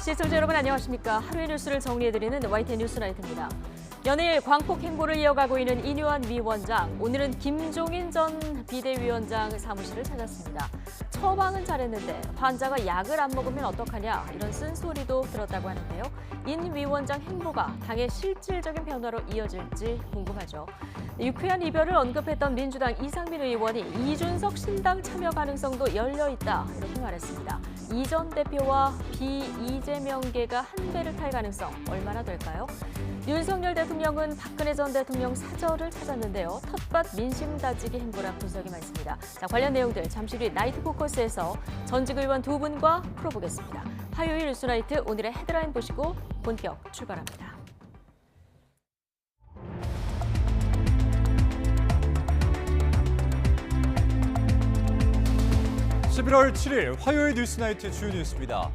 시청자 여러분 안녕하십니까. 하루의 뉴스를 정리해드리는 YTN 뉴스나이트입니다. 연일 광폭 행보를 이어가고 있는 인유한 위원장. 오늘은 김종인 전 비대위원장 사무실을 찾았습니다. 처방은 잘했는데 환자가 약을 안 먹으면 어떡하냐 이런 쓴소리도 들었다고 하는데요. 인 위원장 행보가 당의 실질적인 변화로 이어질지 궁금하죠. 유쾌한 이별을 언급했던 민주당 이상민 의원이 이준석 신당 참여 가능성도 열려있다 이렇게 말했습니다. 이 전 대표와 비이재명계가 한 배를 탈 가능성 얼마나 될까요? 윤석열 대통령은 박근혜 전 대통령 사저를 찾았는데요. 텃밭 민심 다지기 행보라 분석이 많습니다. 자, 관련 내용들 잠시 뒤 나이트 포커스에서 전직 의원 두 분과 풀어보겠습니다. 화요일 뉴스나이트 오늘의 헤드라인 보시고 본격 출발합니다. (11월 7일) 화요일 뉴스나이트 주요 뉴스입니다.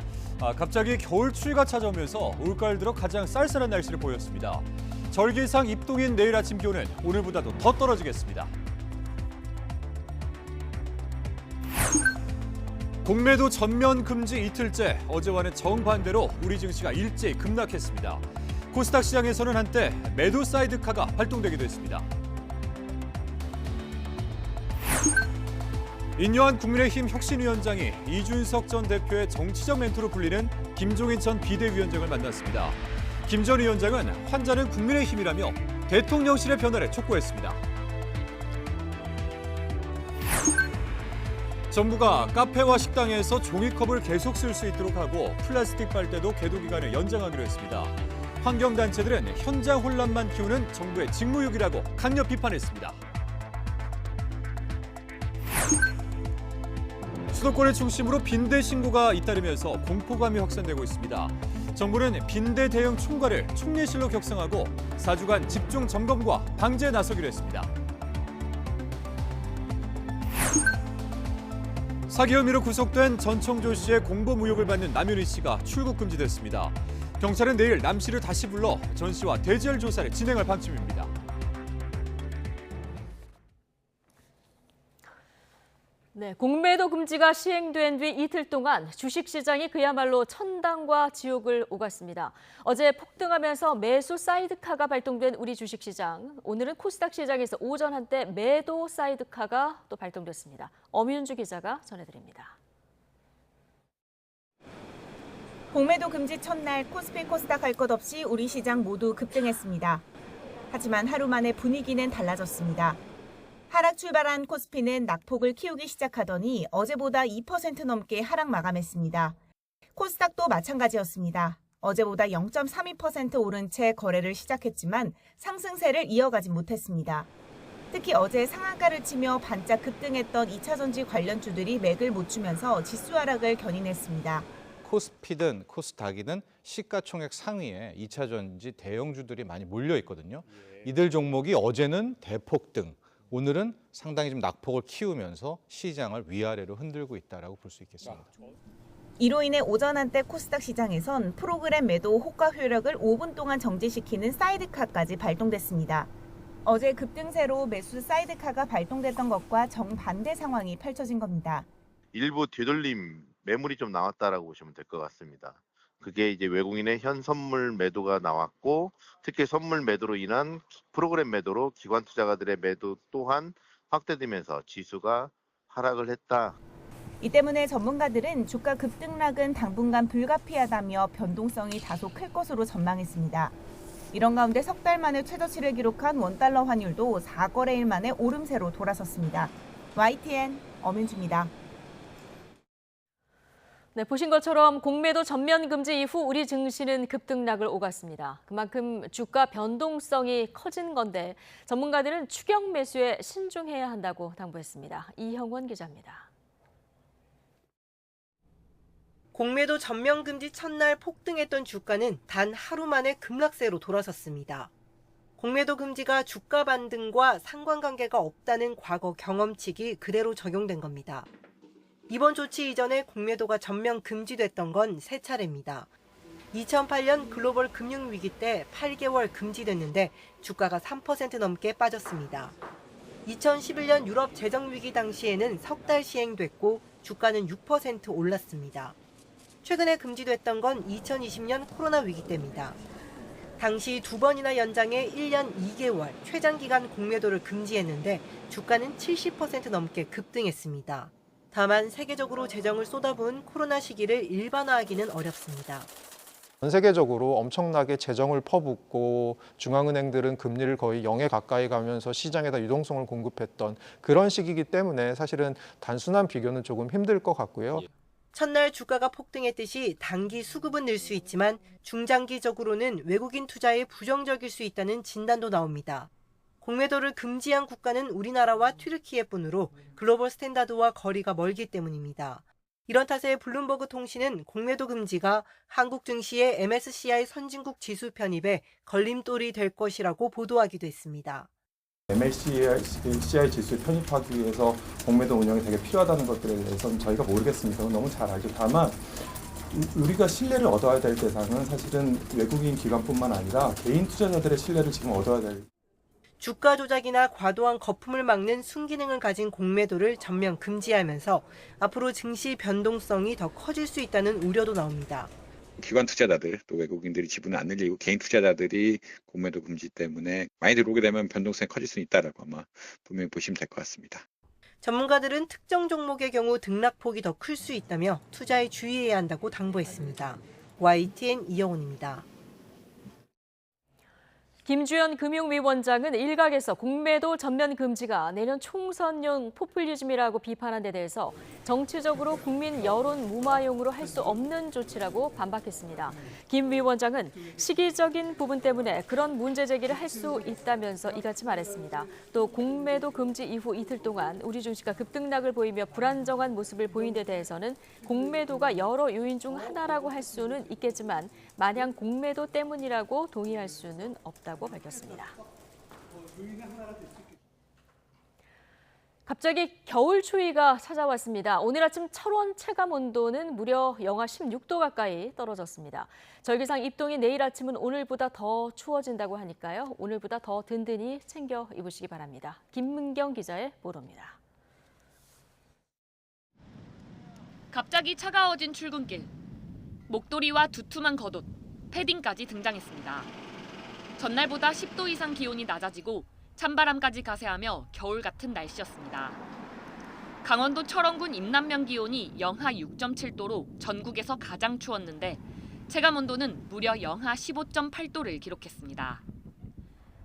갑자기 겨울 추위가 찾아오면서 올가을 들어 가장 쌀쌀한 날씨를 보였습니다. 절기상 입동인 내일 아침 기온은 오늘보다도 더 떨어지겠습니다. 공매도 전면 금지 이틀째, 어제와는 정반대로 우리 증시가 일제히 급락했습니다. 코스닥 시장에서는 한때 매도 사이드카가 발동되기도 했습니다. 인유한 국민의힘 혁신위원장이 이준석 전 대표의 정치적 멘토로 불리는 김종인 전 비대위원장을 만났습니다. 김 전 위원장은 환자는 국민의힘이라며 대통령실의 변화를 촉구했습니다. 정부가 카페와 식당에서 종이컵을 계속 쓸 수 있도록 하고 플라스틱 빨대도 계도 기간을 연장하기로 했습니다. 환경단체들은 현장 혼란만 키우는 정부의 직무유기라고 강력 비판했습니다. 수도권을 중심으로 빈대 신고가 잇따르면서 공포감이 확산되고 있습니다. 정부는 빈대 대응 총괄을 총리실로 격상하고 4주간 집중 점검과 방제에 나서기로 했습니다. 사기 혐의로 구속된 전청조 씨의 공범의혹을 받는 남윤희 씨가 출국 금지됐습니다. 경찰은 내일 남 씨를 다시 불러 전 씨와 대지열 조사를 진행할 방침입니다. 네, 공매도 금지가 시행된 뒤 이틀 동안 주식시장이 그야말로 천당과 지옥을 오갔습니다. 어제 폭등하면서 매수 사이드카가 발동된 우리 주식시장. 오늘은 코스닥 시장에서 오전 한때 매도 사이드카가 또 발동됐습니다. 엄윤주 기자가 전해드립니다. 공매도 금지 첫날 코스피 코스닥 할 것 없이 우리 시장 모두 급등했습니다. 하지만 하루 만에 분위기는 달라졌습니다. 하락 출발한 코스피는 낙폭을 키우기 시작하더니 어제보다 2% 넘게 하락 마감했습니다. 코스닥도 마찬가지였습니다. 어제보다 0.32% 오른 채 거래를 시작했지만 상승세를 이어가지 못했습니다. 특히 어제 상한가를 치며 반짝 급등했던 2차전지 관련주들이 맥을 못 추면서 지수 하락을 견인했습니다. 코스피든 코스닥이든 시가총액 상위에 2차전지 대형주들이 많이 몰려 있거든요. 이들 종목이 어제는 대폭등, 오늘은 상당히 좀 낙폭을 키우면서 시장을 위아래로 흔들고 있다고 볼 수 있겠습니다. 이로 인해 오전 한때 코스닥 시장에선 프로그램 매도 호가 효력을 5분 동안 정지시키는 사이드카까지 발동됐습니다. 어제 급등세로 매수 사이드카가 발동됐던 것과 정반대 상황이 펼쳐진 겁니다. 일부 뒤돌림 매물이 좀 나왔다라고 보시면 될 것 같습니다. 그게 이제 외국인의 현 선물 매도가 나왔고, 특히 선물 매도로 인한 프로그램 매도로 기관 투자가들의 매도 또한 확대되면서 지수가 하락을 했다. 이 때문에 전문가들은 주가 급등락은 당분간 불가피하다며 변동성이 다소 클 것으로 전망했습니다. 이런 가운데 석 달 만에 최저치를 기록한 원달러 환율도 4거래일 만에 오름세로 돌아섰습니다. YTN 엄윤주입니다. 네, 보신 것처럼 공매도 전면 금지 이후 우리 증시는 급등락을 오갔습니다. 그만큼 주가 변동성이 커진 건데 전문가들은 추격 매수에 신중해야 한다고 당부했습니다. 이형원 기자입니다. 공매도 전면 금지 첫날 폭등했던 주가는 단 하루 만에 급락세로 돌아섰습니다. 공매도 금지가 주가 반등과 상관관계가 없다는 과거 경험칙이 그대로 적용된 겁니다. 이번 조치 이전에 공매도가 전면 금지됐던 건 세 차례입니다. 2008년 글로벌 금융위기 때 8개월 금지됐는데 주가가 3% 넘게 빠졌습니다. 2011년 유럽 재정위기 당시에는 석 달 시행됐고 주가는 6% 올랐습니다. 최근에 금지됐던 건 2020년 코로나 위기 때입니다. 당시 2번이나 연장해 1년 2개월 최장기간 공매도를 금지했는데 주가는 70% 넘게 급등했습니다. 다만 세계적으로 재정을 쏟아부은 코로나 시기를 일반화하기는 어렵습니다. 전 세계적으로 엄청나게 재정을 퍼붓고 중앙은행들은 금리를 거의 0에 가까이 가면서 시장에다 유동성을 공급했던 그런 시기이기 때문에 사실은 단순한 비교는 조금 힘들 것 같고요. 첫날 주가가 폭등했듯이 단기 수급은 늘 수 있지만 중장기적으로는 외국인 투자에 부정적일 수 있다는 진단도 나옵니다. 공매도를 금지한 국가는 우리나라와 튀르키예뿐으로 글로벌 스탠다드와 거리가 멀기 때문입니다. 이런 탓에 블룸버그 통신은 공매도 금지가 한국 증시의 MSCI 선진국 지수 편입에 걸림돌이 될 것이라고 보도하기도 했습니다. MSCI 지수에 편입하기 위해서 공매도 운영이 되게 필요하다는 것들에 대해서는 저희가 모르겠습니다. 너무 잘 알죠. 다만 우리가 신뢰를 얻어야 될 대상은 사실은 외국인 기관뿐만 아니라 개인 투자자들의 신뢰를 지금 얻어야 될. 주가 조작이나 과도한 거품을 막는 순기능을 가진 공매도를 전면 금지하면서 앞으로 증시 변동성이 더 커질 수 있다는 우려도 나옵니다. 기관 투자자들 또 외국인들이 지분을 안 늘리고 개인 투자자들이 공매도 금지 때문에 많이 들어오게 되면 변동성이 커질 수 있다라고 아마 분명히 보시면 될 것 같습니다. 전문가들은 특정 종목의 경우 등락폭이 더 클 수 있다며 투자에 주의해야 한다고 당부했습니다. YTN 이영훈입니다. 김주현 금융위원장은 일각에서 공매도 전면 금지가 내년 총선용 포퓰리즘이라고 비판한 데 대해서 정치적으로 국민 여론 무마용으로 할 수 없는 조치라고 반박했습니다. 김 위원장은 시기적인 부분 때문에 그런 문제 제기를 할 수 있다면서 이같이 말했습니다. 또 공매도 금지 이후 이틀 동안 우리 증시가 급등락을 보이며 불안정한 모습을 보인 데 대해서는 공매도가 여러 요인 중 하나라고 할 수는 있겠지만 마냥 공매도 때문이라고 동의할 수는 없다고 밝혔습니다. 갑자기 겨울 추위가 찾아왔습니다. 오늘 아침 철원 체감 온도는 무려 영하 16도 가까이 떨어졌습니다. 절기상 입동이 내일 아침은 오늘보다 더 추워진다고 하니까요. 오늘보다 더 든든히 챙겨 입으시기 바랍니다. 김문경 기자의 보도입니다. 갑자기 차가워진 출근길. 목도리와 두툼한 겉옷, 패딩까지 등장했습니다. 전날보다 10도 이상 기온이 낮아지고 찬바람까지 가세하며 겨울 같은 날씨였습니다. 강원도 철원군 임남면 기온이 영하 6.7도로 전국에서 가장 추웠는데 체감온도는 무려 영하 15.8도를 기록했습니다.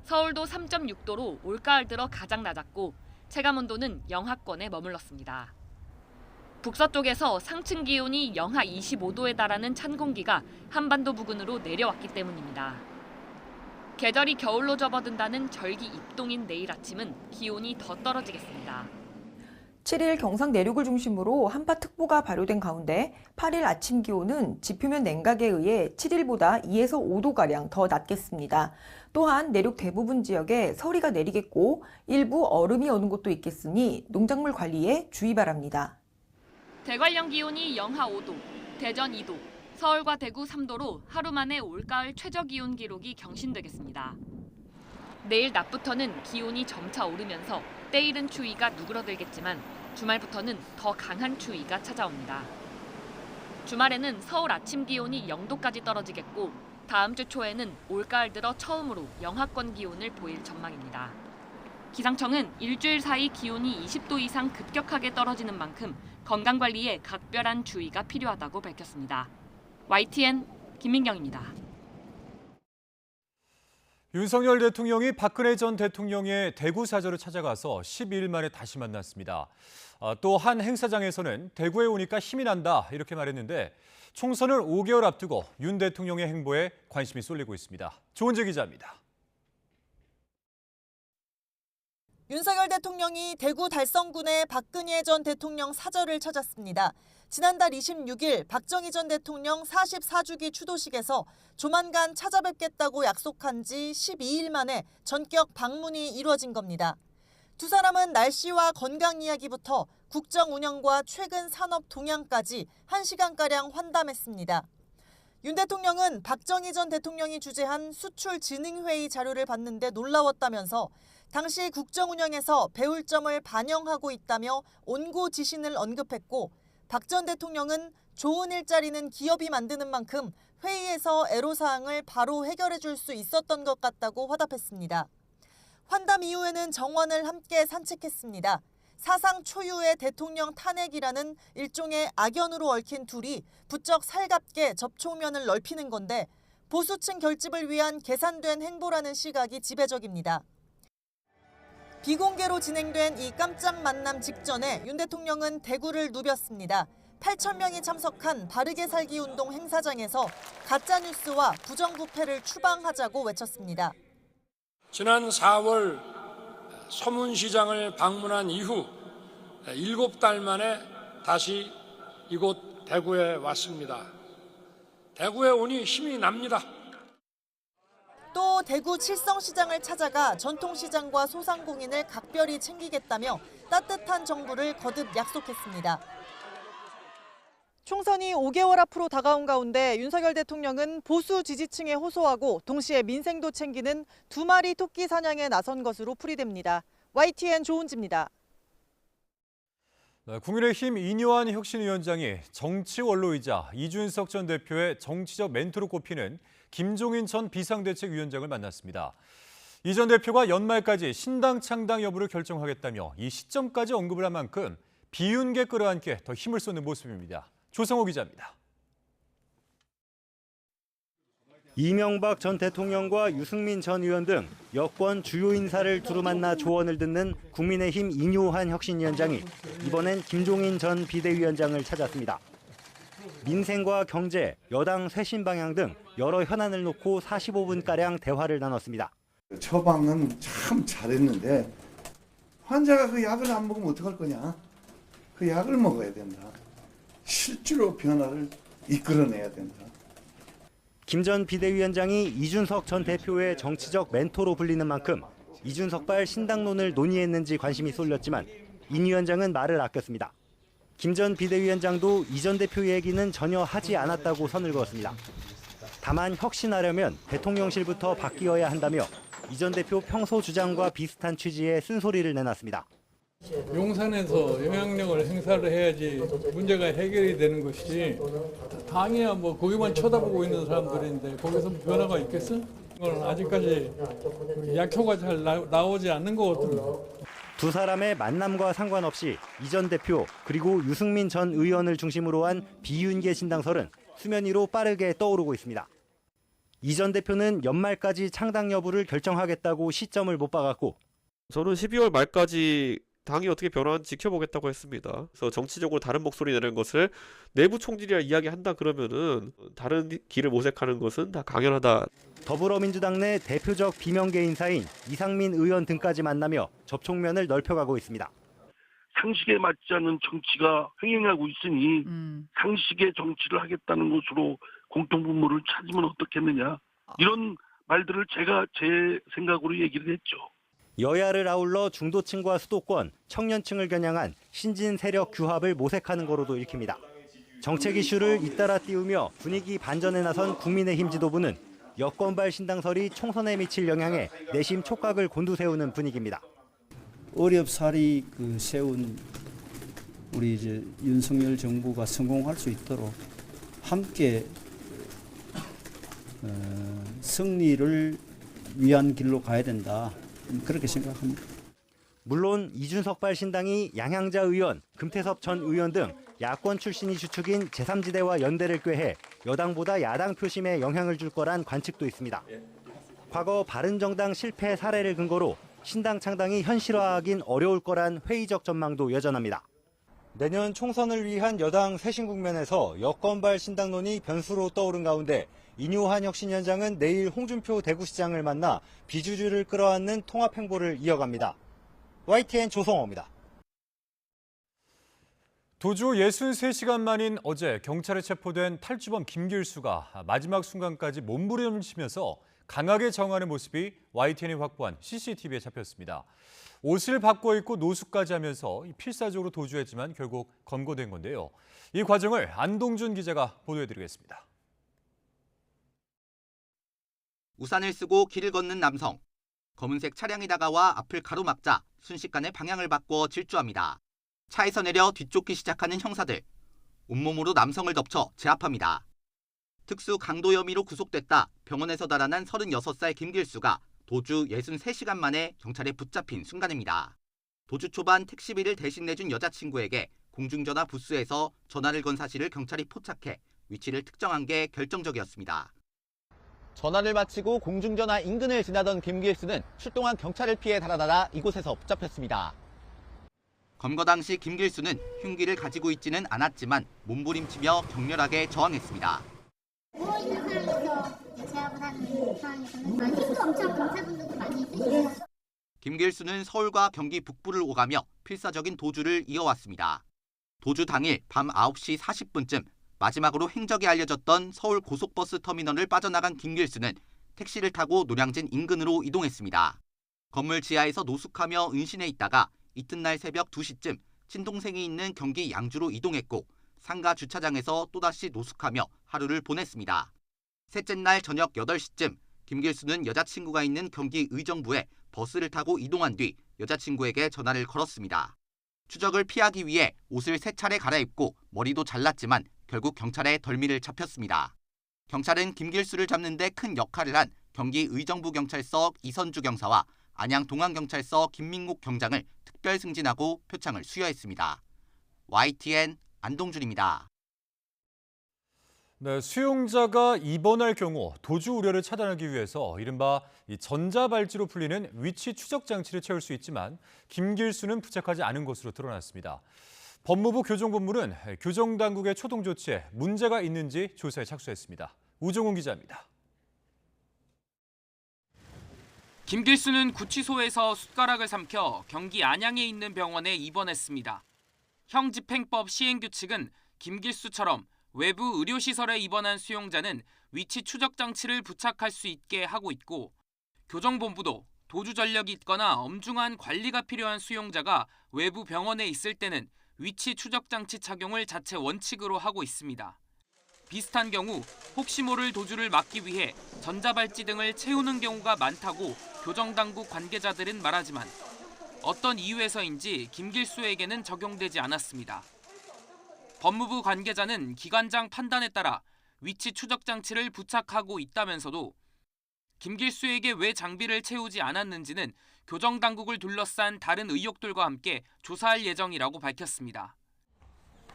서울도 3.6도로 올가을 들어 가장 낮았고 체감온도는 영하권에 머물렀습니다. 북서쪽에서 상층 기온이 영하 25도에 달하는 찬 공기가 한반도 부근으로 내려왔기 때문입니다. 계절이 겨울로 접어든다는 절기 입동인 내일 아침은 기온이 더 떨어지겠습니다. 7일 경상 내륙을 중심으로 한파특보가 발효된 가운데 8일 아침 기온은 지표면 냉각에 의해 7일보다 2에서 5도가량 더 낮겠습니다. 또한 내륙 대부분 지역에 서리가 내리겠고 일부 얼음이 오는 곳도 있겠으니 농작물 관리에 주의 바랍니다. 대관령 기온이 영하 5도, 대전 2도, 서울과 대구 3도로 하루 만에 올가을 최저 기온 기록이 경신되겠습니다. 내일 낮부터는 기온이 점차 오르면서 때이른 추위가 누그러들겠지만 주말부터는 더 강한 추위가 찾아옵니다. 주말에는 서울 아침 기온이 0도까지 떨어지겠고 다음 주 초에는 올가을 들어 처음으로 영하권 기온을 보일 전망입니다. 기상청은 일주일 사이 기온이 20도 이상 급격하게 떨어지는 만큼 건강관리에 각별한 주의가 필요하다고 밝혔습니다. YTN 김민경입니다. 윤석열 대통령이 박근혜 전 대통령의 대구 사저를 찾아가서 12일 만에 다시 만났습니다. 또 한 행사장에서는 대구에 오니까 힘이 난다 이렇게 말했는데 총선을 5개월 앞두고 윤 대통령의 행보에 관심이 쏠리고 있습니다. 조은재 기자입니다. 윤석열 대통령이 대구 달성군의 박근혜 전 대통령 사저를 찾았습니다. 지난달 26일 박정희 전 대통령 44주기 추도식에서 조만간 찾아뵙겠다고 약속한 지 12일 만에 전격 방문이 이루어진 겁니다. 두 사람은 날씨와 건강 이야기부터 국정 운영과 최근 산업 동향까지 1시간가량 환담했습니다. 윤 대통령은 박정희 전 대통령이 주재한 수출진흥회의 자료를 봤는데 놀라웠다면서 당시 국정 운영에서 배울 점을 반영하고 있다며 온고지신을 언급했고 박 전 대통령은 좋은 일자리는 기업이 만드는 만큼 회의에서 애로사항을 바로 해결해 줄 수 있었던 것 같다고 화답했습니다. 환담 이후에는 정원을 함께 산책했습니다. 사상 초유의 대통령 탄핵이라는 일종의 악연으로 얽힌 둘이 부쩍 살갑게 접촉면을 넓히는 건데 보수층 결집을 위한 계산된 행보라는 시각이 지배적입니다. 비공개로 진행된 이 깜짝 만남 직전에 윤 대통령은 대구를 누볐습니다. 8,000명이 참석한 바르게 살기 운동 행사장에서 가짜뉴스와 부정부패를 추방하자고 외쳤습니다. 지난 4월 서문시장을 방문한 이후 7달 만에 다시 이곳 대구에 왔습니다. 대구에 오니 힘이 납니다. 또 대구 칠성시장을 찾아가 전통시장과 소상공인을 각별히 챙기겠다며 따뜻한 정부를 거듭 약속했습니다. 총선이 5개월 앞으로 다가온 가운데 윤석열 대통령은 보수 지지층에 호소하고 동시에 민생도 챙기는 2마리 토끼 사냥에 나선 것으로 풀이됩니다. YTN 조은지입니다. 국민의힘 이뇨한 혁신위원장이 정치 원로이자 이준석 전 대표의 정치적 멘토로 꼽히는 김종인 전 비상대책위원장을 만났습니다. 이 전 대표가 연말까지 신당 창당 여부를 결정하겠다며 이 시점까지 언급을 한 만큼 비윤계 끌어안기에 더 힘을 쏟는 모습입니다. 조성호 기자입니다. 이명박 전 대통령과 유승민 전 의원 등 여권 주요 인사를 두루 만나 조언을 듣는 국민의힘 이뇨한 혁신위원장이 이번엔 김종인 전 비대위원장을 찾았습니다. 민생과 경제, 여당 쇄신 방향 등 여러 현안을 놓고 45분가량 대화를 나눴습니다. 처방은 참 잘했는데 환자가 그 약을 안 먹으면 어떡할 거냐. 그 약을 먹어야 된다. 실제로 변화를 이끌어내야 된다. 김 전 비대위원장이 이준석 전 대표의 정치적 멘토로 불리는 만큼 이준석발 신당론을 논의했는지 관심이 쏠렸지만 인 위원장은 말을 아꼈습니다. 김 전 비대위원장도 이 전 대표 얘기는 전혀 하지 않았다고 선을 그었습니다. 다만 혁신하려면 대통령실부터 바뀌어야 한다며 이 전 대표 평소 주장과 비슷한 취지의 쓴소리를 내놨습니다. 용산에서 영향력을 행사를 해야지 문제가 해결이 되는 것이지 당이야 뭐 거기만 쳐다보고 있는 사람들인데 거기서 변화가 있겠어? 이건 아직까지 약효가 잘 나오지 않는 거거든요. 두 사람의 만남과 상관없이 이 전 대표 그리고 유승민 전 의원을 중심으로 한 비윤계 신당설은 수면 위로 빠르게 떠오르고 있습니다. 이 전 대표는 연말까지 창당 여부를 결정하겠다고 시점을 못 박았고 저는 12월 말까지 당이 어떻게 변화하는지 지켜보겠다고 했습니다. 그래서 정치적으로 다른 목소리 내는 것을 내부 총질이라 이야기한다 그러면은 다른 길을 모색하는 것은 다 강연하다. 더불어민주당 내 대표적 비명계 인사인 이상민 의원 등까지 만나며 접촉면을 넓혀가고 있습니다. 상식에 맞지 않는 정치가 횡행하고 있으니 상식의 정치를 하겠다는 것으로 공통분모를 찾으면 어떻겠느냐. 이런 말들을 제가 제 생각으로 얘기를 했죠. 여야를 아울러 중도층과 수도권, 청년층을 겨냥한 신진 세력 규합을 모색하는 거로도 읽힙니다. 정책 이슈를 잇따라 띄우며 분위기 반전에 나선 국민의힘 지도부는 여권발 신당설이 총선에 미칠 영향에 내심 촉각을 곤두세우는 분위기입니다. 어렵사리 세운 우리 이제 윤석열 정부가 성공할 수 있도록 함께 승리를 위한 길로 가야 된다. 그렇게 생각합니다. 물론 이준석발 신당이 양향자 의원, 금태섭 전 의원 등 야권 출신이 주축인 제3지대와 연대를 꾀해 여당보다 야당 표심에 영향을 줄 거란 관측도 있습니다. 과거 바른정당 실패 사례를 근거로 신당 창당이 현실화하긴 어려울 거란 회의적 전망도 여전합니다. 내년 총선을 위한 여당 쇄신 국면에서 여권발 신당론이 변수로 떠오른 가운데 이뇨한 혁신위원장은 내일 홍준표 대구시장을 만나 비주류를 끌어안는 통합 행보를 이어갑니다. YTN 조성호입니다. 도주 63시간 만인 어제 경찰에 체포된 탈주범 김길수가 마지막 순간까지 몸부림치면서 강하게 저항하는 모습이 YTN이 확보한 CCTV에 잡혔습니다. 옷을 바꿔 입고 노숙까지 하면서 필사적으로 도주했지만 결국 검거된 건데요. 이 과정을 안동준 기자가 보도해드리겠습니다. 우산을 쓰고 길을 걷는 남성. 검은색 차량이 다가와 앞을 가로막자 순식간에 방향을 바꿔 질주합니다. 차에서 내려 뒤쫓기 시작하는 형사들. 온몸으로 남성을 덮쳐 제압합니다. 특수 강도 혐의로 구속됐다 병원에서 달아난 36살 김길수가 도주 63시간 만에 경찰에 붙잡힌 순간입니다. 도주 초반 택시비를 대신 내준 여자친구에게 공중전화 부스에서 전화를 건 사실을 경찰이 포착해 위치를 특정한 게 결정적이었습니다. 전화를 마치고 공중전화 인근을 지나던 김길수는 출동한 경찰을 피해 달아나다 이곳에서 붙잡혔습니다. 검거 당시 김길수는 흉기를 가지고 있지는 않았지만 몸부림치며 격렬하게 저항했습니다. 누워있는 상황에서 제압을 하는 상황에서는 많이 엄청 경찰분들도 많이 있으시고. 김길수는 서울과 경기 북부를 오가며 필사적인 도주를 이어왔습니다. 도주 당일 밤 9시 40분쯤 마지막으로 행적이 알려졌던 서울 고속버스 터미널을 빠져나간 김길수는 택시를 타고 노량진 인근으로 이동했습니다. 건물 지하에서 노숙하며 은신해 있다가 이튿날 새벽 2시쯤 친동생이 있는 경기 양주로 이동했고 상가 주차장에서 또다시 노숙하며 하루를 보냈습니다. 셋째 날 저녁 8시쯤 김길수는 여자친구가 있는 경기 의정부에 버스를 타고 이동한 뒤 여자친구에게 전화를 걸었습니다. 추적을 피하기 위해 옷을 3차례 갈아입고 머리도 잘랐지만 결국 경찰에 덜미를 잡혔습니다. 경찰은 김길수를 잡는 데 큰 역할을 한 경기 의정부경찰서 이선주 경사와 안양동안경찰서 김민국 경장을 특별 승진하고 표창을 수여했습니다. YTN 안동준입니다. 네, 수용자가 입원할 경우 도주 우려를 차단하기 위해서 이른바 전자발찌로 풀리는 위치 추적 장치를 채울 수 있지만 김길수는 부착하지 않은 것으로 드러났습니다. 법무부 교정본부는 교정당국의 초동 조치에 문제가 있는지 조사에 착수했습니다. 우종훈 기자입니다. 김길수는 구치소에서 숟가락을 삼켜 경기 안양에 있는 병원에 입원했습니다. 형집행법 시행규칙은 김길수처럼 외부 의료시설에 입원한 수용자는 위치 추적 장치를 부착할 수 있게 하고 있고 교정본부도 도주 전력이 있거나 엄중한 관리가 필요한 수용자가 외부 병원에 있을 때는 위치 추적 장치 착용을 자체 원칙으로 하고 있습니다. 비슷한 경우 혹시 모를 도주를 막기 위해 전자발찌 등을 채우는 경우가 많다고 교정당국 관계자들은 말하지만 어떤 이유에서인지 김길수에게는 적용되지 않았습니다. 법무부 관계자는 기관장 판단에 따라 위치 추적 장치를 부착하고 있다면서도 김길수에게 왜 장비를 채우지 않았는지는 교정당국을 둘러싼 다른 의혹들과 함께 조사할 예정이라고 밝혔습니다.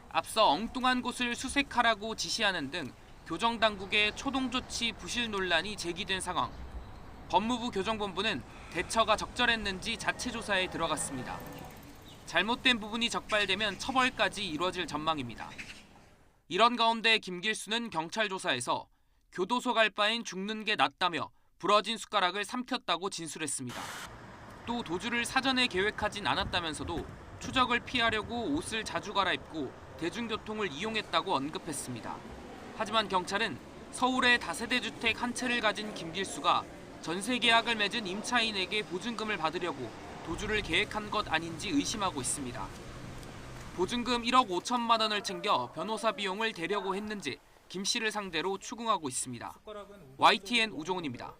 앞서 엉뚱한 곳을 수색하라고 지시하는 등 교정당국의 초동조치 부실 논란이 제기된 상황. 법무부 교정본부는 대처가 적절했는지 자체 조사에 들어갔습니다. 잘못된 부분이 적발되면 처벌까지 이루어질 전망입니다. 이런 가운데 김길수는 경찰 조사에서 교도소 갈 바엔 죽는 게 낫다며 부러진 숟가락을 삼켰다고 진술했습니다. 또 도주를 사전에 계획하진 않았다면서도 추적을 피하려고 옷을 자주 갈아입고 대중교통을 이용했다고 언급했습니다. 하지만 경찰은 서울의 다세대 주택 한 채를 가진 김길수가 전세 계약을 맺은 임차인에게 보증금을 받으려고 도주를 계획한 것 아닌지 의심하고 있습니다. 보증금 1억 5천만 원을 챙겨 변호사 비용을 대려고 했는지 김 씨를 상대로 추궁하고 있습니다. YTN 우종훈입니다.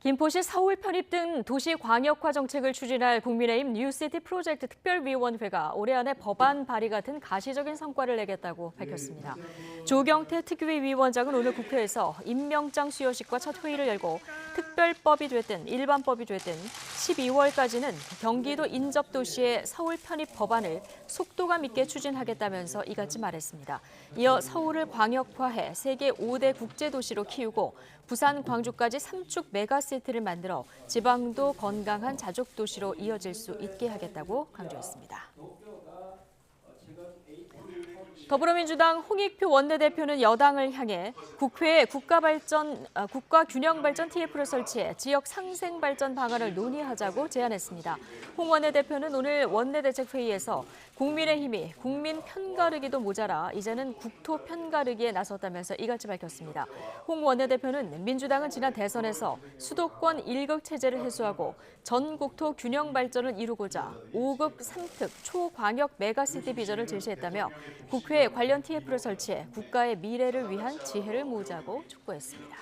김포시 서울 편입 등 도시 광역화 정책을 추진할 국민의힘 뉴시티 프로젝트 특별위원회가 올해 안에 법안 발의 같은 가시적인 성과를 내겠다고 밝혔습니다. 조경태 특위 위원장은 오늘 국회에서 임명장 수여식과 첫 회의를 열고 특별법이 됐든 일반법이 됐든 12월까지는 경기도 인접도시의 서울 편입 법안을 속도감 있게 추진하겠다면서 이같이 말했습니다. 이어 서울을 광역화해 세계 5대 국제도시로 키우고 부산, 광주까지 3축 메가시티를 만들어 지방도 건강한 자족도시로 이어질 수 있게 하겠다고 강조했습니다. 더불어민주당 홍익표 원내대표는 여당을 향해 국회에 국가균형발전 TF를 설치해 지역 상생발전 방안을 논의하자고 제안했습니다. 홍 원내대표는 오늘 원내대책회의에서 국민의힘이 국민 편가르기도 모자라 이제는 국토 편가르기에 나섰다면서 이같이 밝혔습니다. 홍 원내대표는 민주당은 지난 대선에서 수도권 1급 체제를 해소하고 전국토 균형 발전을 이루고자 5급 3특 초광역 메가시티 비전을 제시했다며 국회에 관련 TF를 설치해 국가의 미래를 위한 지혜를 모으자고 촉구했습니다.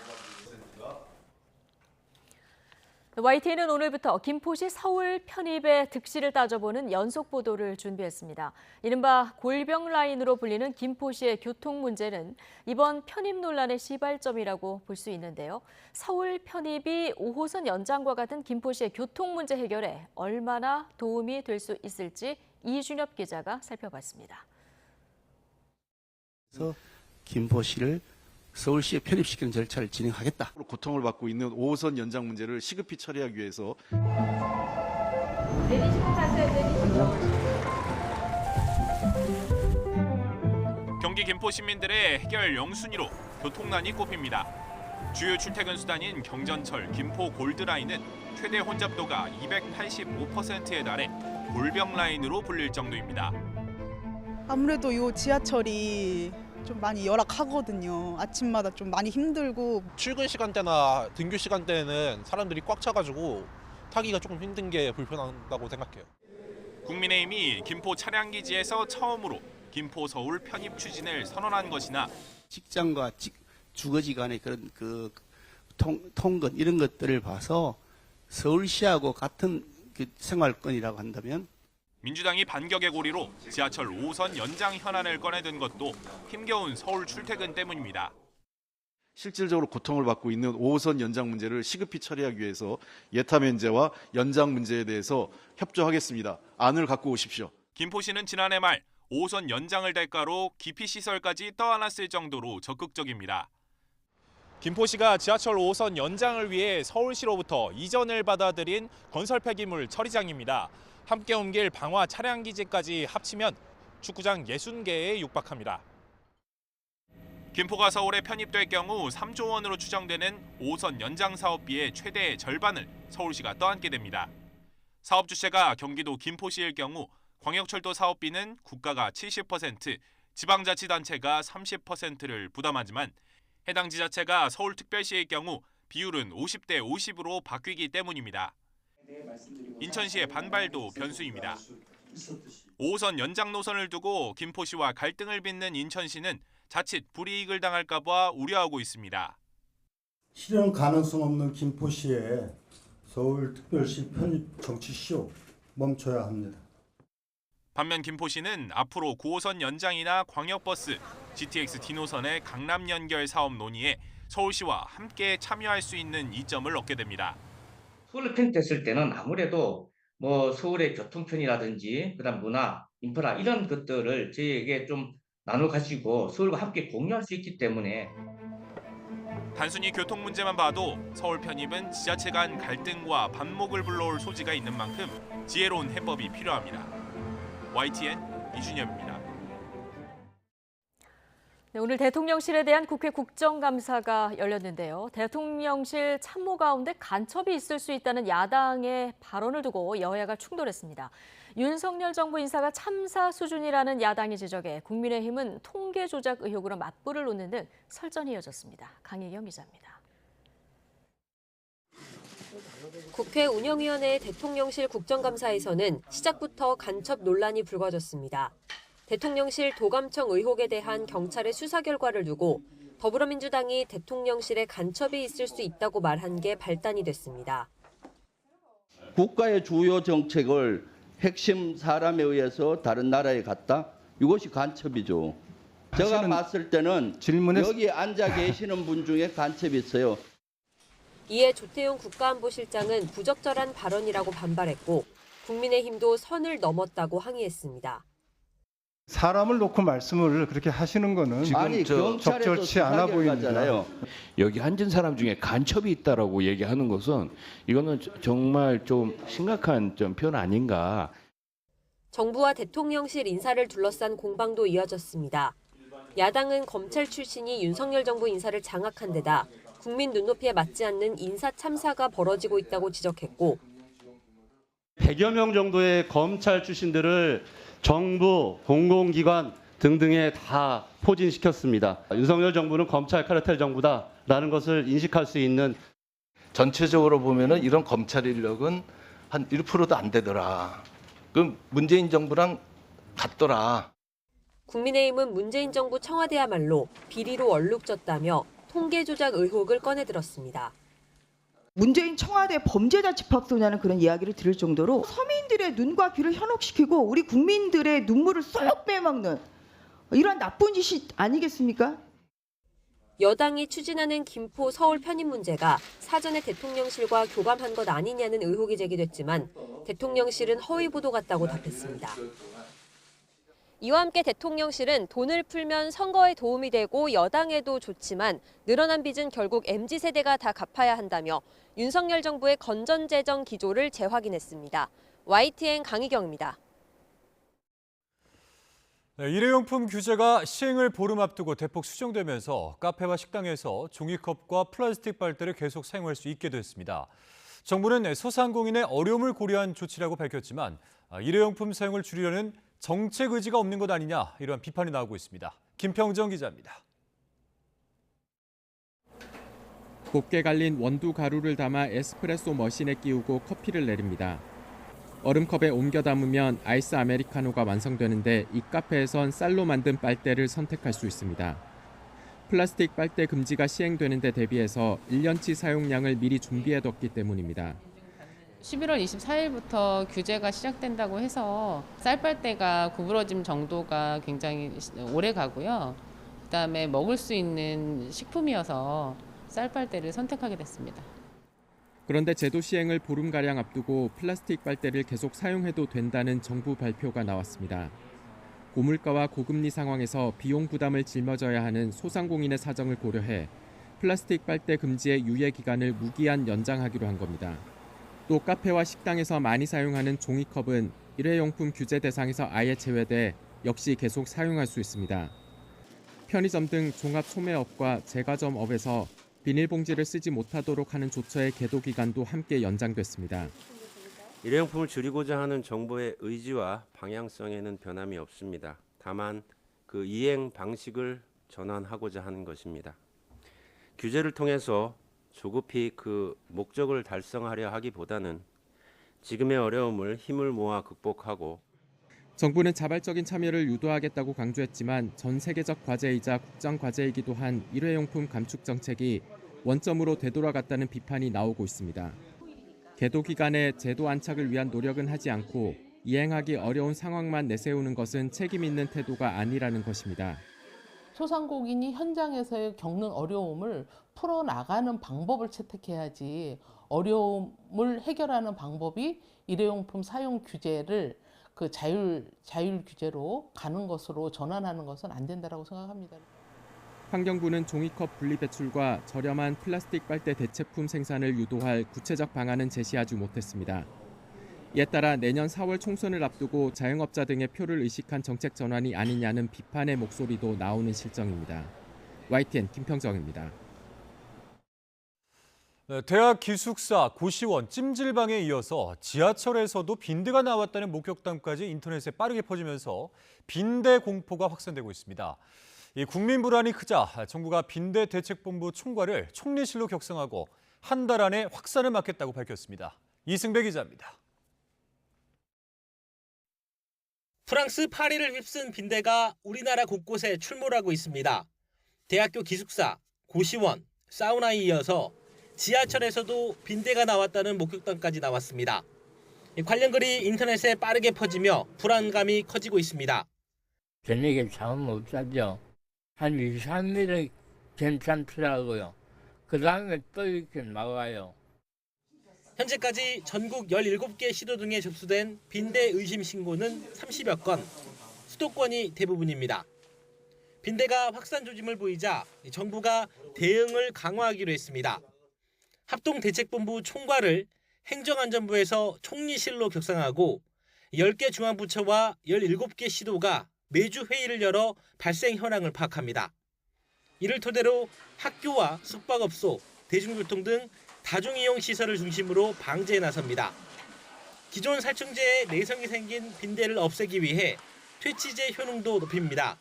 YTN은 오늘부터 김포시 서울 편입의 득실을 따져보는 연속 보도를 준비했습니다. 이른바 골병 라인으로 불리는 김포시의 교통 문제는 이번 편입 논란의 시발점이라고 볼 수 있는데요. 서울 편입이 5호선 연장과 같은 김포시의 교통 문제 해결에 얼마나 도움이 될 수 있을지 이준엽 기자가 살펴봤습니다. 그래서 김포시를 서울시에 편입시키는 절차를 진행하겠다. 고통을 받고 있는 5호선 연장 문제를 시급히 처리하기 위해서 경기 김포 시민들의 해결 0순위로 교통난이 꼽힙니다. 주요 출퇴근 수단인 경전철 김포 골드라인은 최대 혼잡도가 285%에 달해 골병 라인으로 불릴 정도입니다. 아무래도 이 지하철이 좀 많이 열악하거든요. 아침마다 좀 많이 힘들고. 출근 시간대나 등교 시간대에는 사람들이 꽉 차가지고 타기가 조금 힘든 게 불편하다고 생각해요. 국민의힘이 김포 차량기지에서 처음으로 김포 서울 편입 추진을 선언한 것이나 직장과 주거지간의 그런 통근 이런 것들을 봐서 서울시하고 같은 생활권이라고 한다면 민주당이 반격의 고리로 지하철 5호선 연장 현안을 꺼내든 것도 힘겨운 서울 출퇴근 때문입니다. 실질적으로 고통을 받고 있는 5호선 연장 문제를 시급히 처리하기 위해서 예타 면제와 연장 문제에 대해서 협조하겠습니다. 안을 갖고 오십시오. 김포시는 지난해 말 5호선 연장을 대가로 기피시설까지 떠안았을 정도로 적극적입니다. 김포시가 지하철 5호선 연장을 위해 서울시로부터 이전을 받아들인 건설 폐기물 처리장입니다. 함께 옮길 방화 차량 기지까지 합치면 축구장 60개에 육박합니다. 김포가 서울에 편입될 경우 3조 원으로 추정되는 5호선 연장 사업비의 최대 절반을 서울시가 떠안게 됩니다. 사업 주체가 경기도 김포시일 경우 광역철도 사업비는 국가가 70%, 지방자치단체가 30%를 부담하지만 해당 지자체가 서울특별시일 경우 비율은 50대 50으로 바뀌기 때문입니다. 인천시의 반발도 변수입니다. 5호선 연장 노선을 두고 김포시와 갈등을 빚는 인천시는 자칫 불이익을 당할까 봐 우려하고 있습니다. 실현 가능성 없는 김포시의 서울특별시 편입 정치쇼 멈춰야 합니다. 반면 김포시는 앞으로 9호선 연장이나 광역버스, GTX D노선의 강남 연결 사업 논의에 서울시와 함께 참여할 수 있는 이점을 얻게 됩니다. 서울을 편입됐을 때는 아무래도 서울의 교통편이라든지 그다음 문화, 인프라 이런 것들을 저희에게 좀 나눠 가지고 서울과 함께 공유할 수 있기 때문에 단순히 교통 문제만 봐도 서울 편입은 지자체 간 갈등과 반목을 불러올 소지가 있는 만큼 지혜로운 해법이 필요합니다. YTN 이준엽입니다. 네, 오늘 대통령실에 대한 국회 국정감사가 열렸는데요. 대통령실 참모 가운데 간첩이 있을 수 있다는 야당의 발언을 두고 여야가 충돌했습니다. 윤석열 정부 인사가 참사 수준이라는 야당의 지적에 국민의힘은 통계 조작 의혹으로 맞불을 놓는 등 설전이 이어졌습니다. 강혜경 기자입니다. 국회 운영위원회 대통령실 국정감사에서는 시작부터 간첩 논란이 불거졌습니다. 대통령실 도감청 의혹에 대한 경찰의 수사 결과를 두고 더불어민주당이 대통령실에 간첩이 있을 수 있다고 말한 게 발단이 됐습니다. 국가의 주요 정책을 핵심 사람에 의해서 다른 나라에 갔다? 이것이 간첩이죠. 제가 봤을 때는 여기 앉아 계시는 분 중에 간첩이 있어요. 이에 조태용 국가안보실장은 부적절한 발언이라고 반발했고 국민의힘도 선을 넘었다고 항의했습니다. 사람을 놓고 말씀을 그렇게 하시는 거는 적절치 않아 보입니다. 여기 앉은 사람 중에 간첩이 있다라고 얘기하는 것은 이거는 정말 좀 심각한 표현 아닌가. 정부와 대통령실 인사를 둘러싼 공방도 이어졌습니다. 야당은 검찰 출신이 윤석열 정부 인사를 장악한 데다 국민 눈높이에 맞지 않는 인사 참사가 벌어지고 있다고 지적했고 100여 명 정도의 검찰 출신들을 정부, 공공기관 등등에 다 포진시켰습니다. 윤석열 정부는 검찰 카르텔 정부다라는 것을 인식할 수 있는 전체적으로 보면은 이런 검찰 인력은 한 1%도 안 되더라. 그럼 문재인 정부랑 같더라. 국민의힘은 문재인 정부 청와대야말로 비리로 얼룩졌다며 통계 조작 의혹을 꺼내들었습니다. 문재인 청와대 범죄자 집합소냐는 그런 이야기를 들을 정도로 서민들의 눈과 귀를 현혹시키고 우리 국민들의 눈물을 쏙 빼먹는 이런 나쁜 짓이 아니겠습니까? 여당이 추진하는 김포 서울 편입 문제가 사전에 대통령실과 교감한 것 아니냐는 의혹이 제기됐지만 대통령실은 허위 보도 같다고 답했습니다. 이와 함께 대통령실은 돈을 풀면 선거에 도움이 되고 여당에도 좋지만 늘어난 빚은 결국 MZ세대가 다 갚아야 한다며 윤석열 정부의 건전재정 기조를 재확인했습니다. YTN 강희경입니다. 일회용품 규제가 시행을 보름 앞두고 대폭 수정되면서 카페와 식당에서 종이컵과 플라스틱 빨대를 계속 사용할 수 있게 됐습니다. 정부는 소상공인의 어려움을 고려한 조치라고 밝혔지만 일회용품 사용을 줄이려는 정책 의지가 없는 것 아니냐 이런 비판이 나오고 있습니다. 김평정 기자입니다. 곱게 갈린 원두 가루를 담아 에스프레소 머신에 끼우고 커피를 내립니다. 얼음컵에 옮겨 담으면 아이스 아메리카노가 완성되는데 이 카페에선 쌀로 만든 빨대를 선택할 수 있습니다. 플라스틱 빨대 금지가 시행되는 데 대비해서 1년치 사용량을 미리 준비해뒀기 때문입니다. 11월 24일부터 규제가 시작된다고 해서 쌀빨대가 구부러짐 정도가 굉장히 오래 가고요. 그다음에 먹을 수 있는 식품이어서 쌀빨대를 선택하게 됐습니다. 그런데 제도 시행을 보름가량 앞두고 플라스틱 빨대를 계속 사용해도 된다는 정부 발표가 나왔습니다. 고물가와 고금리 상황에서 비용 부담을 짊어져야 하는 소상공인의 사정을 고려해 플라스틱 빨대 금지의 유예 기간을 무기한 연장하기로 한 겁니다. 또 카페와 식당에서 많이 사용하는 종이컵은 일회용품 규제 대상에서 아예 제외돼 역시 계속 사용할 수 있습니다. 편의점 등 종합 소매업과 제과점업에서 비닐봉지를 쓰지 못하도록 하는 조처의 계도 기간도 함께 연장됐습니다. 일회용품을 줄이고자 하는 정부의 의지와 방향성에는 변함이 없습니다. 다만 그 이행 방식을 전환하고자 하는 것입니다. 규제를 통해서 조급히 그 목적을 달성하려 하기보다는 지금의 어려움을 힘을 모아 극복하고 정부는 자발적인 참여를 유도하겠다고 강조했지만 전 세계적 과제이자 국정 과제이기도 한 일회용품 감축 정책이 원점으로 되돌아갔다는 비판이 나오고 있습니다. 계도 기간에 제도 안착을 위한 노력은 하지 않고 이행하기 어려운 상황만 내세우는 것은 책임 있는 태도가 아니라는 것입니다. 소상공인이 현장에서 겪는 어려움을 풀어나가는 방법을 채택해야지 어려움을 해결하는 방법이 일회용품 사용 규제를 그 자율 규제로 가는 것으로 전환하는 것은 안 된다고 생각합니다. 환경부는 종이컵 분리 배출과 저렴한 플라스틱 빨대 대체품 생산을 유도할 구체적 방안은 제시하지 못했습니다. 이에 따라 내년 4월 총선을 앞두고 자영업자 등의 표를 의식한 정책 전환이 아니냐는 비판의 목소리도 나오는 실정입니다. YTN 김평정입니다. 대학 기숙사, 고시원, 찜질방에 이어서 지하철에서도 빈대가 나왔다는 목격담까지 인터넷에 빠르게 퍼지면서 빈대 공포가 확산되고 있습니다. 이 국민 불안이 크자 정부가 빈대 대책본부 총괄을 총리실로 격상하고 한 달 안에 확산을 막겠다고 밝혔습니다. 이승배 기자입니다. 프랑스 파리를 휩쓴 빈대가 우리나라 곳곳에 출몰하고 있습니다. 대학교 기숙사, 고시원, 사우나에 이어서 지하철에서도 빈대가 나왔다는 목격담까지 나왔습니다. 관련 글이 인터넷에 빠르게 퍼지며 불안감이 커지고 있습니다. 저녁에 잠은 못 자죠. 한 2, 3일은 괜찮더라고요. 그 다음에 또 이렇게 나와요. 현재까지 전국 17개 시도 등에 접수된 빈대 의심 신고는 30여 건, 수도권이 대부분입니다. 빈대가 확산 조짐을 보이자 정부가 대응을 강화하기로 했습니다. 합동대책본부 총괄을 행정안전부에서 총리실로 격상하고 10개 중앙부처와 17개 시도가 매주 회의를 열어 발생 현황을 파악합니다. 이를 토대로 학교와 숙박업소, 대중교통 등 다중이용 시설을 중심으로 방제에 나섭니다. 기존 살충제에 내성이 생긴 빈대를 없애기 위해 퇴치제 효능도 높입니다.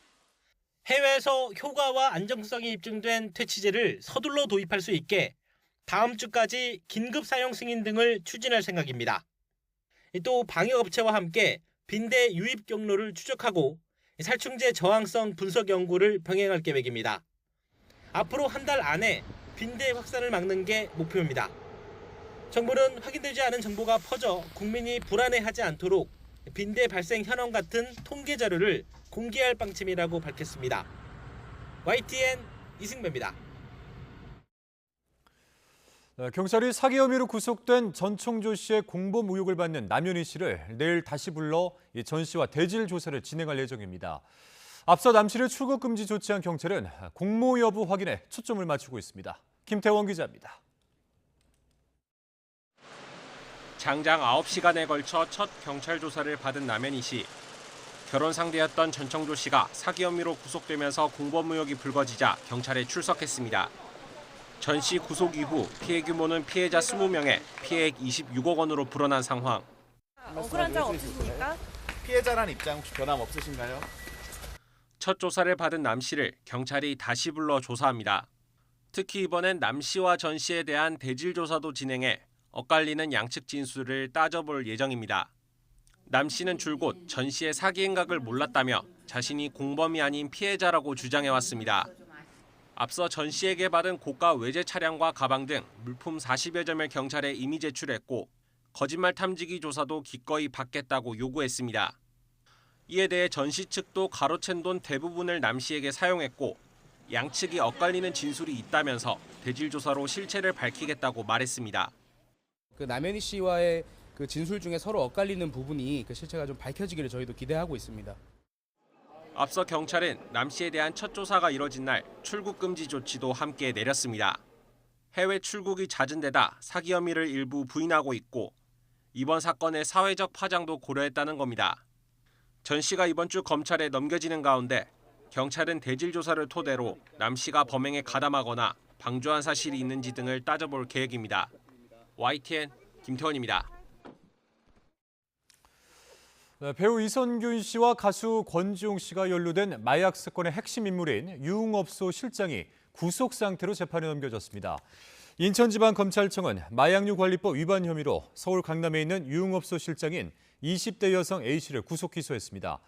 해외에서 효과와 안정성이 입증된 퇴치제를 서둘러 도입할 수 있게 다음 주까지 긴급 사용 승인 등을 추진할 생각입니다. 또 방역업체와 함께 빈대 유입 경로를 추적하고 살충제 저항성 분석 연구를 병행할 계획입니다. 앞으로 한 달 안에 빈대 확산을 막는 게 목표입니다. 정부는 확인되지 않은 정보가 퍼져 국민이 불안해하지 않도록 빈대 발생 현황 같은 통계 자료를 공개할 방침이라고 밝혔습니다. YTN 이승배입니다. 경찰이 사기 혐의로 구속된 전청조 씨의 공범 의혹을 받는 남현희 씨를 내일 다시 불러 전 씨와 대질 조사를 진행할 예정입니다. 앞서 남 씨를 출국 금지 조치한 경찰은 공모 여부 확인에 초점을 맞추고 있습니다. 김태원 기자입니다. 장장 9시간에 걸쳐 첫 경찰 조사를 받은 남현희 씨. 결혼 상대였던 전청조 씨가 사기 혐의로 구속되면서 공범 의혹이 불거지자 경찰에 출석했습니다. 전 씨 구속 이후 피해 규모는 피해자 20명에 피해액 26억 원으로 불어난 상황. 억울한 점 없으십니까? 피해자라는 입장 혹시 변함 없으신가요? 첫 조사를 받은 남 씨를 경찰이 다시 불러 조사합니다. 특히 이번엔 남 씨와 전 씨에 대한 대질 조사도 진행해 엇갈리는 양측 진술을 따져볼 예정입니다. 남 씨는 줄곧 전 씨의 사기 행각을 몰랐다며 자신이 공범이 아닌 피해자라고 주장해왔습니다. 앞서 전 씨에게 받은 고가 외제 차량과 가방 등 물품 40여 점을 경찰에 이미 제출했고 거짓말 탐지기 조사도 기꺼이 받겠다고 요구했습니다. 이에 대해 전 씨 측도 가로챈 돈 대부분을 남 씨에게 사용했고 양측이 엇갈리는 진술이 있다면서 대질 조사로 실체를 밝히겠다고 말했습니다. 남현희 씨와의 진술 중에 서로 엇갈리는 부분이 실체가 좀 밝혀지기를 저희도 기대하고 있습니다. 앞서 경찰은 남 씨에 대한 첫 조사가 이뤄진 날 출국 금지 조치도 함께 내렸습니다. 해외 출국이 잦은 데다 사기 혐의를 일부 부인하고 있고 이번 사건의 사회적 파장도 고려했다는 겁니다. 전 씨가 이번 주 검찰에 넘겨지는 가운데 경찰은 대질 조사를 토대로 남 씨가 범행에 가담하거나 방조한 사실이 있는지 등을 따져볼 계획입니다. YTN 김태원입니다. 배우 이선균 씨와 가수 권지용 씨가 연루된 마약 사건의 핵심 인물인 유흥업소 실장이 구속 상태로 재판에 넘겨졌습니다. 인천지방검찰청은 마약류 관리법 위반 혐의로 서울 강남에 있는 유흥업소 실장인 20대 여성 A씨를 구속 기소했습니다.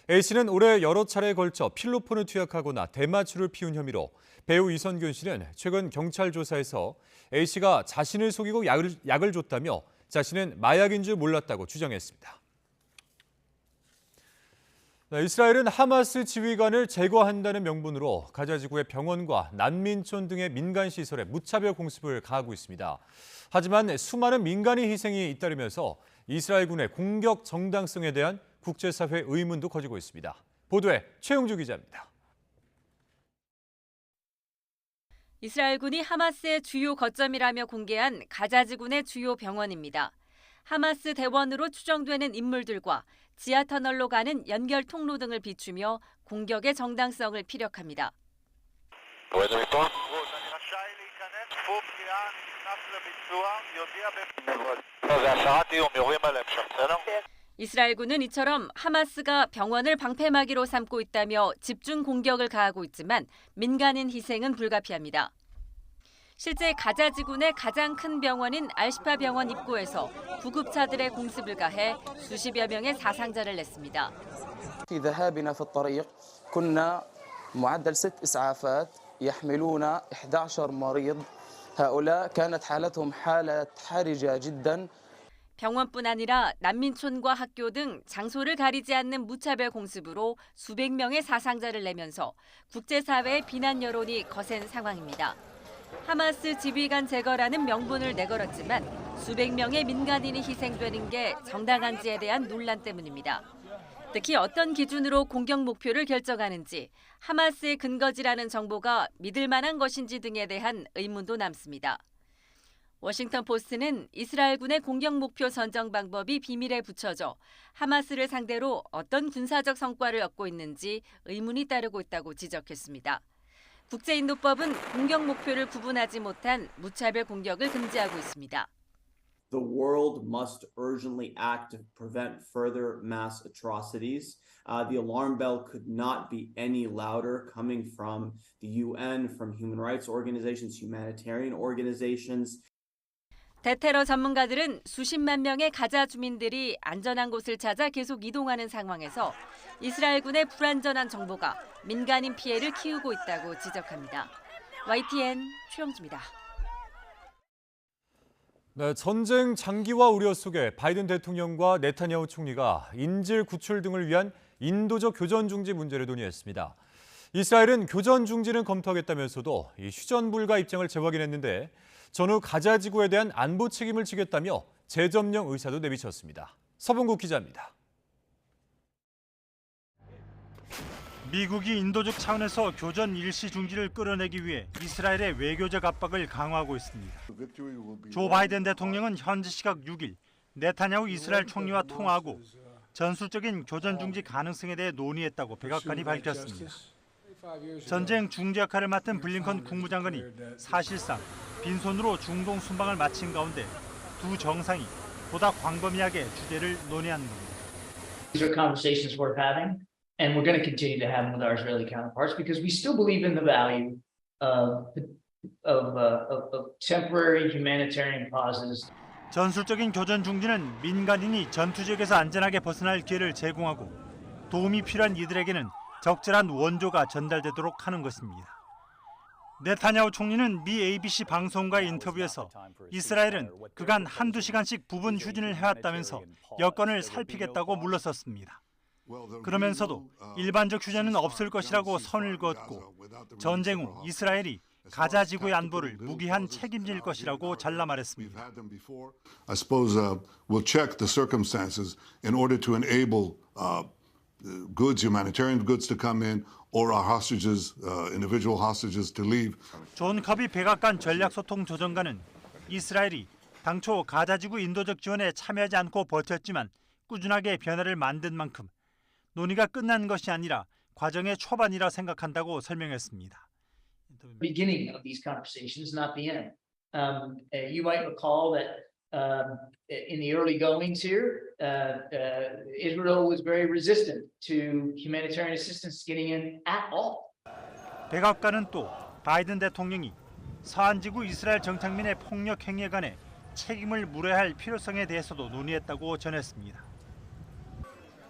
A씨는 올해 여러 차례에 걸쳐 필로폰을 투약하거나 대마초를 피운 혐의로, 배우 이선균 씨는 최근 경찰 조사에서 A씨가 자신을 속이고 약을 줬다며 자신은 마약인 줄 몰랐다고 주장했습니다. 이스라엘은 하마스 지휘관을 제거한다는 명분으로 가자 지구의 병원과 난민촌 등의 민간 시설에 무차별 공습을 가하고 있습니다. 하지만 수많은 민간인 희생이 잇따르면서 이스라엘군의 공격 정당성에 대한 국제사회 의문도 커지고 있습니다. 보도에 최용주 기자입니다. 이스라엘군이 하마스의 주요 거점이라며 공개한 가자 지구의 주요 병원입니다. 하마스 대원으로 추정되는 인물들과 지하터널로 가는 연결 통로 등을 비추며 공격의 정당성을 피력합니다. 이스라엘군은 이처럼 하마스가 병원을 방패막이로 삼고 있다며 집중 공격을 가하고 있지만 민간인 희생은 불가피합니다. 실제 가자 지구 내 가장 큰 병원인 알시파 병원 입구에서 구급차들의 공습을 가해 수십여 명의 사상자를 냈습니다. في ذهابنا في الطريق كنا معدل 6 إسعافات يحملون 11 مريض. هؤلاء كانت حالتهم حالة حرجة جدا. 병원뿐 아니라 난민촌과 학교 등 장소를 가리지 않는 무차별 공습으로 수백 명의 사상자를 내면서 국제사회의 비난 여론이 거센 상황입니다. 하마스 지휘관 제거라는 명분을 내걸었지만 수백 명의 민간인이 희생되는 게 정당한지에 대한 논란 때문입니다. 특히 어떤 기준으로 공격 목표를 결정하는지, 하마스의 근거지라는 정보가 믿을 만한 것인지 등에 대한 의문도 남습니다. 워싱턴 포스트는 이스라엘군의 공격 목표 선정 방법이 비밀에 붙여져 하마스를 상대로 어떤 군사적 성과를 얻고 있는지 의문이 따르고 있다고 지적했습니다. 국제인도법은 공격 목표를 구분하지 못한 무차별 공격을 금지하고 있습니다. The world must urgently act to prevent further mass atrocities. The alarm bell could not be any louder coming from the UN, from human rights organizations, humanitarian organizations. 대테러 전문가들은 수십만 명의 가자 주민들이 안전한 곳을 찾아 계속 이동하는 상황에서 이스라엘군의 불안전한 정보가 민간인 피해를 키우고 있다고 지적합니다. YTN 최영주입니다. 네, 전쟁 장기화 우려 속에 바이든 대통령과 네타냐후 총리가 인질 구출 등을 위한 인도적 교전 중지 문제를 논의했습니다. 이스라엘은 교전 중지는 검토하겠다면서도 이 휴전 불가 입장을 재확인했는데 전후 가자 지구에 대한 안보 책임을 지겠다며 재점령 의사도 내비쳤습니다. 서봉국 기자입니다. 미국이 인도적 차원에서 교전 일시 중지를 끌어내기 위해 이스라엘의 외교적 압박을 강화하고 있습니다. 조 바이든 대통령은 현지 시각 6일 네타냐후 이스라엘 총리와 통화하고 전술적인 교전 중지 가능성에 대해 논의했다고 백악관이 밝혔습니다. 전쟁 중재 역할을 맡은 블링컨 국무장관이 사실상 빈손으로 중동 순방을 마친 가운데 두 정상이 보다 광범위하게 주제를 논의하는 겁니다. These are conversations worth having. And we're going to continue to have them with our Israeli counterparts because we still believe in the value of temporary humanitarian pauses. 전술적인 교전 중지는 민간인이 전투 지역에서 안전하게 벗어날 기회를 제공하고 도움이 필요한 이들에게는 적절한 원조가 전달되도록 하는 것입니다. 네타냐후 총리는 미 ABC 방송과의 인터뷰에서 이스라엘은 그간 한두 시간씩 부분 휴진을 해왔다면서 여건을 살피겠다고 물러섰습니다. 그러면서도 일반적 휴전은 없을 것이라고 선을 그었고 전쟁 후 이스라엘이 가자 지구의 안보를 무기한 책임질 것이라고 잘라 말했습니다. I suppose we'll check the circumstances in order to enable goods, humanitarian goods to come in, or our hostages, individual hostages to leave. 존 커비 백악관 전략소통조정관은 이스라엘이 당초 가자 지구 인도적 지원에 참여하지 않고 버텼지만 꾸준하게 변화를 만든 만큼 논의가 끝난 것이 아니라 과정의 초반이라 생각한다고 설명했습니다. Beginning of these conversations, not the end. You might recall that in the early goings here, Israel was very resistant to humanitarian assistance getting in at all. 백악관은 또 바이든 대통령이 서한지구 이스라엘 정착민의 폭력 행위에 관해 책임을 물어야 할 필요성에 대해서도 논의했다고 전했습니다.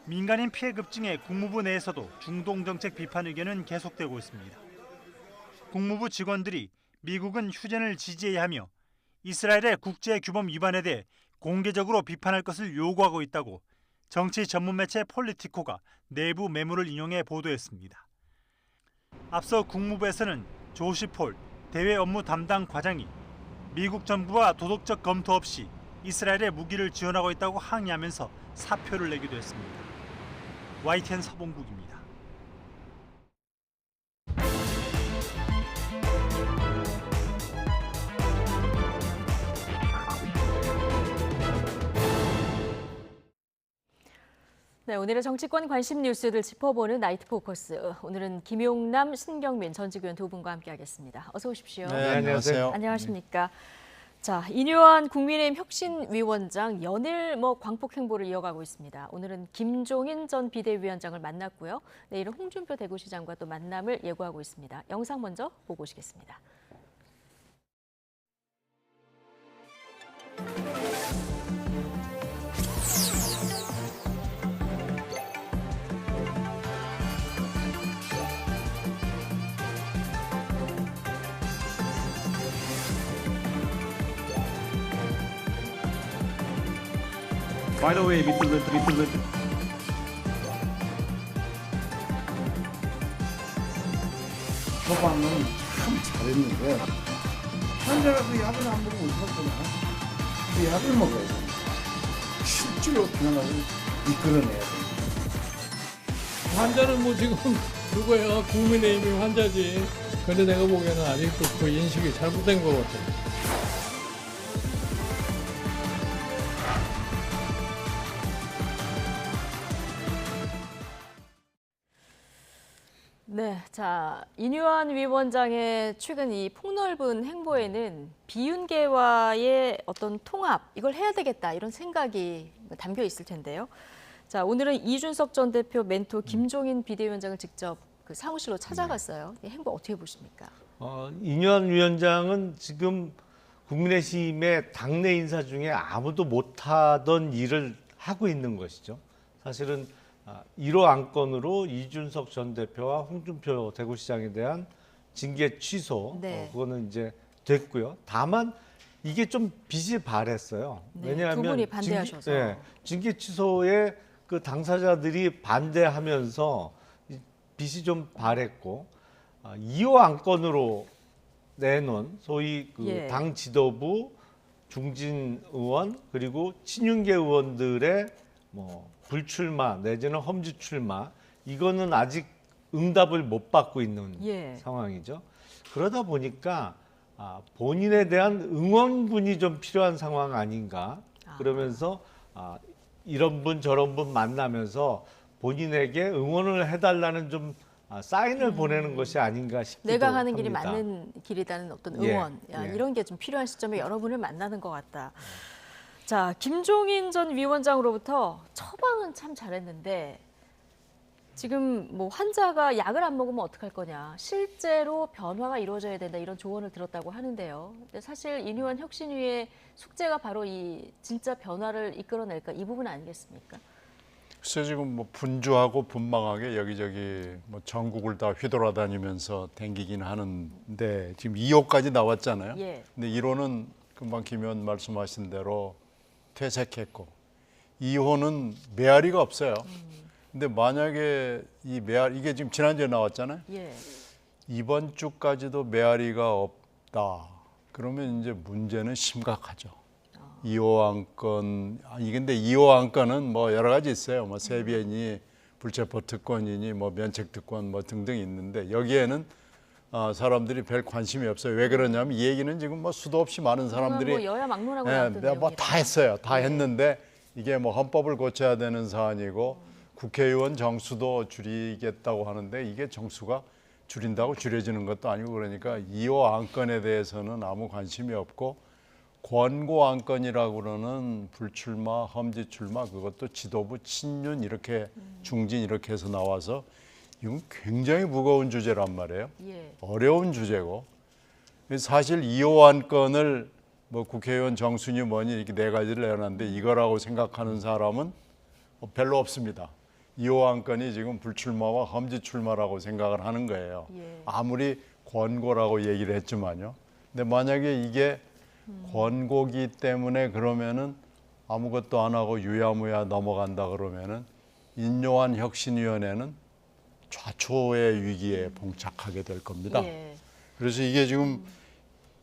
민간인 피해 급증에 국무부 내에서도 중동 정책 비판 의견은 계속되고 있습니다. 국무부 직원들이 미국은 휴전을 지지해야 하며 이스라엘의 국제 규범 위반에 대해 공개적으로 비판할 것을 요구하고 있다고 정치 전문 매체 폴리티코가 내부 메모를 인용해 보도했습니다. 앞서 국무부에서는 조시 폴 대외 업무 담당 과장이 미국 정부와 도덕적 검토 없이 이스라엘에 무기를 지원하고 있다고 항의하면서 사표를 내기도 했습니다. YTN 서봉국입니다. 네, 오늘의 정치권 관심 뉴스들 짚어보는 나이트 포커스. 오늘은 김용남, 신경민 전직위원 두 분과 함께하겠습니다. 어서 오십시오. 네, 안녕하세요. 안녕하십니까. 자, 이뉴한 국민의힘 혁신위원장 연일 광폭 행보를 이어가고 있습니다. 오늘은 김종인 전 비대위원장을 만났고요. 내일은 홍준표 대구시장과 또 만남을 예고하고 있습니다. 영상 먼저 보고 오시겠습니다. By the way, Mr. 처방은 참 잘했는데 환자가 그 약을 안 먹으면 어떡하냐. 그 약을 먹어야 돼. 실제로 변화를 이끌어내야 돼. 환자는 뭐 지금 누구야? 국민의힘이 환자지. 근데 내가 보기에는 아직도 그 인식이 잘못된 것 같아. 네, 자, 이뉴한 위원장의 최근 이 폭넓은 행보에는 비윤계와의 어떤 통합, 이걸 해야 되겠다 이런 생각이 담겨 있을 텐데요. 자, 오늘은 이준석 전 대표 멘토 김종인 비대위원장을 직접 그 사무실로 찾아갔어요. 이 행보 어떻게 보십니까? 이뉴한 위원장은 지금 국민의힘의 당내 인사 중에 아무도 못하던 일을 하고 있는 것이죠. 사실은 1호 안건으로 이준석 전 대표와 홍준표 대구시장에 대한 징계 취소, 그거는 이제 됐고요. 다만 이게 좀 빛이 발했어요. 네, 왜냐하면 두 분이 반대하셔서. 징계 취소에 그 당사자들이 반대하면서 빛이 좀 발했고 2호 안건으로 내놓은 소위 그 당 지도부, 중진 의원 그리고 친윤계 의원들의 뭐 불출마 내지는 험지 출마 이거는 아직 응답을 못 받고 있는 상황이죠. 그러다 보니까 본인에 대한 응원군이 좀 필요한 상황 아닌가. 그러면서 이런 분 저런 분 만나면서 본인에게 응원을 해달라는 좀 사인을 보내는 것이 아닌가 싶기도 내가 가는 합니다. 길이 맞는 길이라는 어떤 응원 이런 게 좀 필요한 시점에 여러분을 만나는 것 같다. 자, 김종인 전 위원장으로부터 처방은 참 잘했는데 지금 뭐 환자가 약을 안 먹으면 어떡할 거냐. 실제로 변화가 이루어져야 된다 이런 조언을 들었다고 하는데요. 근데 사실 인유한 혁신위의 숙제가 바로 이 진짜 변화를 이끌어낼까 이 부분 아니겠습니까? 글쎄 지금 뭐 분주하고 분망하게 여기저기 뭐 전국을 다 휘돌아다니면서 댕기긴 하는데 지금 2호까지 나왔잖아요. 근데 1호는 금방 김 의원 말씀하신 대로 퇴색했고 2호는 메아리가 없어요. 근데 만약에 이 메아리 이게 지금 지난주에 나왔잖아요. 이번 주까지도 메아리가 없다. 그러면 이제 문제는 심각하죠. 2호 안건 이게 근데 2호 안건은 뭐 여러 가지 있어요. 뭐 세비인이 불체포 특권이니 뭐 면책 특권 뭐 등등 있는데 여기에는 사람들이 별 관심이 없어요. 왜 그러냐면 이 얘기는 지금 뭐 수도 없이 많은 사람들이 뭐 여야 막론하고 나왔던 내용이라. 뭐 다 했어요. 다 했는데 이게 뭐 헌법을 고쳐야 되는 사안이고 국회의원 정수도 줄이겠다고 하는데 이게 정수가 줄인다고 줄여지는 것도 아니고 그러니까 2호 안건에 대해서는 아무 관심이 없고 권고 안건이라고 그러는 불출마, 험지 출마 그것도 지도부 친윤 이렇게 중진 이렇게 해서 나와서 이건 굉장히 무거운 주제란 말이에요. 어려운 주제고 사실 2호 안건을 뭐 국회의원 정순이 뭐니 이렇게 네 가지를 내놨는데 이거라고 생각하는 사람은 별로 없습니다. 2호 안건이 지금 불출마와 험지 출마라고 생각을 하는 거예요. 아무리 권고라고 얘기를 했지만요. 근데 만약에 이게 권고기 때문에 그러면은 아무것도 안 하고 유야무야 넘어간다 그러면은 인요한 혁신위원회는 좌초의 위기에 봉착하게 될 겁니다. 그래서 이게 지금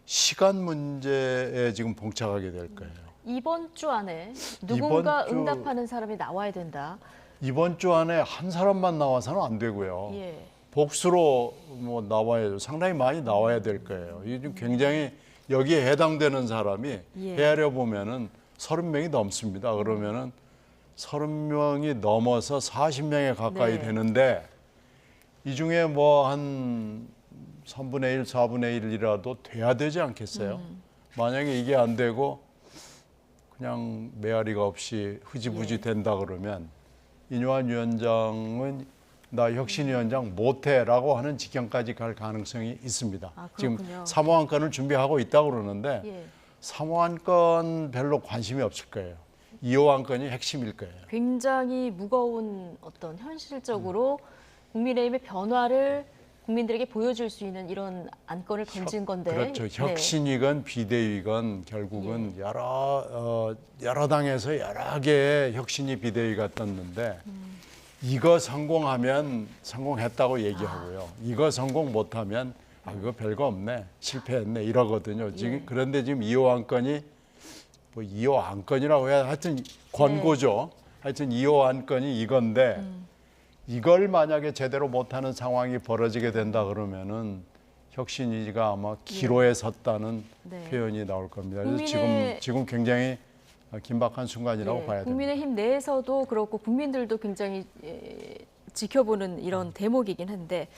시간 문제에 지금 봉착하게 될 거예요. 이번 주 안에 누군가 응답하는 사람이 나와야 된다. 이번 주 안에 한 사람만 나와서는 안 되고요. 복수로 뭐 나와야 상당히 많이 나와야 될 거예요. 이게 좀 굉장히 여기에 해당되는 사람이 헤아려 보면은 30명이 넘습니다. 그러면은 30명이 넘어서 40명에 가까이 되는데 이 중에 뭐 한 3분의 1, 4분의 1이라도 돼야 되지 않겠어요? 만약에 이게 안 되고 그냥 메아리가 없이 흐지부지 된다 그러면 인유한 위원장은 나 혁신위원장 못해라고 하는 지경까지 갈 가능성이 있습니다. 지금 3호 안건을 준비하고 있다고 그러는데 3호 안건 별로 관심이 없을 거예요. 2호 안건이 핵심일 거예요. 굉장히 무거운 어떤 현실적으로 국민의힘의 변화를 국민들에게 보여줄 수 있는 이런 안건을 건진 건데. 그렇죠. 혁신이건 비대위건 결국은 여러 당에서 여러 개의 혁신이 비대위가 떴는데 이거 성공하면 성공했다고 얘기하고요. 이거 성공 못하면 이거 별거 없네. 실패했네. 이러거든요. 지금 그런데 지금 2호 안건이 뭐 2호 안건이라고 해야 하여튼 권고죠. 하여튼 2호 안건이 이건데 이걸 만약에 제대로 못하는 상황이 벌어지게 된다 그러면은 혁신위가 아마 기로에 섰다는 표현이 나올 겁니다. 그래서 지금 굉장히 긴박한 순간이라고 봐야 됩니다. 국민의힘 내에서도 그렇고 국민들도 굉장히 지켜보는 이런 대목이긴 한데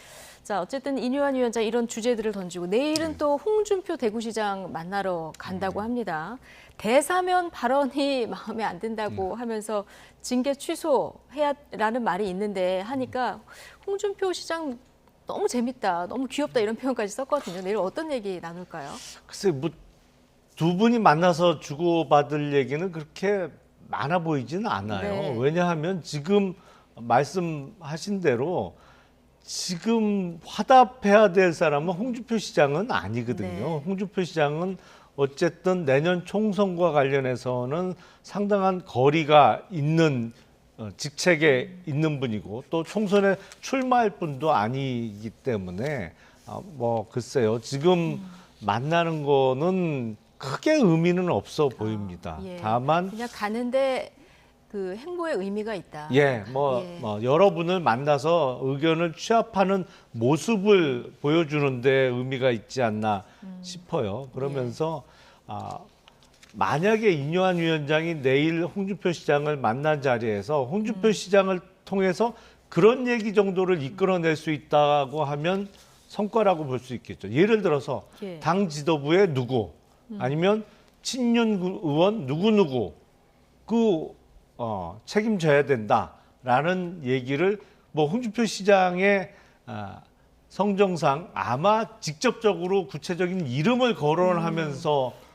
자 어쨌든 인유한 위원장 이런 주제들을 던지고 내일은 또 홍준표 대구시장 만나러 간다고 합니다. 대사면 발언이 마음에 안 든다고 하면서 징계 취소해야라는 말이 있는데 하니까 홍준표 시장 너무 재밌다, 너무 귀엽다 이런 표현까지 썼거든요. 내일 어떤 얘기 나눌까요? 글쎄 뭐 두 분이 만나서 주고받을 얘기는 그렇게 많아 보이지는 않아요. 왜냐하면 지금 말씀하신 대로 지금 화답해야 될 사람은 홍준표 시장은 아니거든요. 홍준표 시장은 어쨌든 내년 총선과 관련해서는 상당한 거리가 있는 직책에 있는 분이고 또 총선에 출마할 분도 아니기 때문에 뭐 글쎄요. 지금 만나는 거는 크게 의미는 없어 보입니다. 예. 다만 그냥 가는데 그 행보의 의미가 있다. 뭐 여러분을 만나서 의견을 취합하는 모습을 보여주는데 의미가 있지 않나 싶어요. 그러면서 만약에 인요한 위원장이 내일 홍준표 시장을 만난 자리에서 홍준표 시장을 통해서 그런 얘기 정도를 이끌어낼 수 있다고 하면 성과라고 볼 수 있겠죠. 예를 들어서 예. 당 지도부의 누구 아니면 친윤 의원 누구누구 책임져야 된다라는 얘기를 뭐 홍준표 시장의 성정상 아마 직접적으로 구체적인 이름을 거론하면서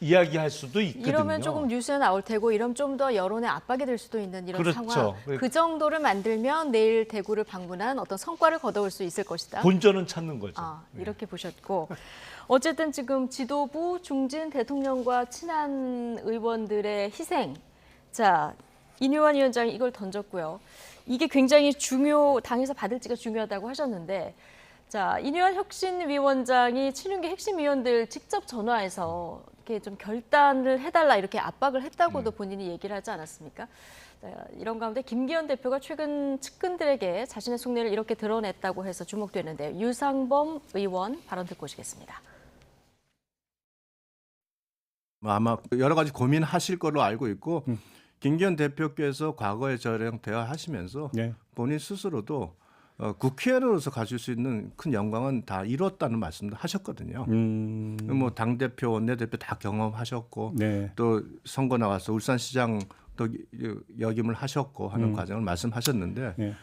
이야기할 수도 있거든요. 이러면 조금 뉴스에 나올 테고 이러면 좀 더 여론의 압박이 될 수도 있는 이런 그렇죠. 상황. 그 정도를 만들면 내일 대구를 방문한 어떤 성과를 거둬올 수 있을 것이다. 본전은 찾는 거죠. 이렇게 보셨고. 어쨌든 지금 지도부 중진 대통령과 친한 의원들의 희생. 자, 인요한 위원장이 이걸 던졌고요. 이게 굉장히 당에서 받을지가 중요하다고 하셨는데 자, 인요한 혁신위원장이 친윤계 핵심 위원들 직접 전화해서 이렇게 좀 결단을 해달라 이렇게 압박을 했다고도 본인이 얘기를 하지 않았습니까? 자, 이런 가운데 김기현 대표가 최근 측근들에게 자신의 속내를 이렇게 드러냈다고 해서 주목되는데 유상범 의원 발언 듣고 오시겠습니다. 아마 여러 가지 고민하실 거로 알고 있고 김기현 대표께서 과거에 저랑 대화하시면서 본인 스스로도 국회의원으로서 가질 수 있는 큰 영광은 다 이뤘다는 말씀도 하셨거든요. 뭐 당대표, 원내대표 다 경험하셨고 또 선거 나와서 울산시장 또 역임을 하셨고 하는 과정을 말씀하셨는데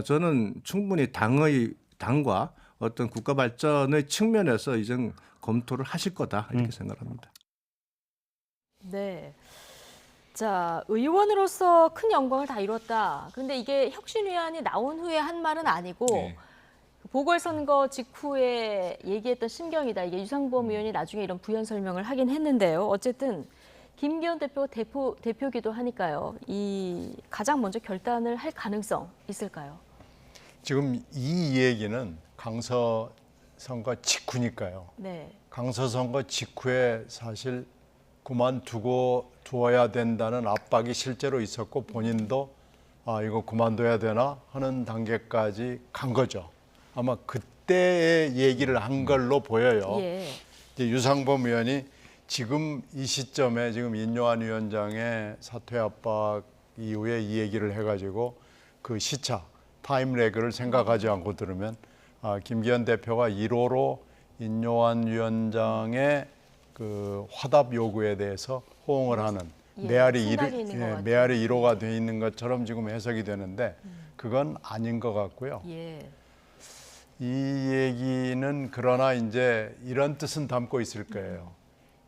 저는 충분히 당과 어떤 국가 발전의 측면에서 이제 검토를 하실 거다 이렇게 생각합니다. 네. 자, 의원으로서 큰 영광을 다 이뤘다. 그런데 이게 혁신위안이 나온 후에 한 말은 아니고 보궐선거 직후에 얘기했던 심경이다. 이게 유상범 의원이 나중에 이런 부연 설명을 하긴 했는데요. 어쨌든 김기현 대표기도 하니까요. 이 가장 먼저 결단을 할 가능성 있을까요? 지금 이 얘기는 강서 선거 직후니까요. 네. 강서 선거 직후에 사실 그만두고 두어야 된다는 압박이 실제로 있었고 본인도 이거 그만둬야 되나 하는 단계까지 간 거죠. 아마 그때의 얘기를 한 걸로 보여요. 이제 유상범 의원이 지금 이 시점에 지금 인요한 위원장의 사퇴 압박 이후에 이 얘기를 해가지고 그 시차 타임래그를 생각하지 않고 들으면 김기현 대표가 1호로 인요한 위원장의 그 화답 요구에 대해서 호응을 하는 메아리 1호가 돼 있는 것처럼 지금 해석이 되는데 그건 아닌 것 같고요. 이 얘기는 그러나 이제 이런 뜻은 담고 있을 거예요.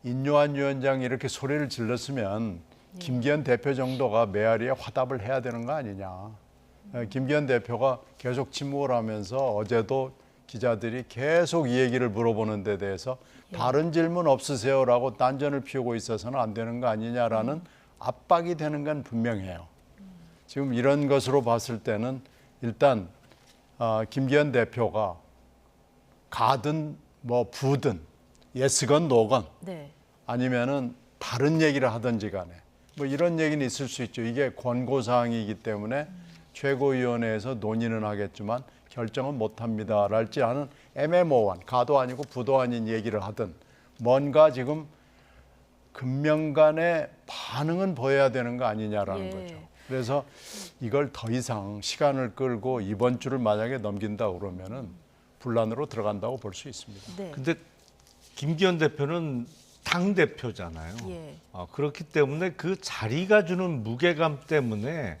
인요한 위원장이 이렇게 소리를 질렀으면 김기현 대표 정도가 메아리에 화답을 해야 되는 거 아니냐. 김기현 대표가 계속 침묵을 하면서 어제도 기자들이 계속 이 얘기를 물어보는 데 대해서 다른 질문 없으세요라고 딴전을 피우고 있어서는 안 되는 거 아니냐라는 압박이 되는 건 분명해요. 지금 이런 것으로 봤을 때는 일단 김기현 대표가 가든 뭐 부든 예스건 노건 아니면은 다른 얘기를 하든지 간에 뭐 이런 얘기는 있을 수 있죠. 이게 권고사항이기 때문에 최고위원회에서 논의는 하겠지만 결정은 못합니다. 랄지 않은 애매모호한 가도 아니고 부도 아닌 얘기를 하든 뭔가 지금 금명간의 반응은 보여야 되는 거 아니냐라는 거죠. 그래서 이걸 더 이상 시간을 끌고 이번 주를 만약에 넘긴다 그러면은 분란으로 들어간다고 볼 수 있습니다. 근데 김기현 대표는 당 대표잖아요. 그렇기 때문에 그 자리가 주는 무게감 때문에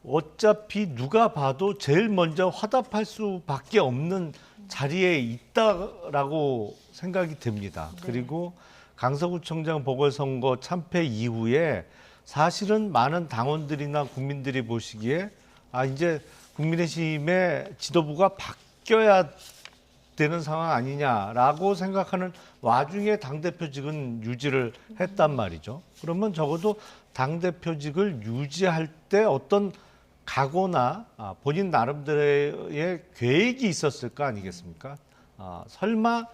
어차피 누가 봐도 제일 먼저 화답할 수밖에 없는 자리에 있다라고 생각이 됩니다. 그리고 강서구청장 보궐선거 참패 이후에 사실은 많은 당원들이나 국민들이 보시기에 이제 국민의힘의 지도부가 바뀌어야 되는 상황 아니냐라고 생각하는 와중에 당대표직은 유지를 했단 말이죠. 그러면 적어도 당대표직을 유지할 때 어떤 각오나 본인 나름대로의 계획이 있었을 거 아니겠습니까? 설마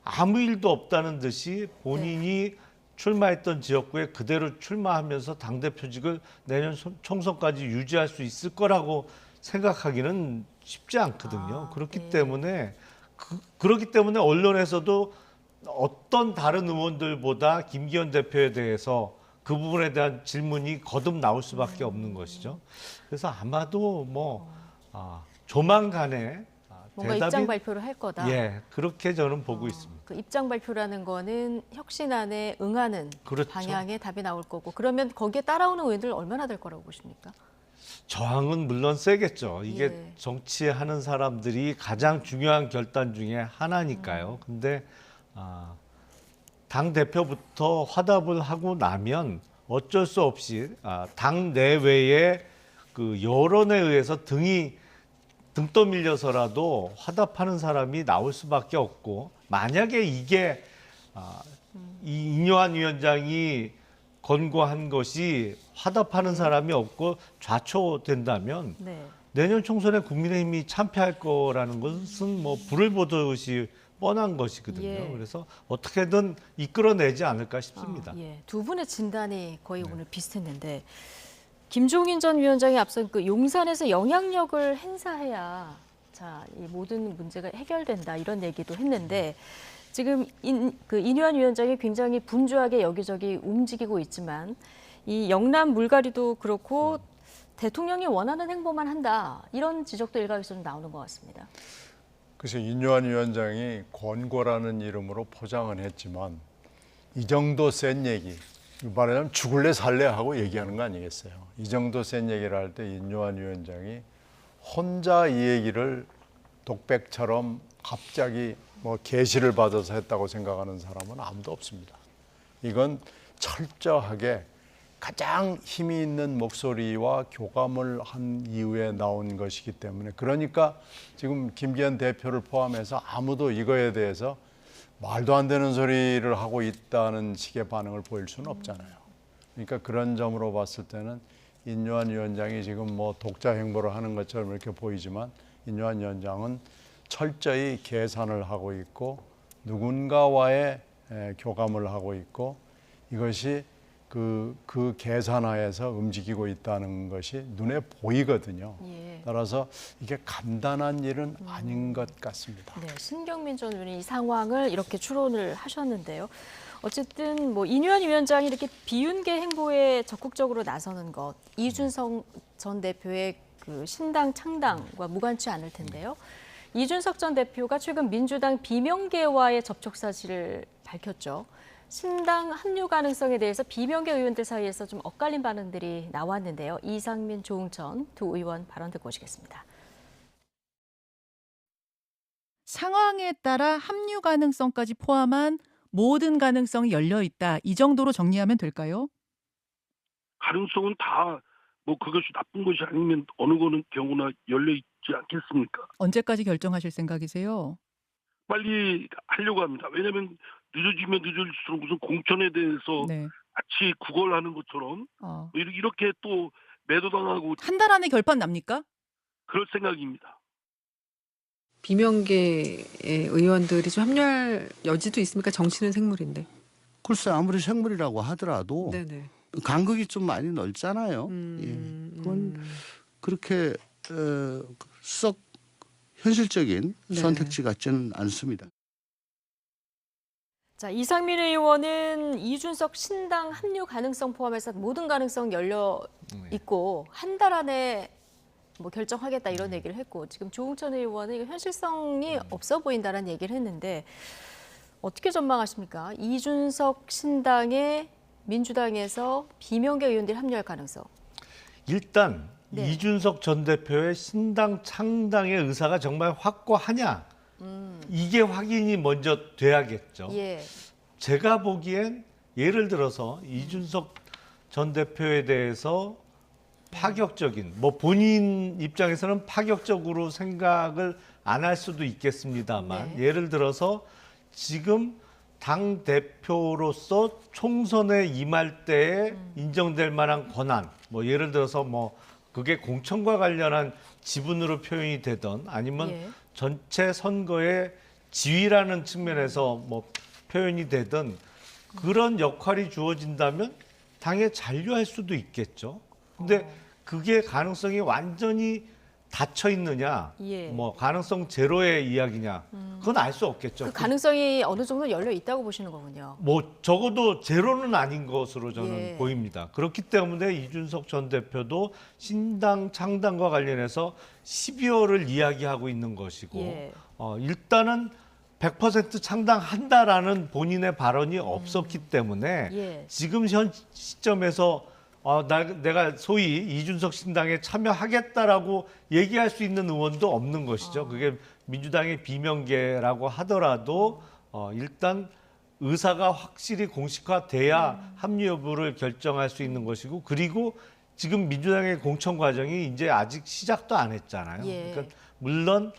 아무 일도 없다는 듯이 본인이 출마했던 지역구에 그대로 출마하면서 당대표직을 내년 총선까지 유지할 수 있을 거라고 생각하기는 쉽지 않거든요. 그렇기 때문에 그렇기 때문에 언론에서도 어떤 다른 의원들보다 김기현 대표에 대해서 그 부분에 대한 질문이 거듭 나올 수밖에 없는 것이죠. 그래서 아마도 조만간에 뭔가 입장 발표를 할 거다. 예, 그렇게 저는 보고 있습니다. 그 입장 발표라는 거는 혁신안에 응하는 그렇죠. 방향의 답이 나올 거고, 그러면 거기에 따라오는 의원들 얼마나 될 거라고 보십니까? 저항은 물론 세겠죠. 이게 정치하는 사람들이 가장 중요한 결단 중에 하나니까요. 근데 당 대표부터 화답을 하고 나면 어쩔 수 없이 당 내외의 그 여론에 의해서 등 떠밀려서라도 화답하는 사람이 나올 수밖에 없고, 만약에 이게 이 인요한 위원장이 권고한 것이 화답하는 사람이 없고 좌초된다면 내년 총선에 국민의힘이 참패할 거라는 것은 뭐 불을 보듯이 뻔한 것이거든요. 그래서 어떻게든 이끌어내지 않을까 싶습니다. 두 분의 진단이 거의 오늘 비슷했는데, 김종인 전 위원장이 앞선 그 용산에서 영향력을 행사해야 이 모든 문제가 해결된다, 이런 얘기도 했는데, 지금 인요한 위원장이 굉장히 분주하게 여기저기 움직이고 있지만 이 영남 물갈이도 그렇고 대통령이 원하는 행보만 한다, 이런 지적도 일각에서 좀 나오는 것 같습니다. 그래서 인요한 위원장이 권고라는 이름으로 포장은 했지만 이 정도 센 얘기, 말하자면 죽을래 살래 하고 얘기하는 거 아니겠어요. 이 정도 센 얘기를 할 때 인요한 위원장이 혼자 이 얘기를 독백처럼 갑자기 계시를 받아서 했다고 생각하는 사람은 아무도 없습니다. 이건 철저하게 가장 힘이 있는 목소리와 교감을 한 이후에 나온 것이기 때문에, 그러니까 지금 김기현 대표를 포함해서 아무도 이거에 대해서 말도 안 되는 소리를 하고 있다는 식의 반응을 보일 수는 없잖아요. 그러니까 그런 점으로 봤을 때는 인요한 위원장이 지금 독자 행보를 하는 것처럼 이렇게 보이지만, 인요한 위원장은 철저히 계산을 하고 있고 누군가와의 교감을 하고 있고, 이것이 그 계산하에서 움직이고 있다는 것이 눈에 보이거든요. 따라서 이게 간단한 일은 아닌 것 같습니다. 신경민 전 의원이 이 상황을 이렇게 추론을 하셨는데요. 어쨌든 인요한 위원장이 이렇게 비윤계 행보에 적극적으로 나서는 것, 이준석 전 대표의 그 신당 창당과 무관치 않을 텐데요. 이준석 전 대표가 최근 민주당 비명계와의 접촉 사실을 밝혔죠. 신당 합류 가능성에 대해서 비명계 의원들 사이에서 좀 엇갈린 반응들이 나왔는데요. 이상민, 조응천 두 의원 발언 듣고 오시겠습니다. 상황에 따라 합류 가능성까지 포함한 모든 가능성이 열려 있다, 이 정도로 정리하면 될까요? 가능성은 다 그것이 나쁜 것이 아니면 어느 경우나 열려 있지 않겠습니까? 언제까지 결정하실 생각이세요? 빨리 하려고 합니다. 왜냐하면 늦어지면 늦어질수록 무슨 공천에 대해서 마치 구걸하는 것처럼 이렇게 또 매도당하고. 한 달 안에 결판 납니까? 그럴 생각입니다. 비명계 의원들이 좀 합류할 여지도 있습니까? 정치는 생물인데. 글쎄, 아무리 생물이라고 하더라도 간극이 좀 많이 넓잖아요. 그건 그렇게 썩 현실적인 선택지 같지는 않습니다. 이상민 의원은 이준석 신당 합류 가능성 포함해서 모든 가능성 열려 있고 한 달 안에 결정하겠다, 이런 얘기를 했고, 지금 조응천 의원은 이거 현실성이 없어 보인다는 얘기를 했는데, 어떻게 전망하십니까? 이준석 신당에 민주당에서 비명계 의원들이 합류할 가능성. 일단 이준석 전 대표의 신당 창당의 의사가 정말 확고하냐, 이게 확인이 먼저 돼야겠죠. 제가 보기엔 예를 들어서 이준석 전 대표에 대해서 파격적인, 뭐 본인 입장에서는 파격적으로 생각을 안 할 수도 있겠습니다만, 예를 들어서 지금 당 대표로서 총선에 임할 때에 인정될 만한 권한, 뭐 예를 들어서 뭐 그게 공천과 관련한 지분으로 표현이 되던 아니면 전체 선거의 지위라는 측면에서 뭐 표현이 되던 그런 역할이 주어진다면 당에 잔류할 수도 있겠죠. 근데 그게 가능성이 완전히 닫혀 있느냐, 뭐 가능성 제로의 이야기냐, 그건 알 수 없겠죠. 그 가능성이 어느 정도 열려 있다고 보시는 거군요. 뭐 적어도 제로는 아닌 것으로 저는 보입니다. 그렇기 때문에 이준석 전 대표도 신당 창당과 관련해서 12월을 이야기하고 있는 것이고, 일단은 100% 창당한다라는 본인의 발언이 없었기 때문에 지금 현 시점에서 내가 소위 이준석 신당에 참여하겠다라고 얘기할 수 있는 의원도 없는 것이죠. 그게 민주당의 비명계라고 하더라도 일단 의사가 확실히 공식화돼야 합류 여부를 결정할 수 있는 것이고, 그리고 지금 민주당의 공천 과정이 이제 아직 시작도 안 했잖아요. 그러니까 물론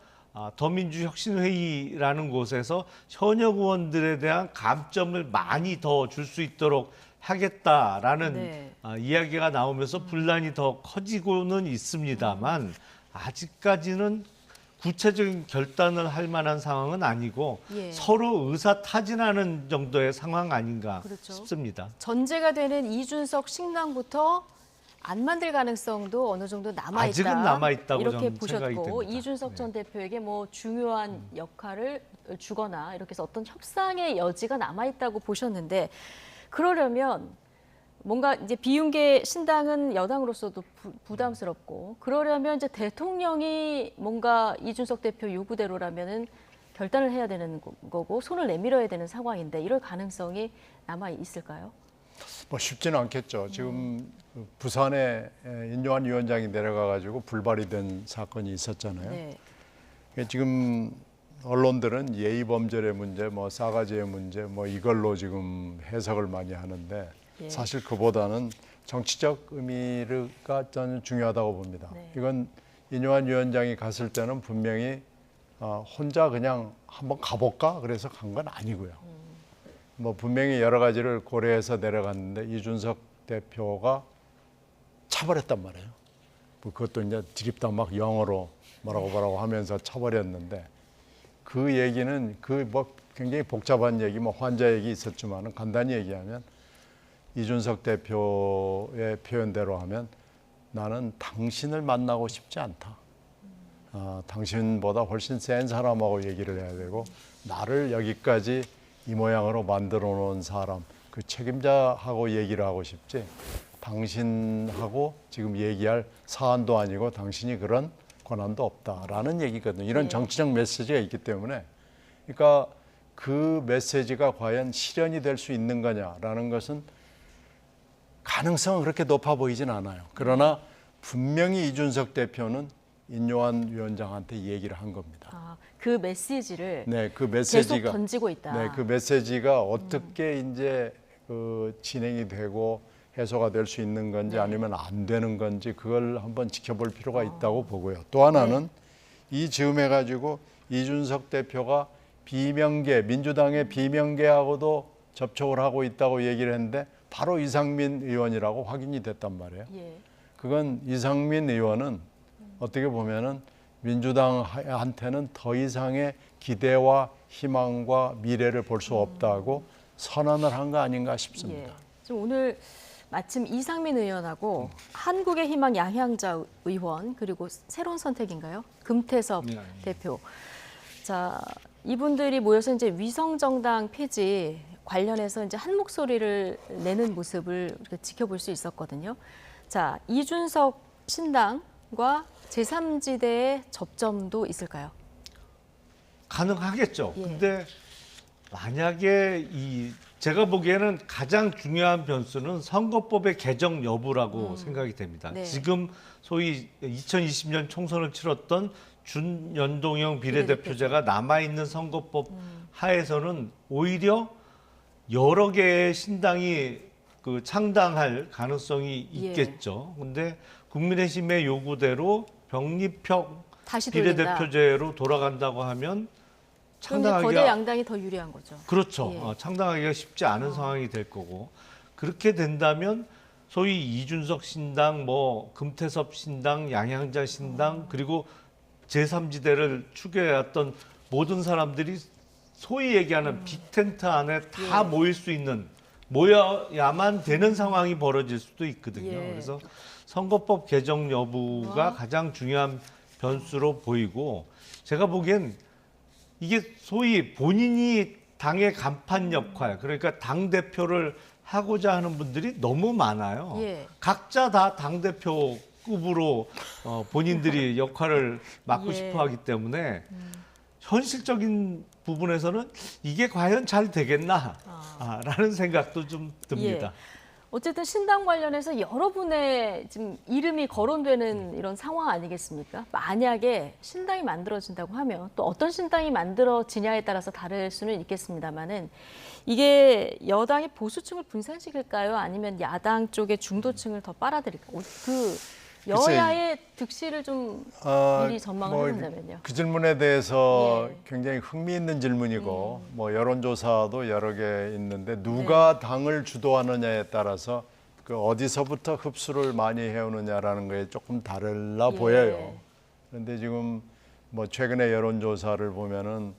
더민주혁신회의라는 곳에서 현역 의원들에 대한 감점을 많이 더 줄 수 있도록 하겠다라는 이야기가 나오면서 분란이 더 커지고는 있습니다만, 아직까지는 구체적인 결단을 할 만한 상황은 아니고 서로 의사타진하는 정도의 상황 아닌가 싶습니다. 전제가 되는 이준석 신당부터 안 만들 가능성도 어느 정도 남아있다. 아직은 남아있다고 이렇게 저는 보셨고, 생각이 됩니다. 이준석 전 대표에게 뭐 중요한 역할을 주거나 이렇게 해서 어떤 협상의 여지가 남아있다고 보셨는데, 그러려면 뭔가 이제 비윤계 신당은 여당으로서도 부담스럽고, 그러려면 이제 대통령이 뭔가 이준석 대표 요구대로라면은 결단을 해야 되는 거고 손을 내밀어야 되는 상황인데, 이럴 가능성이 남아 있을까요? 뭐 쉽지는 않겠죠. 지금 부산에 인요한 위원장이 내려가가지고 불발이 된 사건이 있었잖아요. 지금 언론들은 예의범절의 문제, 뭐 싸가지의 문제, 뭐 이걸로 지금 해석을 많이 하는데 사실 그보다는 정치적 의미가 저는 중요하다고 봅니다. 이건 인요한 위원장이 갔을 때는 분명히 혼자 그냥 한번 가볼까 그래서 간 건 아니고요. 뭐 분명히 여러 가지를 고려해서 내려갔는데 이준석 대표가 차버렸단 말이에요. 그것도 이제 드립다 막 영어로 뭐라고 하면서 차버렸는데, 그 얘기는 그 뭐 굉장히 복잡한 얘기, 뭐 환자 얘기 있었지만은 간단히 얘기하면 이준석 대표의 표현대로 하면 나는 당신을 만나고 싶지 않다. 당신보다 훨씬 센 사람하고 얘기를 해야 되고, 나를 여기까지 이 모양으로 만들어 놓은 사람, 그 책임자하고 얘기를 하고 싶지, 당신하고 지금 얘기할 사안도 아니고 당신이 그런 권한도 없다라는 얘기거든요. 이런 정치적 메시지가 있기 때문에, 그러니까 그 메시지가 과연 실현이 될 수 있는 거냐라는 것은 가능성은 그렇게 높아 보이진 않아요. 그러나 분명히 이준석 대표는 인요한 위원장한테 얘기를 한 겁니다. 그 메시지를 그 메시지가 계속 던지고 있다. 그 메시지가 어떻게 이제 진행이 되고 해소가 될 수 있는 건지 아니면 안 되는 건지 그걸 한번 지켜볼 필요가 있다고 보고요. 또 하나는 이 즈음에 가지고 이준석 대표가 비명계, 민주당의 비명계하고도 접촉을 하고 있다고 얘기를 했는데 바로 이상민 의원이라고 확인이 됐단 말이에요. 그건 이상민 의원은 어떻게 보면은 민주당한테는 더 이상의 기대와 희망과 미래를 볼 수 없다고 선언을 한 거 아닌가 싶습니다. 지금 오늘 마침 이상민 의원하고 한국의 희망 양향자 의원, 그리고 새로운 선택인가요? 금태섭 대표. 자, 이분들이 모여서 이제 위성정당 폐지 관련해서 이제 한 목소리를 내는 모습을 우리가 지켜볼 수 있었거든요. 자, 이준석 신당과 제3지대의 접점도 있을까요? 가능하겠죠. 근데 만약에 제가 보기에는 가장 중요한 변수는 선거법의 개정 여부라고 생각이 됩니다. 지금 소위 2020년 총선을 치렀던 준연동형 비례대표제가 남아있는 선거법 하에서는 오히려 여러 개의 신당이 창당할 가능성이 있겠죠. 근데 국민의힘의 요구대로 병립형 다시 돌린다. 비례대표제로 돌아간다고 하면 그럼 창당하기가 거대 양당이 더 유리한 거죠. 그렇죠. 예. 창당하기가 쉽지 않은 상황이 될 거고 그렇게 된다면 소위 이준석 신당, 뭐 금태섭 신당, 양양자 신당 그리고 제3지대를 추구해왔던 모든 사람들이 소위 얘기하는 빅텐트 안에 다 모일 수 있는 모여야만 되는 상황이 벌어질 수도 있거든요. 예. 그래서 선거법 개정 여부가 가장 중요한 변수로 보이고 제가 보기엔 이게 소위 본인이 당의 간판 역할 그러니까 당대표를 하고자 하는 분들이 너무 많아요. 예. 각자 다 당대표급으로 본인들이 역할을 맡고 예. 싶어 하기 때문에 현실적인 부분에서는 이게 과연 잘 되겠나 라는 생각도 좀 듭니다. 예. 어쨌든 신당 관련해서 여러 분의 지금 이름이 거론되는 이런 상황 아니겠습니까? 만약에 신당이 만들어진다고 하면 또 어떤 신당이 만들어지냐에 따라서 다를 수는 있겠습니다만은 이게 여당의 보수층을 분산시킬까요? 아니면 야당 쪽의 중도층을 더 빨아들일까요? 그 여야의 득실을 좀 미리 전망을 해본다면요. 그 질문에 대해서 예. 굉장히 흥미있는 질문이고 뭐 여론조사도 여러 개 있는데 누가 당을 주도하느냐에 따라서 그 어디서부터 흡수를 많이 해오느냐라는 거에 조금 달라 보여요. 그런데 지금 뭐 최근에 여론조사를 보면은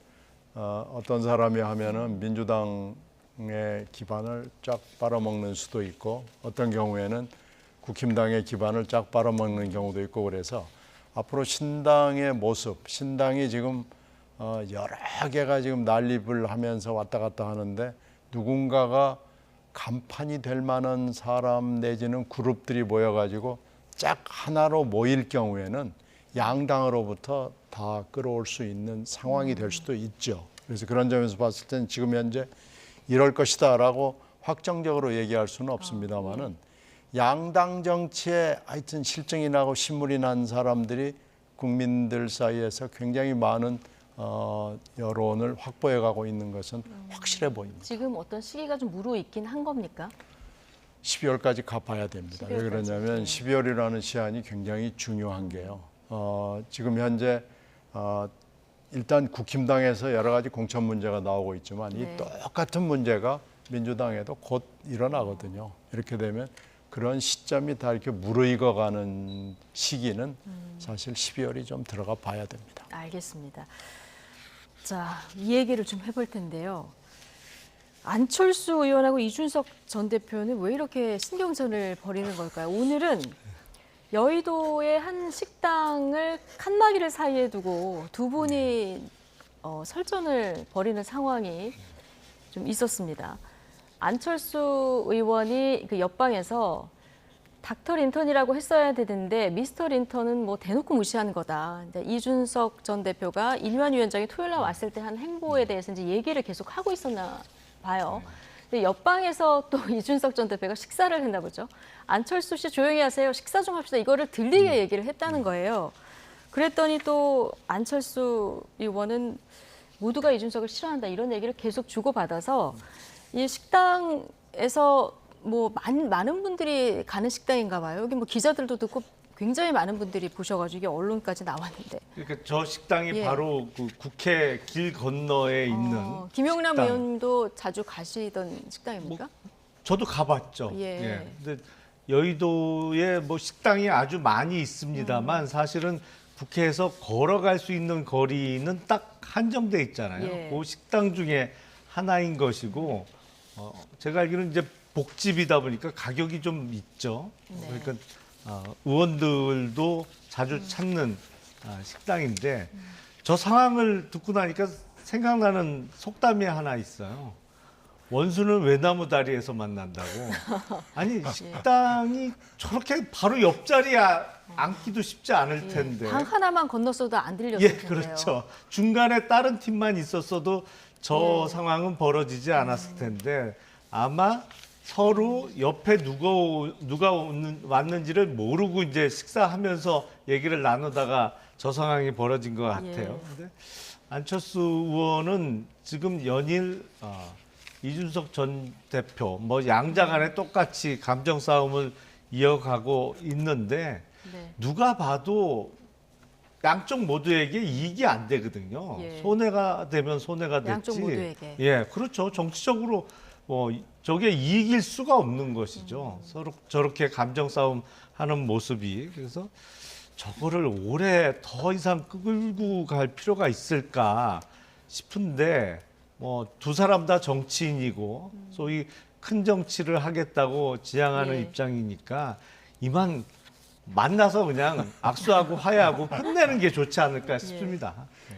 어떤 사람이 하면은 민주당의 기반을 쫙 빨아먹는 수도 있고 어떤 경우에는 국힘당의 기반을 쫙 빨아먹는 경우도 있고 그래서 앞으로 신당의 모습, 신당이 지금 여러 개가 지금 난립을 하면서 왔다 갔다 하는데 누군가가 간판이 될 만한 사람 내지는 그룹들이 모여가지고 짝 하나로 모일 경우에는 양당으로부터 다 끌어올 수 있는 상황이 될 수도 있죠. 그래서 그런 점에서 봤을 때는 지금 현재 이럴 것이다라고 확정적으로 얘기할 수는 없습니다만은 양당 정치에 하여튼 실증이 나고 신물이 난 사람들이 국민들 사이에서 굉장히 많은 여론을 확보해 가고 있는 것은 확실해 보입니다. 지금 어떤 시기가 좀 무르익긴 한 겁니까? 12월까지 가봐야 됩니다. 왜 그러냐면 12월이라는 시한이 굉장히 중요한 게요. 지금 현재 일단 국힘당에서 여러 가지 공천 문제가 나오고 있지만 이 똑같은 문제가 민주당에도 곧 일어나거든요. 이렇게 되면 그런 시점이 다 이렇게 무르익어가는 시기는 사실 12월이 좀 들어가 봐야 됩니다. 알겠습니다. 자, 이 얘기를 좀 해볼 텐데요. 안철수 의원하고 이준석 전 대표는 왜 이렇게 신경전을 벌이는 걸까요? 오늘은 여의도의 한 식당을 칸막이를 사이에 두고 두 분이 설전을 벌이는 상황이 좀 있었습니다. 안철수 의원이 그 옆방에서 닥터 린턴이라고 했어야 되는데 미스터 린턴은 뭐 대놓고 무시한 거다. 이준석 전 대표가 이뇨한 위원장이 토요일 날 왔을 때 한 행보에 대해서 이제 얘기를 계속 하고 있었나 봐요. 근데 옆방에서 또 이준석 전 대표가 식사를 했나 보죠. 안철수 씨 조용히 하세요. 식사 좀 합시다. 이거를 들리게 얘기를 했다는 거예요. 그랬더니 또 안철수 의원은 모두가 이준석을 싫어한다 이런 얘기를 계속 주고받아서 이 식당에서 뭐 많은 분들이 가는 식당인가 봐요. 여기 뭐 기자들도 듣고 굉장히 많은 분들이 보셔가지고 이게 언론까지 나왔는데. 그러니까 저 식당이 바로 그 국회 길 건너에 있는 김용남 식당. 의원도 자주 가시던 식당입니까? 저도 가봤죠. 예. 근데 여의도에 뭐 식당이 아주 많이 있습니다만 사실은 국회에서 걸어갈 수 있는 거리는 딱 한정돼 있잖아요. 예. 그 식당 중에 하나인 것이고 제가 알기로는 이제 복집이다 보니까 가격이 좀 있죠. 네. 그러니까 의원들도 자주 찾는 식당인데 저 상황을 듣고 나니까 생각나는 속담이 하나 있어요. 원수는 외나무 다리에서 만난다고. 아니 식당이 저렇게 바로 옆자리에 앉기도 쉽지 않을 텐데. 방 하나만 건넜어도 안 들렸을 텐데요. 그렇죠. 중간에 다른 팀만 있었어도 저 상황은 벌어지지 않았을 텐데 아마 서로 옆에 누가 왔는지를 모르고 이제 식사하면서 얘기를 나누다가 저 상황이 벌어진 것 같아요. 근데 안철수 의원은 지금 연일 이준석 전 대표 뭐 양자 간에 똑같이 감정 싸움을 이어가고 있는데 네. 누가 봐도 양쪽 모두에게 이익이 안 되거든요. 예. 손해가 되면 손해가 됐지. 양쪽 모두에게. 예, 그렇죠. 정치적으로 뭐 저게 이익일 수가 없는 것이죠. 서로 저렇게 감정 싸움 하는 모습이. 그래서 저거를 오래 더 이상 끌고 갈 필요가 있을까 싶은데 뭐 두 사람 다 정치인이고 소위 큰 정치를 하겠다고 지향하는 예. 입장이니까 이만 만나서 그냥 악수하고 화해하고 끝내는 게 좋지 않을까 싶습니다.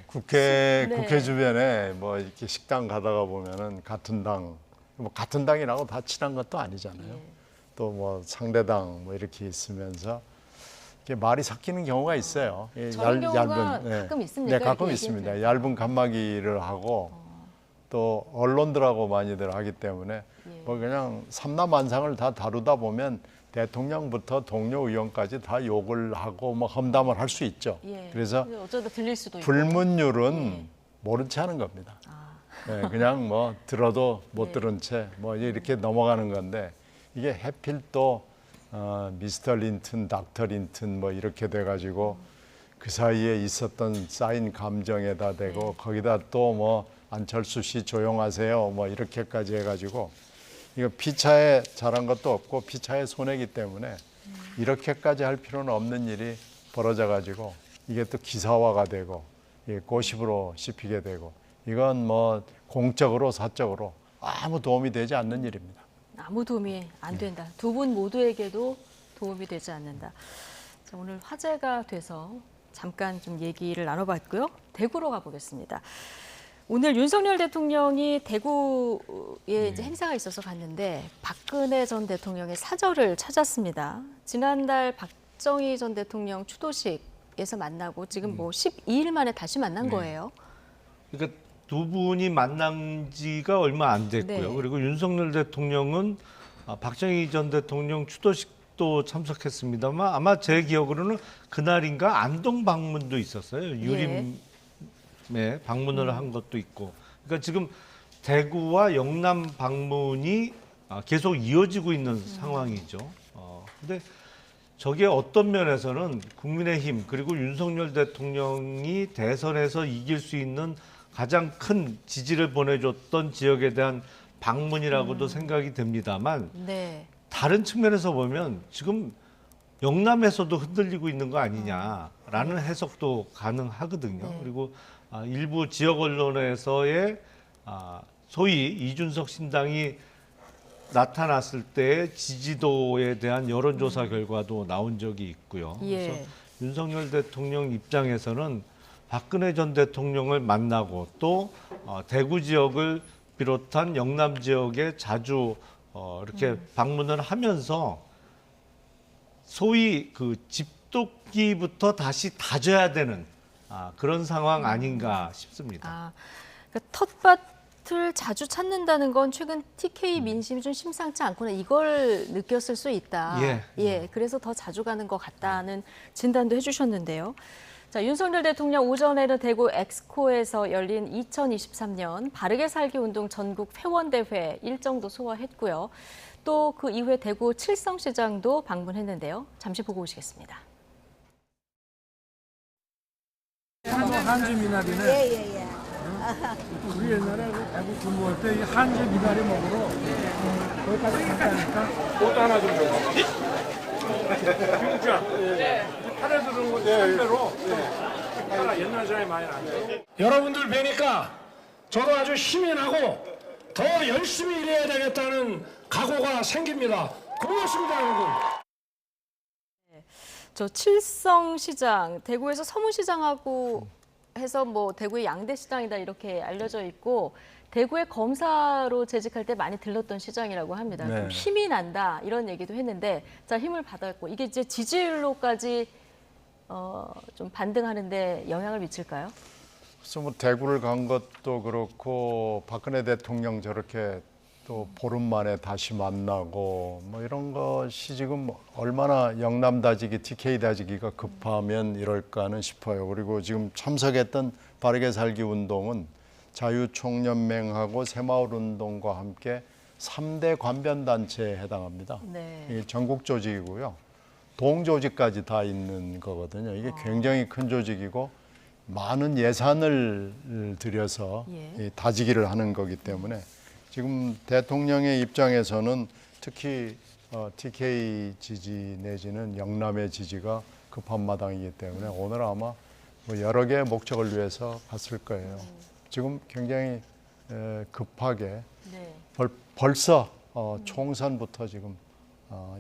국회 네. 주변에 뭐 이렇게 식당 가다가 보면은 같은 당, 뭐 같은 당이라고 다 친한 것도 아니잖아요. 또 뭐 상대당 뭐 이렇게 있으면서 이렇게 말이 섞이는 경우가 있어요. 저런 경우가 가끔 있습니까? 네, 가끔 이렇게 있습니다. 얘기해도. 얇은 간마기를 하고 또 언론들하고 많이들 하기 때문에 뭐 그냥 삼라만상을 다 다루다 보면 대통령부터 동료 의원까지 다 욕을 하고 뭐 험담을 할 수 있죠. 예. 그래서 어쩌다 들릴 수도 있고. 불문율은 모른 채 하는 겁니다. 네, 그냥 뭐 들어도 못 들은 채 뭐 이렇게 넘어가는 건데 이게 해필 또 미스터 린튼, 닥터 린튼 뭐 이렇게 돼가지고 그 사이에 있었던 쌓인 감정에다 대고 거기다 또 뭐 안철수 씨 조용하세요 뭐 이렇게까지 해가지고 이거 피차에 잘한 것도 없고 피차에 손해기 때문에 이렇게까지 할 필요는 없는 일이 벌어져가지고 이게 또 기사화가 되고 이게 고십으로 씹히게 되고 이건 뭐 공적으로 사적으로 아무 도움이 되지 않는 일입니다. 아무 도움이 안 된다. 두 분 모두에게도 도움이 되지 않는다. 자, 오늘 화제가 돼서 잠깐 좀 얘기를 나눠봤고요. 대구로 가보겠습니다. 오늘 윤석열 대통령이 대구에 이제 행사가 있어서 갔는데 박근혜 전 대통령의 사저를 찾았습니다. 지난달 박정희 전 대통령 추도식에서 만나고 지금 뭐 12일 만에 다시 만난 거예요. 그러니까 두 분이 만난 지가 얼마 안 됐고요. 네. 그리고 윤석열 대통령은 박정희 전 대통령 추도식도 참석했습니다만 아마 제 기억으로는 그날인가 안동 방문도 있었어요. 유림에 방문을 한 것도 있고. 그러니까 지금 대구와 영남 방문이 계속 이어지고 있는 상황이죠. 근데 저게 어떤 면에서는 국민의힘 그리고 윤석열 대통령이 대선에서 이길 수 있는 가장 큰 지지를 보내줬던 지역에 대한 방문이라고도 생각이 됩니다만 네. 다른 측면에서 보면 지금 영남에서도 흔들리고 있는 거 아니냐라는 해석도 가능하거든요. 네. 그리고 일부 지역 언론에서의 소위 이준석 신당이 나타났을 때 지지도에 대한 여론조사 결과도 나온 적이 있고요. 예. 그래서 윤석열 대통령 입장에서는 박근혜 전 대통령을 만나고 또 대구 지역을 비롯한 영남 지역에 자주 이렇게 방문을 하면서 소위 그 집도끼부터 다시 다져야 되는 그런 상황 아닌가 싶습니다. 그러니까 텃밭을 자주 찾는다는 건 최근 TK 민심이 좀 심상치 않구나 이걸 느꼈을 수 있다. 예. 그래서 더 자주 가는 것 같다는 진단도 해주셨는데요. 자, 윤석열 대통령 오전에는 대구 엑스코에서 열린 2023년 바르게 살기 운동 전국 회원대회 일정도 소화했고요. 또 그 이후에 대구 칠성시장도 방문했는데요. 잠시 보고 오시겠습니다. 한주 미나리는 우리 옛날에 대구 근무할 때 한주 미나리 먹으러 거기까지 갔다니까 그것도 하나 좀 줘봐. 진짜 팔에 들은 거 참배로 하나 옛날 생각이 많이 나요. 여러분들 뵈니까 저도 아주 힘이 나고 더 열심히 일해야 되겠다는 각오가 생깁니다. 고맙습니다, 여러분. 저 칠성시장, 대구에서 서문시장하고 해서 뭐 대구의 양대 시장이다 이렇게 알려져 있고 대구에 검사로 재직할 때 많이 들렀던 시장이라고 합니다. 네. 좀 힘이 난다 이런 얘기도 했는데 자 힘을 받았고 이게 이제 지지율로까지 좀 반등하는데 영향을 미칠까요? 그래서 뭐 대구를 간 것도 그렇고 박근혜 대통령 저렇게 또 보름 만에 다시 만나고 뭐 이런 것이 지금 얼마나 영남 다지기, TK 다지기가 급하면 이럴까는 싶어요. 그리고 지금 참석했던 바르게 살기 운동은 자유총연맹하고 새마을운동과 함께 3대 관변단체에 해당합니다. 네. 이 전국 조직이고요. 동조직까지 다 있는 거거든요. 이게 굉장히 큰 조직이고 많은 예산을 들여서 이 다지기를 하는 거기 때문에 지금 대통령의 입장에서는 특히 TK 지지 내지는 영남의 지지가 급한 마당이기 때문에 오늘 아마 뭐 여러 개의 목적을 위해서 갔을 거예요. 지금 굉장히 급하게 벌써 총선부터 지금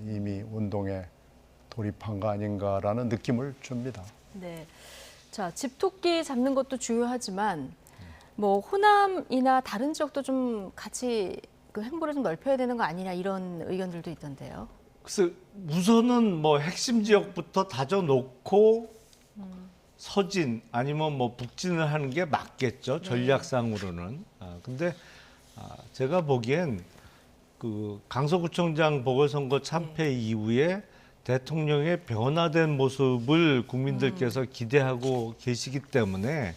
이미 운동에 돌입한 거 아닌가라는 느낌을 줍니다. 네. 자, 집토끼 잡는 것도 중요하지만 뭐 호남이나 다른 지역도 좀 같이 그 행보를 좀 넓혀야 되는 거 아니냐 이런 의견들도 있던데요. 글쎄 우선은 뭐 핵심 지역부터 다져놓고 서진 아니면 뭐 북진을 하는 게 맞겠죠. 전략상으로는. 근데 제가 보기엔 그 강서구청장 보궐선거 참패 이후에 대통령의 변화된 모습을 국민들께서 기대하고 계시기 때문에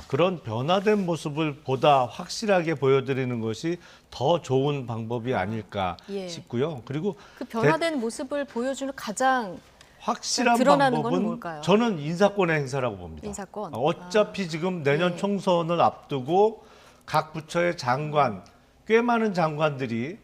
그런 변화된 모습을 보다 확실하게 보여드리는 것이 더 좋은 방법이 아닐까 싶고요. 그리고 그 변화된 모습을 보여주는 가장 확실한 드러나는 방법은 건 뭘까요? 저는 인사권의 행사라고 봅니다. 인사권. 어차피 지금 내년 총선을 앞두고 각 부처의 장관, 꽤 많은 장관들이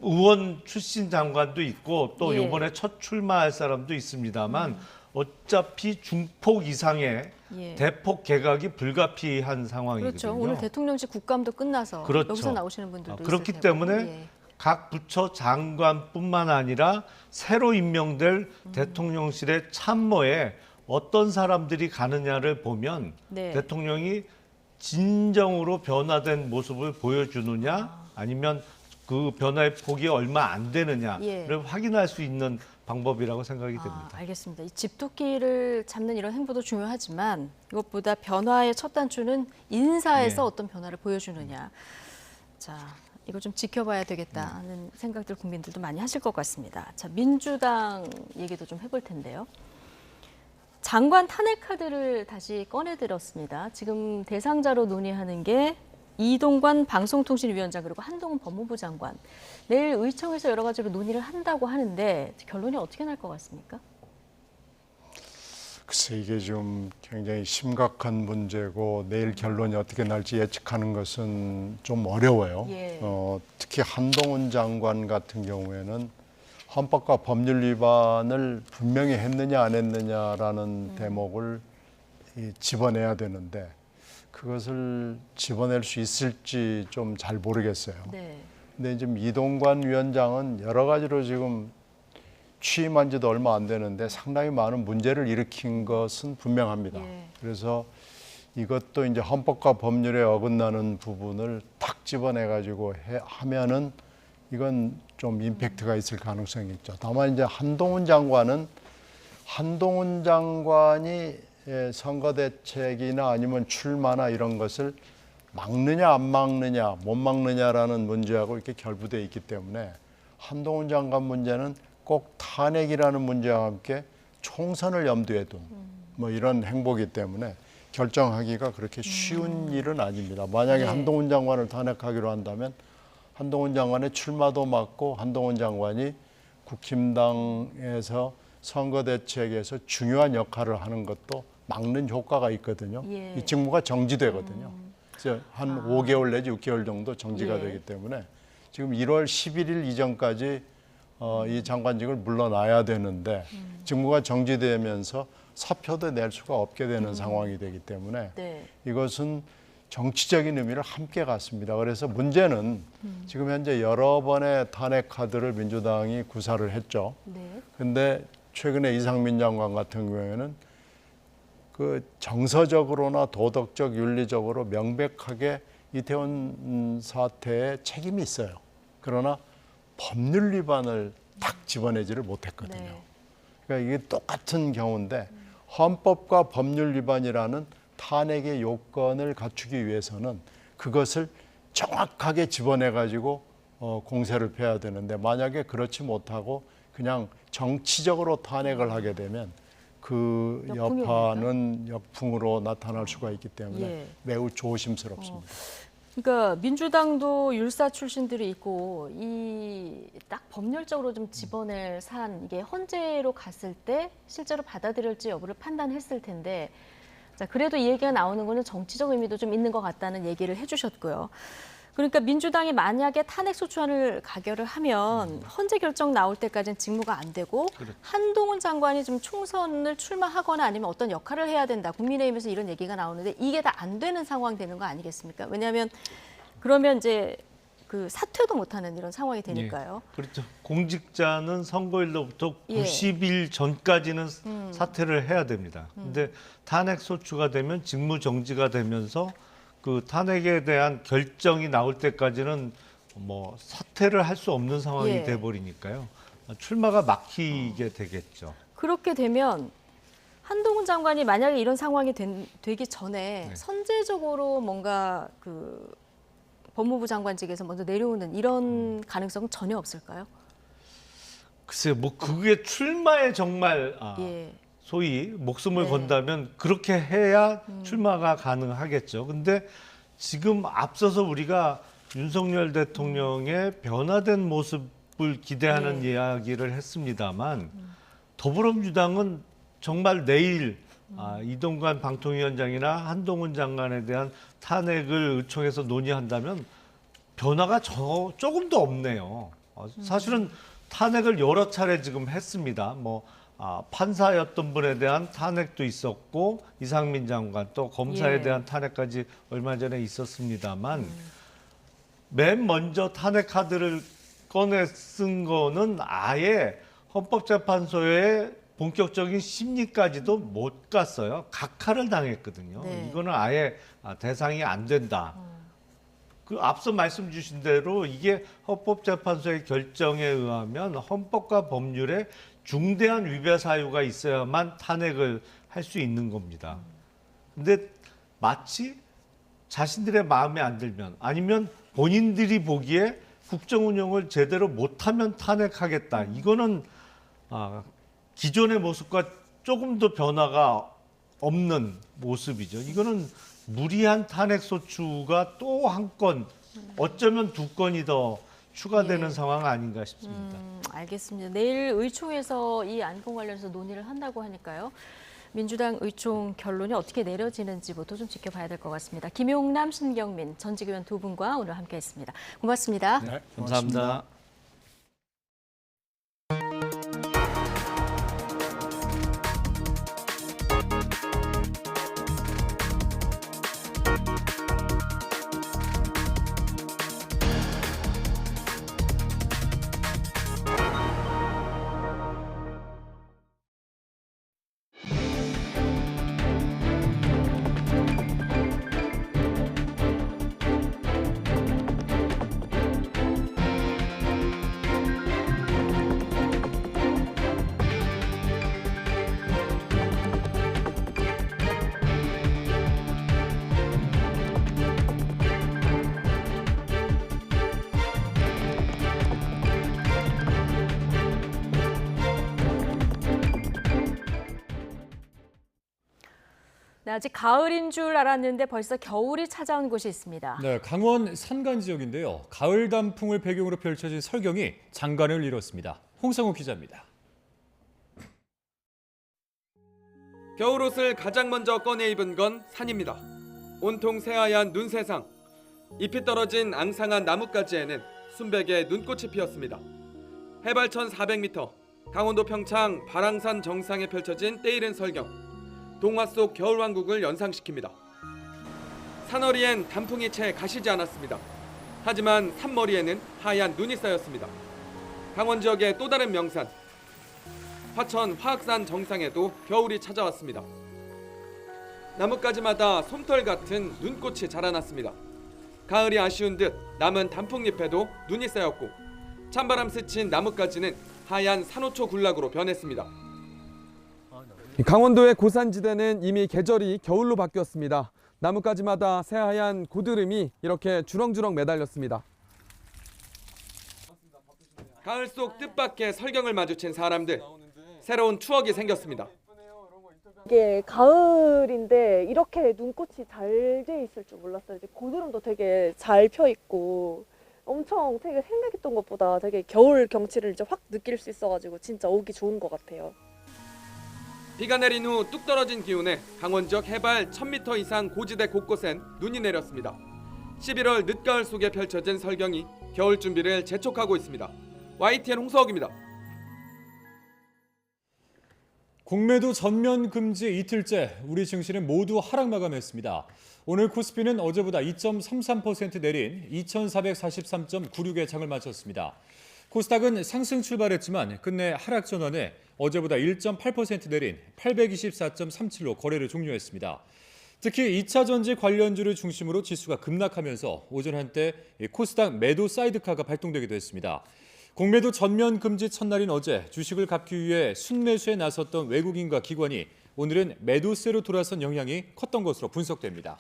의원 출신 장관도 있고 또 이번에 첫 출마할 사람도 있습니다만 어차피 중폭 이상의 대폭 개각이 불가피한 상황이거든요. 그렇죠. 오늘 대통령직 국감도 끝나서 여기서 나오시는 분들도 그렇기 있을 때문에 각 부처 장관뿐만 아니라 새로 임명될 대통령실의 참모에 어떤 사람들이 가느냐를 보면 대통령이 진정으로 변화된 모습을 보여주느냐 아니면 그 변화의 폭이 얼마 안 되느냐를 확인할 수 있는 방법이라고 생각이 됩니다. 알겠습니다. 이 집토끼를 잡는 이런 행보도 중요하지만 이것보다 변화의 첫 단추는 인사에서 어떤 변화를 보여주느냐. 자, 이거 좀 지켜봐야 되겠다는 생각들 국민들도 많이 하실 것 같습니다. 자, 민주당 얘기도 좀 해볼 텐데요. 장관 탄핵 카드를 다시 꺼내들었습니다. 지금 대상자로 논의하는 게 이동관 방송통신위원장 그리고 한동훈 법무부 장관. 내일 의청에서 여러 가지로 논의를 한다고 하는데 결론이 어떻게 날 것 같습니까? 글쎄 이게 좀 굉장히 심각한 문제고 내일 결론이 어떻게 날지 예측하는 것은 좀 어려워요. 특히 한동훈 장관 같은 경우에는 헌법과 법률 위반을 분명히 했느냐 안 했느냐라는 대목을 집어내야 되는데 그것을 집어낼 수 있을지 좀 잘 모르겠어요. 근데 지금 이동관 위원장은 여러 가지로 지금 취임한 지도 얼마 안 되는데 상당히 많은 문제를 일으킨 것은 분명합니다. 그래서 이것도 이제 헌법과 법률에 어긋나는 부분을 탁 집어내 가지고 하면은 이건 좀 임팩트가 있을 가능성이 있죠. 다만 이제 한동훈 장관이 선거 대책이나 아니면 출마나 이런 것을 막느냐 안 막느냐 못 막느냐라는 문제하고 이렇게 결부되어 있기 때문에 한동훈 장관 문제는 꼭 탄핵이라는 문제와 함께 총선을 염두에 둔 뭐 이런 행보이기 때문에 결정하기가 그렇게 쉬운 일은 아닙니다. 만약에 한동훈 장관을 탄핵하기로 한다면 한동훈 장관의 출마도 막고 한동훈 장관이 국힘당에서 선거대책에서 중요한 역할을 하는 것도 막는 효과가 있거든요. 이 직무가 정지되거든요. 그래서 한 5개월 내지 6개월 정도 정지가 되기 때문에 지금 1월 11일 이전까지 이 장관직을 물러나야 되는데 직무가 정지되면서 사표도 낼 수가 없게 되는 상황이 되기 때문에 이것은 정치적인 의미를 함께 갖습니다. 그래서 문제는 지금 현재 여러 번의 탄핵 카드를 민주당이 구사를 했죠. 근데 최근에 이상민 장관 같은 경우에는 그 정서적으로나 도덕적, 윤리적으로 명백하게 이태원 사태에 책임이 있어요. 그러나 법률 위반을 딱 집어내지를 못했거든요. 그러니까 이게 똑같은 경우인데 헌법과 법률 위반이라는 탄핵의 요건을 갖추기 위해서는 그것을 정확하게 집어내가지고 공세를 펴야 되는데 만약에 그렇지 못하고 그냥 정치적으로 탄핵을 하게 되면 그 여파는 역풍으로 나타날 수가 있기 때문에 매우 조심스럽습니다. 그러니까 민주당도 율사 출신들이 있고 이 딱 법률적으로 좀 집어낼 사안 이게 헌재로 갔을 때 실제로 받아들일지 여부를 판단했을 텐데 자 그래도 이 얘기가 나오는 거는 정치적 의미도 좀 있는 것 같다는 얘기를 해주셨고요. 그러니까 민주당이 만약에 탄핵 소추안을 가결을 하면 헌재 결정 나올 때까지는 직무가 안 되고 그렇죠. 한동훈 장관이 좀 총선을 출마하거나 아니면 어떤 역할을 해야 된다. 국민의힘에서 이런 얘기가 나오는데 이게 다 안 되는 상황 되는 거 아니겠습니까? 왜냐하면 그러면 이제 그 사퇴도 못하는 이런 상황이 되니까요. 예, 그렇죠. 공직자는 선거일로부터 90일 전까지는 사퇴를 해야 됩니다. 근데 탄핵 소추가 되면 직무 정지가 되면서 그 탄핵에 대한 결정이 나올 때까지는 뭐 사퇴를 할 수 없는 상황이 돼 버리니까요. 출마가 막히게 되겠죠. 그렇게 되면 한동훈 장관이 만약에 이런 상황이 되기 전에 선제적으로 뭔가 그 법무부 장관직에서 먼저 내려오는 이런 가능성은 전혀 없을까요? 글쎄요, 뭐 그게 출마에 정말 소위 목숨을 건다면 그렇게 해야 출마가 가능하겠죠. 근데 지금 앞서서 우리가 윤석열 대통령의 변화된 모습을 기대하는 이야기를 했습니다만 더불어민주당은 정말 내일 이동관 방통위원장이나 한동훈 장관에 대한 탄핵을 의총에서 논의한다면 변화가 조금도 없네요. 사실은 탄핵을 여러 차례 지금 했습니다. 판사였던 분에 대한 탄핵도 있었고 이상민 장관 또 검사에 대한 탄핵까지 얼마 전에 있었습니다만 맨 먼저 탄핵 카드를 꺼내 쓴 거는 아예 헌법재판소의 본격적인 심리까지도 못 갔어요. 각하를 당했거든요. 이거는 아예 대상이 안 된다. 그 앞서 말씀 주신 대로 이게 헌법재판소의 결정에 의하면 헌법과 법률에 중대한 위배 사유가 있어야만 탄핵을 할 수 있는 겁니다. 근데 마치 자신들의 마음에 안 들면 아니면 본인들이 보기에 국정 운영을 제대로 못하면 탄핵하겠다. 이거는 기존의 모습과 조금 더 변화가 없는 모습이죠. 이거는 무리한 탄핵 소추가 또 한 건, 어쩌면 두 건이 더 추가되는 상황 아닌가 싶습니다. 알겠습니다. 내일 의총에서 이 안건 관련해서 논의를 한다고 하니까요. 민주당 의총 결론이 어떻게 내려지는지부터 좀 지켜봐야 될 것 같습니다. 김용남, 신경민 전직 의원 두 분과 오늘 함께했습니다. 고맙습니다. 네, 감사합니다. 네, 아직 가을인 줄 알았는데 벌써 겨울이 찾아온 곳이 있습니다. 네, 강원 산간 지역인데요. 가을 단풍을 배경으로 펼쳐진 설경이 장관을 이뤘습니다. 홍상욱 기자입니다. 겨울옷을 가장 먼저 꺼내 입은 건 산입니다. 온통 새하얀 눈세상. 잎이 떨어진 앙상한 나뭇가지에는 순백의 눈꽃이 피었습니다. 해발 1,400m, 강원도 평창 발왕산 정상에 펼쳐진 때이른 설경. 동화 속 겨울왕국을 연상시킵니다. 산허리엔 단풍이 채 가시지 않았습니다. 하지만 산머리에는 하얀 눈이 쌓였습니다. 강원 지역의 또 다른 명산, 화천 화학산 정상에도 겨울이 찾아왔습니다. 나뭇가지마다 솜털 같은 눈꽃이 자라났습니다. 가을이 아쉬운 듯 남은 단풍잎에도 눈이 쌓였고 찬바람 스친 나뭇가지는 하얀 산호초 군락으로 변했습니다. 강원도의 고산지대는 이미 계절이 겨울로 바뀌었습니다. 나뭇가지마다 새하얀 고드름이 이렇게 주렁주렁 매달렸습니다. 가을 속 뜻밖의 설경을 마주친 사람들. 새로운 추억이 생겼습니다. 이게 가을인데 이렇게 눈꽃이 잘 돼 있을 줄 몰랐어요. 이제 고드름도 되게 잘 펴 있고 엄청 되게 생각했던 것보다 되게 겨울 경치를 이제 확 느낄 수 있어가지고 진짜 오기 좋은 것 같아요. 비가 내린 후 뚝 떨어진 기온에 강원 지역 해발 1000m 이상 고지대 곳곳엔 눈이 내렸습니다. 11월 늦가을 속에 펼쳐진 설경이 겨울 준비를 재촉하고 있습니다. YTN 홍서욱입니다. 공매도 전면 금지 이틀째 우리 증시는 모두 하락 마감했습니다. 오늘 코스피는 어제보다 2.33% 내린 2,443.96에 장을 마쳤습니다. 코스닥은 상승 출발했지만 끝내 하락 전환에 어제보다 1.8% 내린 824.37로 거래를 종료했습니다. 특히 2차 전지 관련주를 중심으로 지수가 급락하면서 오전 한때 코스닥 매도 사이드카가 발동되기도 했습니다. 공매도 전면 금지 첫날인 어제 주식을 갚기 위해 순매수에 나섰던 외국인과 기관이 오늘은 매도세로 돌아선 영향이 컸던 것으로 분석됩니다.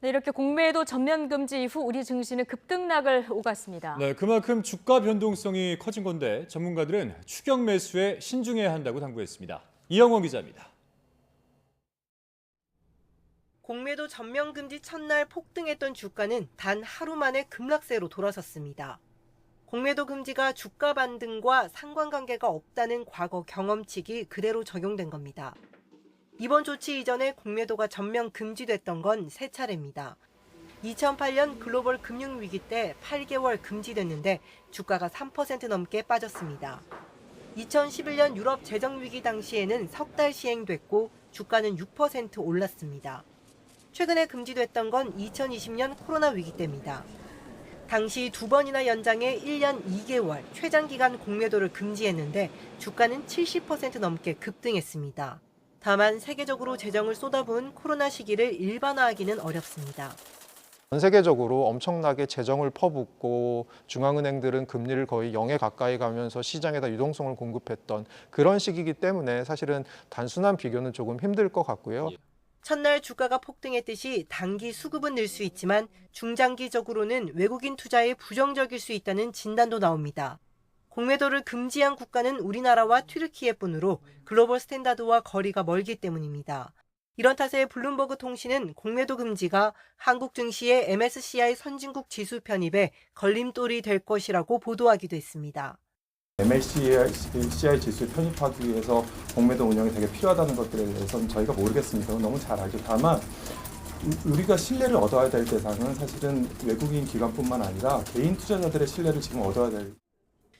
네, 이렇게 공매도 전면 금지 이후 우리 증시는 급등락을 오갔습니다. 네, 그만큼 주가 변동성이 커진 건데 전문가들은 추격 매수에 신중해야 한다고 당부했습니다. 이영원 기자입니다. 공매도 전면 금지 첫날 폭등했던 주가는 단 하루 만에 급락세로 돌아섰습니다. 공매도 금지가 주가 반등과 상관관계가 없다는 과거 경험칙이 그대로 적용된 겁니다. 이번 조치 이전에 공매도가 전면 금지됐던 건 세 차례입니다. 2008년 글로벌 금융위기 때 8개월 금지됐는데 주가가 3% 넘게 빠졌습니다. 2011년 유럽 재정위기 당시에는 석 달 시행됐고 주가는 6% 올랐습니다. 최근에 금지됐던 건 2020년 코로나 위기 때입니다. 당시 2번이나 연장해 1년 2개월 최장기간 공매도를 금지했는데 주가는 70% 넘게 급등했습니다. 다만 세계적으로 재정을 쏟아부은 코로나 시기를 일반화하기는 어렵습니다. 전 세계적으로 엄청나게 재정을 퍼붓고 중앙은행들은 금리를 거의 0에 가까이 가면서 시장에다 유동성을 공급했던 그런 시기이기 때문에 사실은 단순한 비교는 조금 힘들 것 같고요. 첫날 주가가 폭등했듯이 단기 수급은 늘 수 있지만 중장기적으로는 외국인 투자에 부정적일 수 있다는 진단도 나옵니다. 공매도를 금지한 국가는 우리나라와 튀르키예뿐으로 글로벌 스탠다드와 거리가 멀기 때문입니다. 이런 탓에 블룸버그 통신은 공매도 금지가 한국 증시의 MSCI 선진국 지수 편입에 걸림돌이 될 것이라고 보도하기도 했습니다. MSCI 지수 편입하기 위해서 공매도 운영이 되게 필요하다는 것들에 대해서는 저희가 모르겠습니다. 너무 잘 알죠. 다만 우리가 신뢰를 얻어야 될 대상은 사실은 외국인 기관뿐만 아니라 개인 투자자들의 신뢰를 지금 얻어야 될.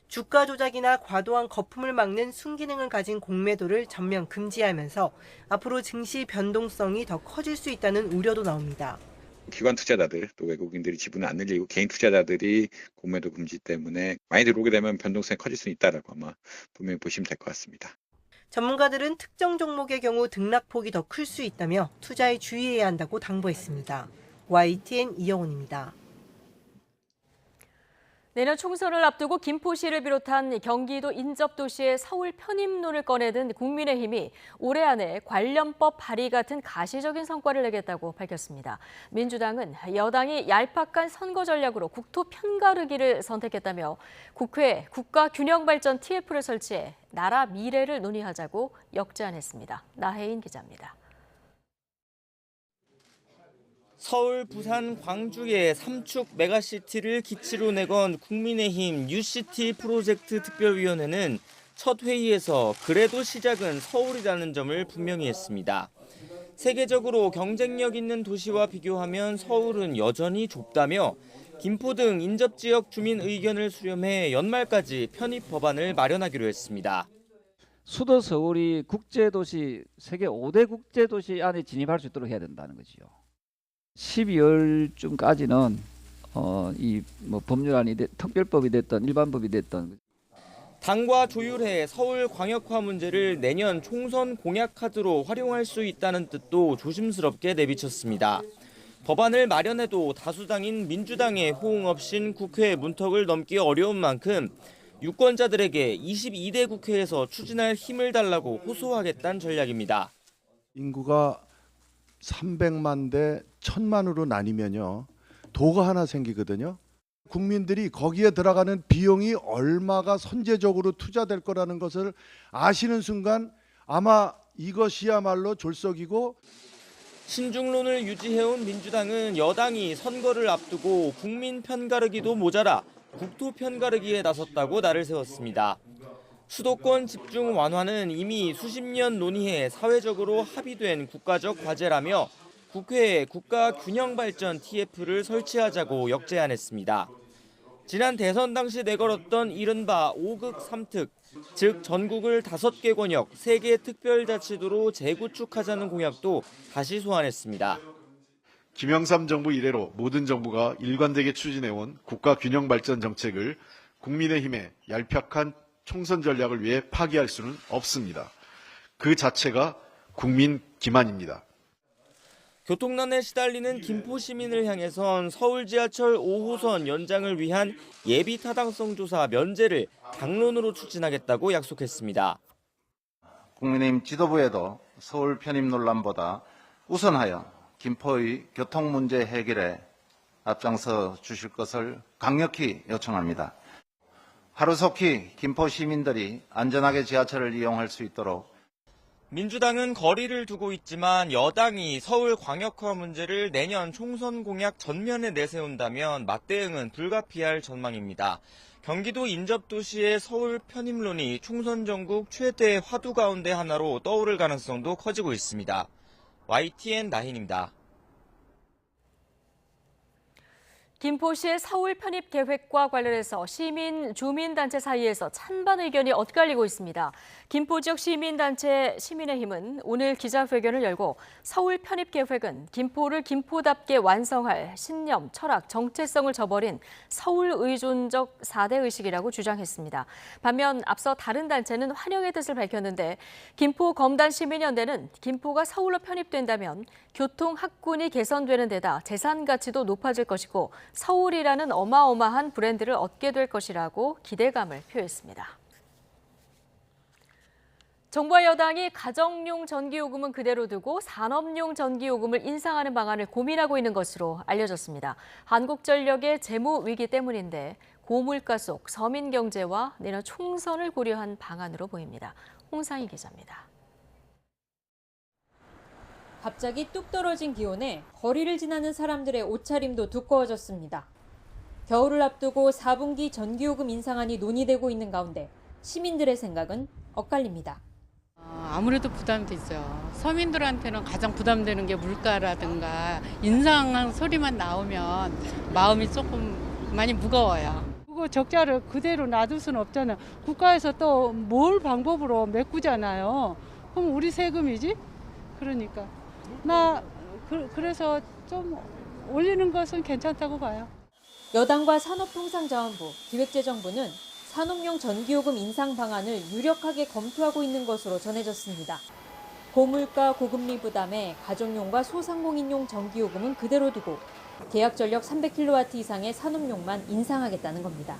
주가 조작이나 과도한 거품을 막는 순기능을 가진 공매도를 전면 금지하면서 앞으로 증시 변동성이 더 커질 수 있다는 우려도 나옵니다. 기관 투자자들 또 외국인들이 지분을 안 늘리고 개인 투자자들이 공매도 금지 때문에 많이 들어오게 되면 변동성이 커질 수 있다라고 아마 분명히 보시면 될 것 같습니다. 전문가들은 특정 종목의 경우 등락폭이 더 클 수 있다며 투자에 주의해야 한다고 당부했습니다. YTN 이영훈입니다. 내년 총선을 앞두고 김포시를 비롯한 경기도 인접도시의 서울 편입론을 꺼내든 국민의힘이 올해 안에 관련법 발의 같은 가시적인 성과를 내겠다고 밝혔습니다. 민주당은 여당이 얄팍한 선거 전략으로 국토 편가르기를 선택했다며 국회에 국가균형발전 TF를 설치해 나라 미래를 논의하자고 역제안했습니다. 나혜인 기자입니다. 서울, 부산, 광주의 3축 메가시티를 기치로 내건 국민의힘 뉴시티 프로젝트 특별위원회는 첫 회의에서 그래도 시작은 서울이라는 점을 분명히 했습니다. 세계적으로 경쟁력 있는 도시와 비교하면 서울은 여전히 좁다며 김포 등 인접지역 주민 의견을 수렴해 연말까지 편입 법안을 마련하기로 했습니다. 수도 서울이 국제도시, 세계 5대 국제도시 안에 진입할 수 있도록 해야 된다는 거죠. 12월쯤까지는 이 법률안이 특별법이 됐던 일반법이 됐던 당과 조율해 서울 광역화 문제를 내년 총선 공약 카드로 활용할 수 있다는 뜻도 조심스럽게 내비쳤습니다. 법안을 마련해도 다수당인 민주당의 호응 없인 국회 문턱을 넘기 어려운 만큼 유권자들에게 22대 국회에서 추진할 힘을 달라고 호소하겠다는 전략입니다. 인구가 300만 대 1000만으로 나뉘면요. 도가 하나 생기거든요. 국민들이 거기에 들어가는 비용이 얼마가 선제적으로 투자될 거라는 것을 아시는 순간 아마 이것이야말로 졸속이고 신중론을 유지해온 민주당은 여당이 선거를 앞두고 국민 편가르기도 모자라 국토 편가르기에 나섰다고 날을 세웠습니다. 수도권 집중 완화는 이미 수십 년 논의해 사회적으로 합의된 국가적 과제라며 국회에 국가균형발전 TF를 설치하자고 역제안했습니다. 지난 대선 당시 내걸었던 이른바 5극 3특, 즉 전국을 5개 권역, 3개 특별자치도로 재구축하자는 공약도 다시 소환했습니다. 김영삼 정부 이래로 모든 정부가 일관되게 추진해온 국가균형발전 정책을 국민의힘의 얄팍한 총선 전략을 위해 파기할 수는 없습니다. 그 자체가 국민 기만입니다. 교통난에 시달리는 김포 시민을 향해선 서울 지하철 5호선 연장을 위한 예비 타당성 조사 면제를 당론으로 추진하겠다고 약속했습니다. 국민의힘 지도부에도 서울 편입 논란보다 우선하여 김포의 교통 문제 해결에 앞장서 주실 것을 강력히 요청합니다. 하루속히 김포 시민들이 안전하게 지하철을 이용할 수 있도록 민주당은 거리를 두고 있지만 여당이 서울광역화 문제를 내년 총선 공약 전면에 내세운다면 맞대응은 불가피할 전망입니다. 경기도 인접도시의 서울 편입론이 총선 전국 최대 화두 가운데 하나로 떠오를 가능성도 커지고 있습니다. YTN 나힌입니다. 김포시의 서울 편입 계획과 관련해서 시민, 주민단체 사이에서 찬반 의견이 엇갈리고 있습니다. 김포 지역 시민단체 시민의힘은 오늘 기자회견을 열고 서울 편입 계획은 김포를 김포답게 완성할 신념, 철학, 정체성을 저버린 서울 의존적 4대 의식이라고 주장했습니다. 반면 앞서 다른 단체는 환영의 뜻을 밝혔는데 김포 검단 시민연대는 김포가 서울로 편입된다면 교통 학군이 개선되는 데다 재산 가치도 높아질 것이고 서울이라는 어마어마한 브랜드를 얻게 될 것이라고 기대감을 표했습니다. 정부와 여당이 가정용 전기요금은 그대로 두고 산업용 전기요금을 인상하는 방안을 고민하고 있는 것으로 알려졌습니다. 한국전력의 재무 위기 때문인데 고물가 속 서민 경제와 내년 총선을 고려한 방안으로 보입니다. 홍상희 기자입니다. 갑자기 뚝 떨어진 기온에 거리를 지나는 사람들의 옷차림도 두꺼워졌습니다. 겨울을 앞두고 4분기 전기요금 인상안이 논의되고 있는 가운데 시민들의 생각은 엇갈립니다. 아무래도 부담되죠. 서민들한테는 가장 부담되는 게 물가라든가 인상한 소리만 나오면 마음이 조금 많이 무거워요. 그거 적자를 그대로 놔둘 수는 없잖아요. 국가에서 또 뭘 방법으로 메꾸잖아요. 그럼 우리 세금이지? 그러니까. 그래서 좀 올리는 것은 괜찮다고 봐요. 여당과 산업통상자원부, 기획재정부는 산업용 전기요금 인상 방안을 유력하게 검토하고 있는 것으로 전해졌습니다. 고물가 고금리 부담에 가정용과 소상공인용 전기요금은 그대로 두고 계약전력 300kW 이상의 산업용만 인상하겠다는 겁니다.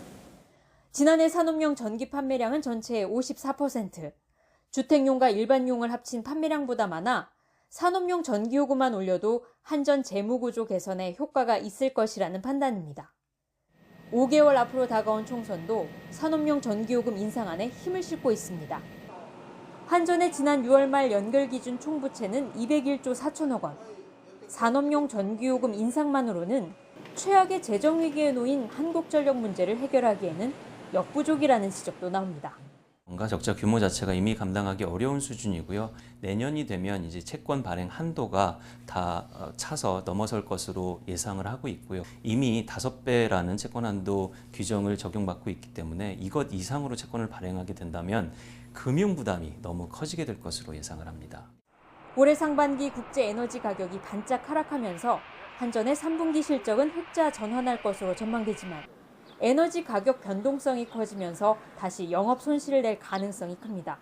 지난해 산업용 전기 판매량은 전체의 54%, 주택용과 일반용을 합친 판매량보다 많아 산업용 전기요금만 올려도 한전 재무구조 개선에 효과가 있을 것이라는 판단입니다. 5개월 앞으로 다가온 총선도 산업용 전기요금 인상안에 힘을 싣고 있습니다. 한전의 지난 6월 말 연결 기준 총부채는 201조 4천억 원. 산업용 전기요금 인상만으로는 최악의 재정 위기에 놓인 한국전력 문제를 해결하기에는 역부족이라는 지적도 나옵니다. 원가 적자 규모 자체가 이미 감당하기 어려운 수준이고요. 내년이 되면 이제 채권 발행 한도가 다 차서 넘어설 것으로 예상을 하고 있고요. 이미 5배라는 채권 한도 규정을 적용받고 있기 때문에 이것 이상으로 채권을 발행하게 된다면 금융 부담이 너무 커지게 될 것으로 예상을 합니다. 올해 상반기 국제 에너지 가격이 반짝 하락하면서 한전의 3분기 실적은 흑자 전환할 것으로 전망되지만 에너지 가격 변동성이 커지면서 다시 영업 손실을 낼 가능성이 큽니다.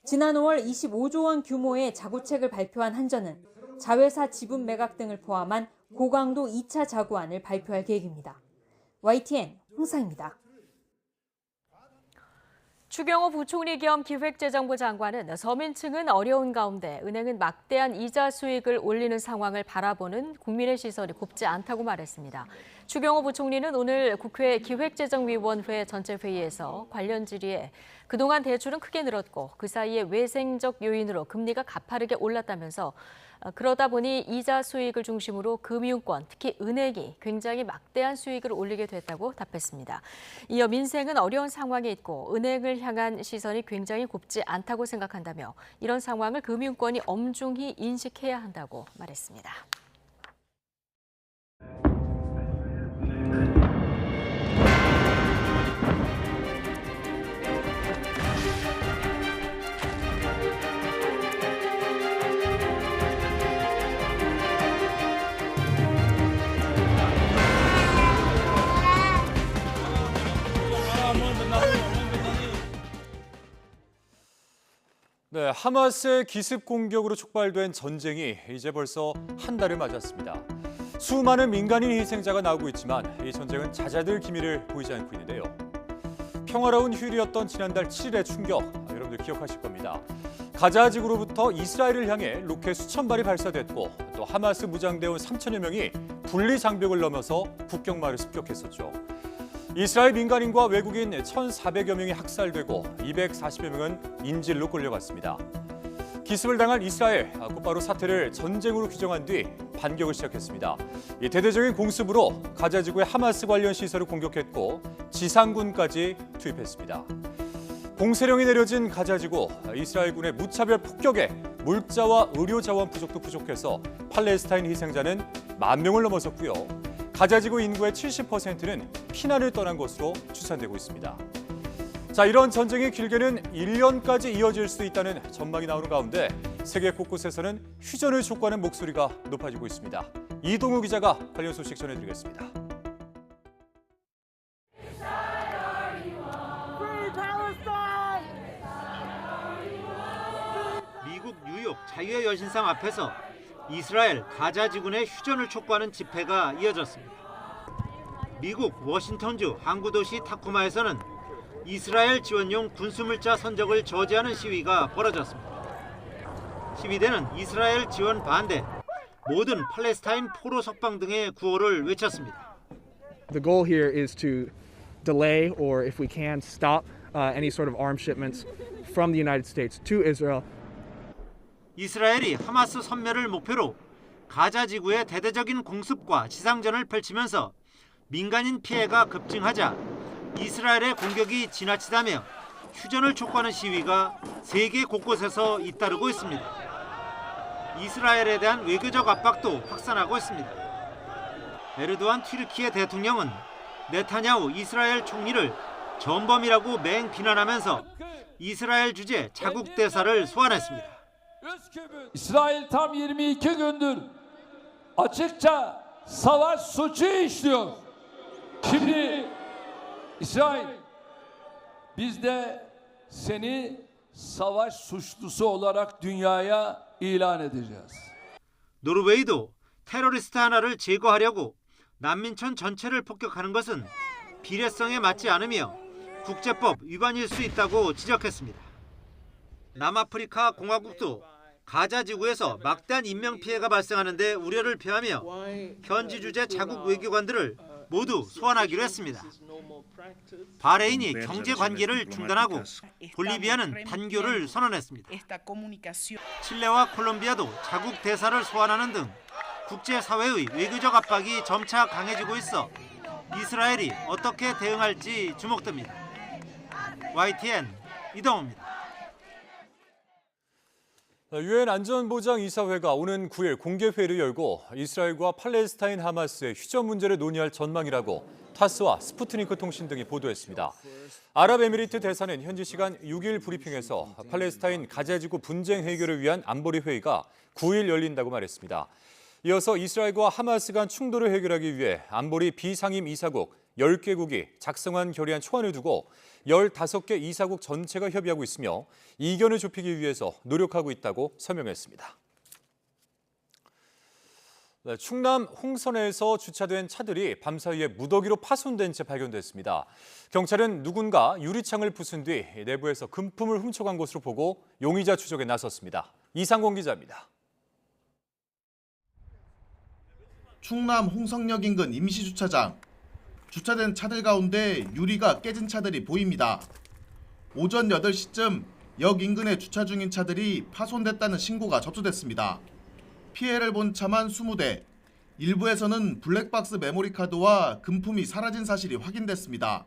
지난 5월 25조 원 규모의 자구책을 발표한 한전은 자회사 지분 매각 등을 포함한 고강도 2차 자구안을 발표할 계획입니다. YTN 홍상입니다. 추경호 부총리 겸 기획재정부 장관은 서민층은 어려운 가운데 은행은 막대한 이자 수익을 올리는 상황을 바라보는 국민의 시선이 곱지 않다고 말했습니다. 추경호 부총리는 오늘 국회 기획재정위원회 전체 회의에서 관련 질의에 그동안 대출은 크게 늘었고 그 사이에 외생적 요인으로 금리가 가파르게 올랐다면서 그러다 보니 이자 수익을 중심으로 금융권, 특히 은행이 굉장히 막대한 수익을 올리게 됐다고 답했습니다. 이어 민생은 어려운 상황에 있고 은행을 향한 시선이 굉장히 곱지 않다고 생각한다며 이런 상황을 금융권이 엄중히 인식해야 한다고 말했습니다. 네, 하마스의 기습 공격으로 촉발된 전쟁이 이제 벌써 한 달을 맞았습니다. 수많은 민간인 희생자가 나오고 있지만 이 전쟁은 잦아들 기미를 보이지 않고 있는데요. 평화로운 휴일이었던 지난달 7일의 충격, 여러분들 기억하실 겁니다. 가자 지구로부터 이스라엘을 향해 로켓 수천 발이 발사됐고 또 하마스 무장대원 3천여 명이 분리 장벽을 넘어서 국경마을을 습격했었죠. 이스라엘 민간인과 외국인 1,400여 명이 학살되고 240여 명은 인질로 끌려갔습니다. 기습을 당한 이스라엘, 곧바로 사태를 전쟁으로 규정한 뒤 반격을 시작했습니다. 이 대대적인 공습으로 가자 지구의 하마스 관련 시설을 공격했고 지상군까지 투입했습니다. 공세령이 내려진 가자 지구, 이스라엘군의 무차별 폭격에 물자와 의료 자원 부족도 부족해서 팔레스타인 희생자는 10,000명을 넘어섰고요. 가자 지구 인구의 70%는 피난을 떠난 것으로 추산되고 있습니다. 자, 이런 전쟁이 길게는 1년까지 이어질 수 있다는 전망이 나오는 가운데 세계 곳곳에서는 휴전을 촉구하는 목소리가 높아지고 있습니다. 이동우 기자가 관련 소식 전해드리겠습니다. 미국 뉴욕 자유의 여신상 앞에서 이스라엘 가자 지구내 휴전을 촉구하는 집회가 이어졌습니다. 미국 워싱턴주 항구도시 타쿠마에서는 이스라엘 지원용 군수물자 선적을 저지하는 시위가 벌어졌습니다. 시위대는 이스라엘 지원 반대, 모든 팔레스타인 포로 석방 등의 구호를 외쳤습니다. The goal here is to delay or if we can stop any sort of arms shipments from the United States to Israel. 이스라엘이 하마스 섬멸을 목표로 가자 지구의 대대적인 공습과 지상전을 펼치면서 민간인 피해가 급증하자 이스라엘의 공격이 지나치다며 휴전을 촉구하는 시위가 세계 곳곳에서 잇따르고 있습니다. 이스라엘에 대한 외교적 압박도 확산하고 있습니다. 에르도안 튀르키예 대통령은 네타냐후 이스라엘 총리를 전범이라고 맹비난하면서 이스라엘 주재 자국 대사를 소환했습니다. İsrail tam 22 gündür açıkça savaş suçu işliyor. Şimdi İsrail biz de seni savaş suçlusu olarak dünyaya ilan edeceğiz. 노르웨이도 테러리스트 하나를 제거하려고 난민촌 전체를 폭격하는 것은 비례성에 맞지 않으며 국제법 위반일 수 있다고 지적했습니다. 남아프리카 공화국도 가자 지구에서 막대한 인명 피해가 발생하는데 우려를 표하며 현지 주재 자국 외교관들을 모두 소환하기로 했습니다. 바레인이 경제 관계를 중단하고 볼리비아는 단교를 선언했습니다. 칠레와 콜롬비아도 자국 대사를 소환하는 등 국제사회의 외교적 압박이 점차 강해지고 있어 이스라엘이 어떻게 대응할지 주목됩니다. YTN 이동호입니다. 유엔 안전보장이사회가 오는 9일 공개회의를 열고 이스라엘과 팔레스타인 하마스의 휴전 문제를 논의할 전망이라고 타스와 스푸트니크 통신 등이 보도했습니다. 아랍에미리트 대사는 현지 시간 6일 브리핑에서 팔레스타인 가자지구 분쟁 해결을 위한 안보리 회의가 9일 열린다고 말했습니다. 이어서 이스라엘과 하마스 간 충돌을 해결하기 위해 안보리 비상임 이사국 10개국이 작성한 결의안 초안을 두고 15개 이사국 전체가 협의하고 있으며 이견을 좁히기 위해서 노력하고 있다고 설명했습니다. 네, 충남 홍선에서 주차된 차들이 밤사이에 무더기로 파손된 채 발견됐습니다. 경찰은 누군가 유리창을 부순 뒤 내부에서 금품을 훔쳐간 것으로 보고 용의자 추적에 나섰습니다. 이상공 기자입니다. 충남 홍성역 인근 임시주차장. 주차된 차들 가운데 유리가 깨진 차들이 보입니다. 오전 8시쯤 역 인근에 주차 중인 차들이 파손됐다는 신고가 접수됐습니다. 피해를 본 차만 20대, 일부에서는 블랙박스 메모리카드와 금품이 사라진 사실이 확인됐습니다.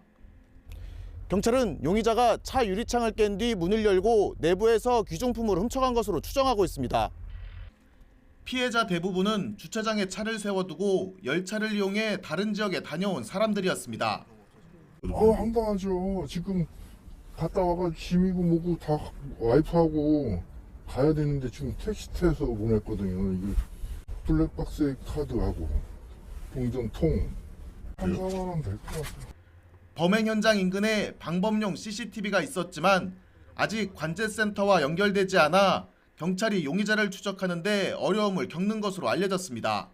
경찰은 용의자가 차 유리창을 깬 뒤 문을 열고 내부에서 귀중품을 훔쳐간 것으로 추정하고 있습니다. 피해자 대부분은 주차장에 차를 세워두고 열차를 이용해 다른 지역에 다녀온 사람들이었습니다. 황당하죠. 지금 갔다 와가 짐이고 뭐고 다 와이프하고 가야 되는데 지금 택시 타서 보냈거든요. 이게 블랙박스에 카드하고 동전통 환자만 될 것 같아요. 범행 현장 인근에 방범용 CCTV가 있었지만 아직 관제센터와 연결되지 않아 경찰이 용의자를 추적하는데 어려움을 겪는 것으로 알려졌습니다.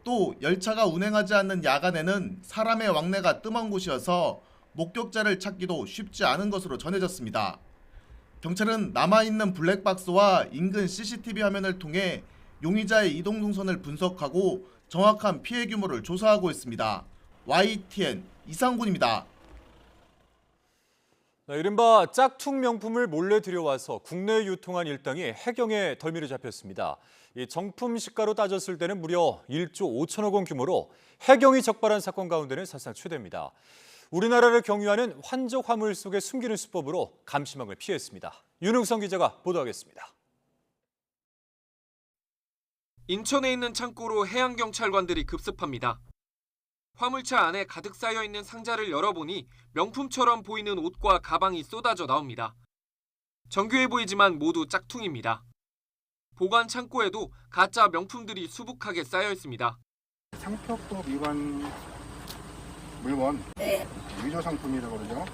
또 열차가 운행하지 않는 야간에는 사람의 왕래가 뜸한 곳이어서 목격자를 찾기도 쉽지 않은 것으로 전해졌습니다. 경찰은 남아있는 블랙박스와 인근 CCTV 화면을 통해 용의자의 이동 동선을 분석하고 정확한 피해 규모를 조사하고 있습니다. YTN 이상군입니다. 이른바 짝퉁 명품을 몰래 들여와서 국내에 유통한 일당이 해경의 덜미를 잡혔습니다. 이 정품 시가로 따졌을 때는 무려 1조 5천억 원 규모로 해경이 적발한 사건 가운데는 사상 최대입니다. 우리나라를 경유하는 환적 화물 속에 숨기는 수법으로 감시망을 피했습니다. 윤흥성 기자가 보도하겠습니다. 인천에 있는 창고로 해양경찰관들이 급습합니다. 화물차 안에 가득 쌓여있는 상자를 열어보니 명품처럼 보이는 옷과 가방이 쏟아져 나옵니다. 정교해 보이지만 모두 짝퉁입니다. 보관 창고에도 가짜 명품들이 수북하게 쌓여 있습니다. 상표법 위반 물건 위조 상품이라고 그러죠.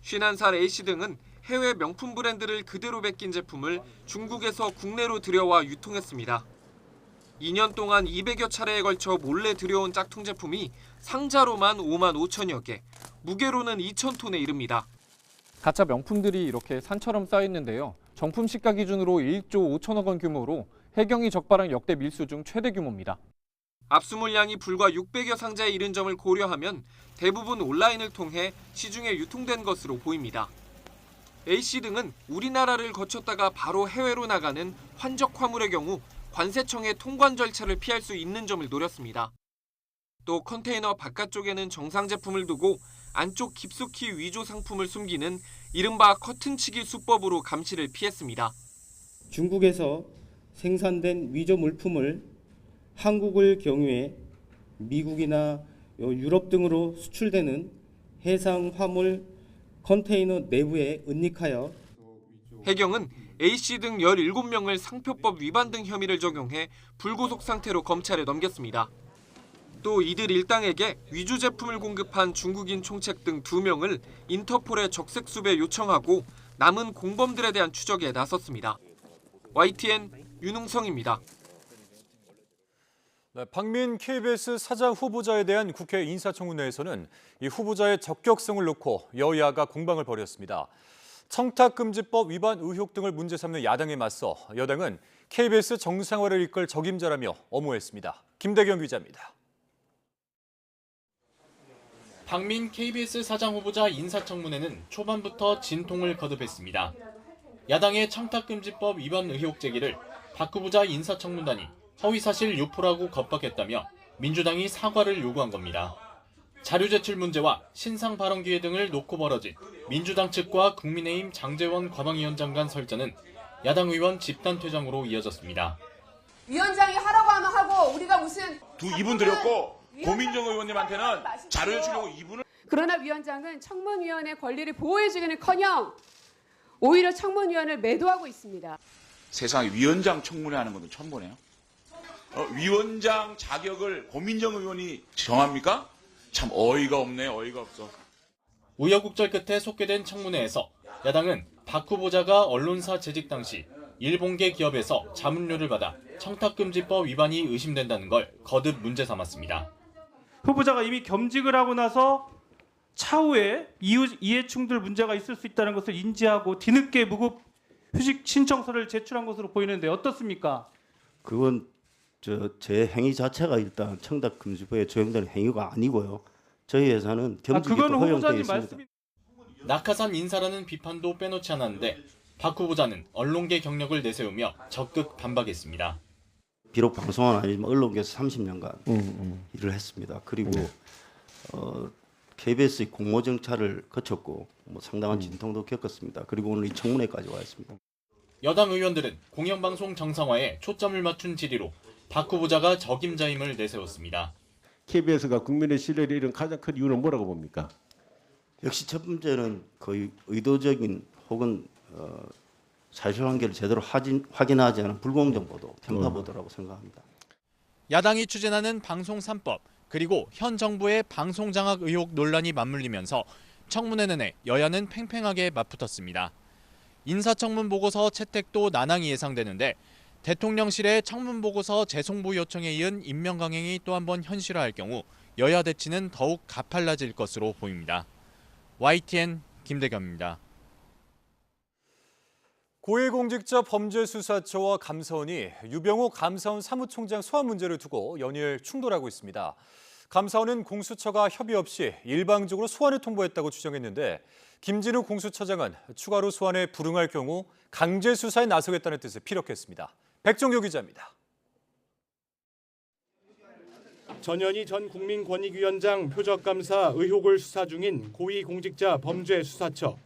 51살 A씨 등은 해외 명품 브랜드를 그대로 베낀 제품을 중국에서 국내로 들여와 유통했습니다. 2년 동안 200여 차례에 걸쳐 몰래 들여온 짝퉁 제품이 상자로만 5만 5천여 개, 무게로는 2,000톤에 이릅니다. 가짜 명품들이 이렇게 산처럼 쌓여 있는데요. 정품 시가 기준으로 1조 5천억 원 규모로 해경이 적발한 역대 밀수 중 최대 규모입니다. 압수 물량이 불과 600여 상자에 이른 점을 고려하면 대부분 온라인을 통해 시중에 유통된 것으로 보입니다. A씨 등은 우리나라를 거쳤다가 바로 해외로 나가는 환적 화물의 경우 관세청의 통관 절차를 피할 수 있는 점을 노렸습니다. 또 컨테이너 바깥쪽에는 정상 제품을 두고 안쪽 깊숙이 위조 상품을 숨기는 이른바 커튼치기 수법으로 감시를 피했습니다. 중국에서 생산된 위조 물품을 한국을 경유해 미국이나 유럽 등으로 수출되는 해상 화물 컨테이너 내부에 은닉하여 해경은 A씨 등 17명을 상표법 위반 등 혐의를 적용해 불구속 상태로 검찰에 넘겼습니다. 또 이들 일당에게 위조 제품을 공급한 중국인 총책 등 2명을 인터폴에 적색 수배 요청하고 남은 공범들에 대한 추적에 나섰습니다. YTN 윤웅성입니다. 박민 KBS 사장 후보자에 대한 국회 인사청문회에서는 이 후보자의 적격성을 놓고 여야가 공방을 벌였습니다. 청탁금지법 위반 의혹 등을 문제 삼는 야당에 맞서 여당은 KBS 정상화를 이끌 적임자라며 엄호했습니다. 김대경 기자입니다. 박민 KBS 사장 후보자 인사청문회는 초반부터 진통을 거듭했습니다. 야당의 청탁금지법 위반 의혹 제기를 박 후보자 인사청문단이 허위사실 유포라고 겁박했다며 민주당이 사과를 요구한 겁니다. 자료 제출 문제와 신상 발언 기회 등을 놓고 벌어진 민주당 측과 국민의힘 장제원 과방위원장 간 설전은 야당 의원 집단 퇴장으로 이어졌습니다. 위원장이 하라고 하면 하고 우리가 무슨 이분 드렸고 고민정 의원님한테는 자료 주려고 이분을 그러나 위원장은 청문위원회 권리를 보호해주기는커녕 오히려 청문위원을 매도하고 있습니다. 세상에 위원장 청문회 하는 것도 처음 보네요. 위원장 자격을 고민정 의원이 정합니까? 참 어이가 없네, 어이가 없어. 우여곡절 끝에 속개된 청문회에서 야당은 박 후보자가 언론사 재직 당시 일본계 기업에서 자문료를 받아 청탁금지법 위반이 의심된다는 걸 거듭 문제 삼았습니다. 후보자가 이미 겸직을 하고 나서 차후에 이해충돌 문제가 있을 수 있다는 것을 인지하고 뒤늦게 무급 휴직 신청서를 제출한 것으로 보이는데 어떻습니까? 그건 제 행위 자체가 일단 청탁금지법에 적용되는 행위가 아니고요. 저희 회사는 겸직이 또 허용되어 있습니다. 낙하산 인사라는 비판도 빼놓지 않았는데 박 후보자는 언론계 경력을 내세우며 적극 반박했습니다. 비록 방송은 아니지만 언론계에서 30년간 일을 했습니다. 그리고 KBS의 공모 정찰을 거쳤고 상당한 진통도 겪었습니다. 그리고 오늘 이 청문회까지 와 있습니다. 여당 의원들은 공영방송 정상화에 초점을 맞춘 질의로 박 후보자가 적임자임을 내세웠습니다. KBS가 국민의 신뢰를 잃은 가장 큰 이유는 뭐라고 봅니까? 역시 첫 번째는 거의 의도적인 혹은 사실관계를 제대로 확인하지 않은 불공정 보도, 편파 보도라고 생각합니다. 야당이 추진하는 방송 3법 그리고 현 정부의 방송 장악 의혹 논란이 맞물리면서 청문회 내내 여야는 팽팽하게 맞붙었습니다. 인사청문 보고서 채택도 난항이 예상되는데 대통령실의 청문 보고서 재송부 요청에 이은 임명 강행이 또 한 번 현실화할 경우 여야 대치는 더욱 가팔라질 것으로 보입니다. YTN 김대겸입니다. 고위공직자범죄수사처와 감사원이 유병호 감사원 사무총장 소환 문제를 두고 연일 충돌하고 있습니다. 감사원은 공수처가 협의 없이 일방적으로 소환을 통보했다고 주장했는데 김진우 공수처장은 추가로 소환에 불응할 경우 강제 수사에 나서겠다는 뜻을 피력했습니다. 백종교 기자입니다. 전현희 전 국민권익위원장 표적감사 의혹을 수사 중인 고위공직자범죄수사처.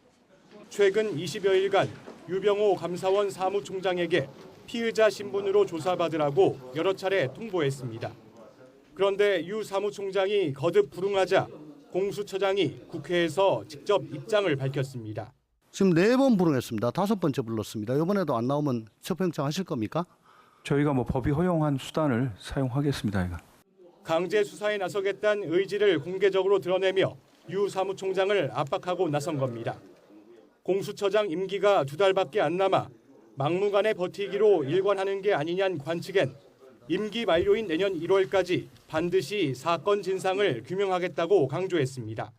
최근 20여일간 유병호 감사원 사무총장에게 피의자 신분으로 조사받으라고 여러 차례 통보했습니다. 그런데 유 사무총장이 거듭 불응하자 공수처장이 국회에서 직접 입장을 밝혔습니다. 지금 4번 불응했습니다. 5번째 불렀습니다. 이번에도 안 나오면 체포영장 하실 겁니까? 저희가 법이 허용한 수단을 사용하겠습니다. 강제 수사에 나서겠다는 의지를 공개적으로 드러내며 유 사무총장을 압박하고 나선 겁니다. 공수처장 임기가 2달밖에 안 남아 막무가내 버티기로 일관하는 게 아니냐는 관측엔 임기 만료인 내년 1월까지 반드시 사건 진상을 규명하겠다고 강조했습니다.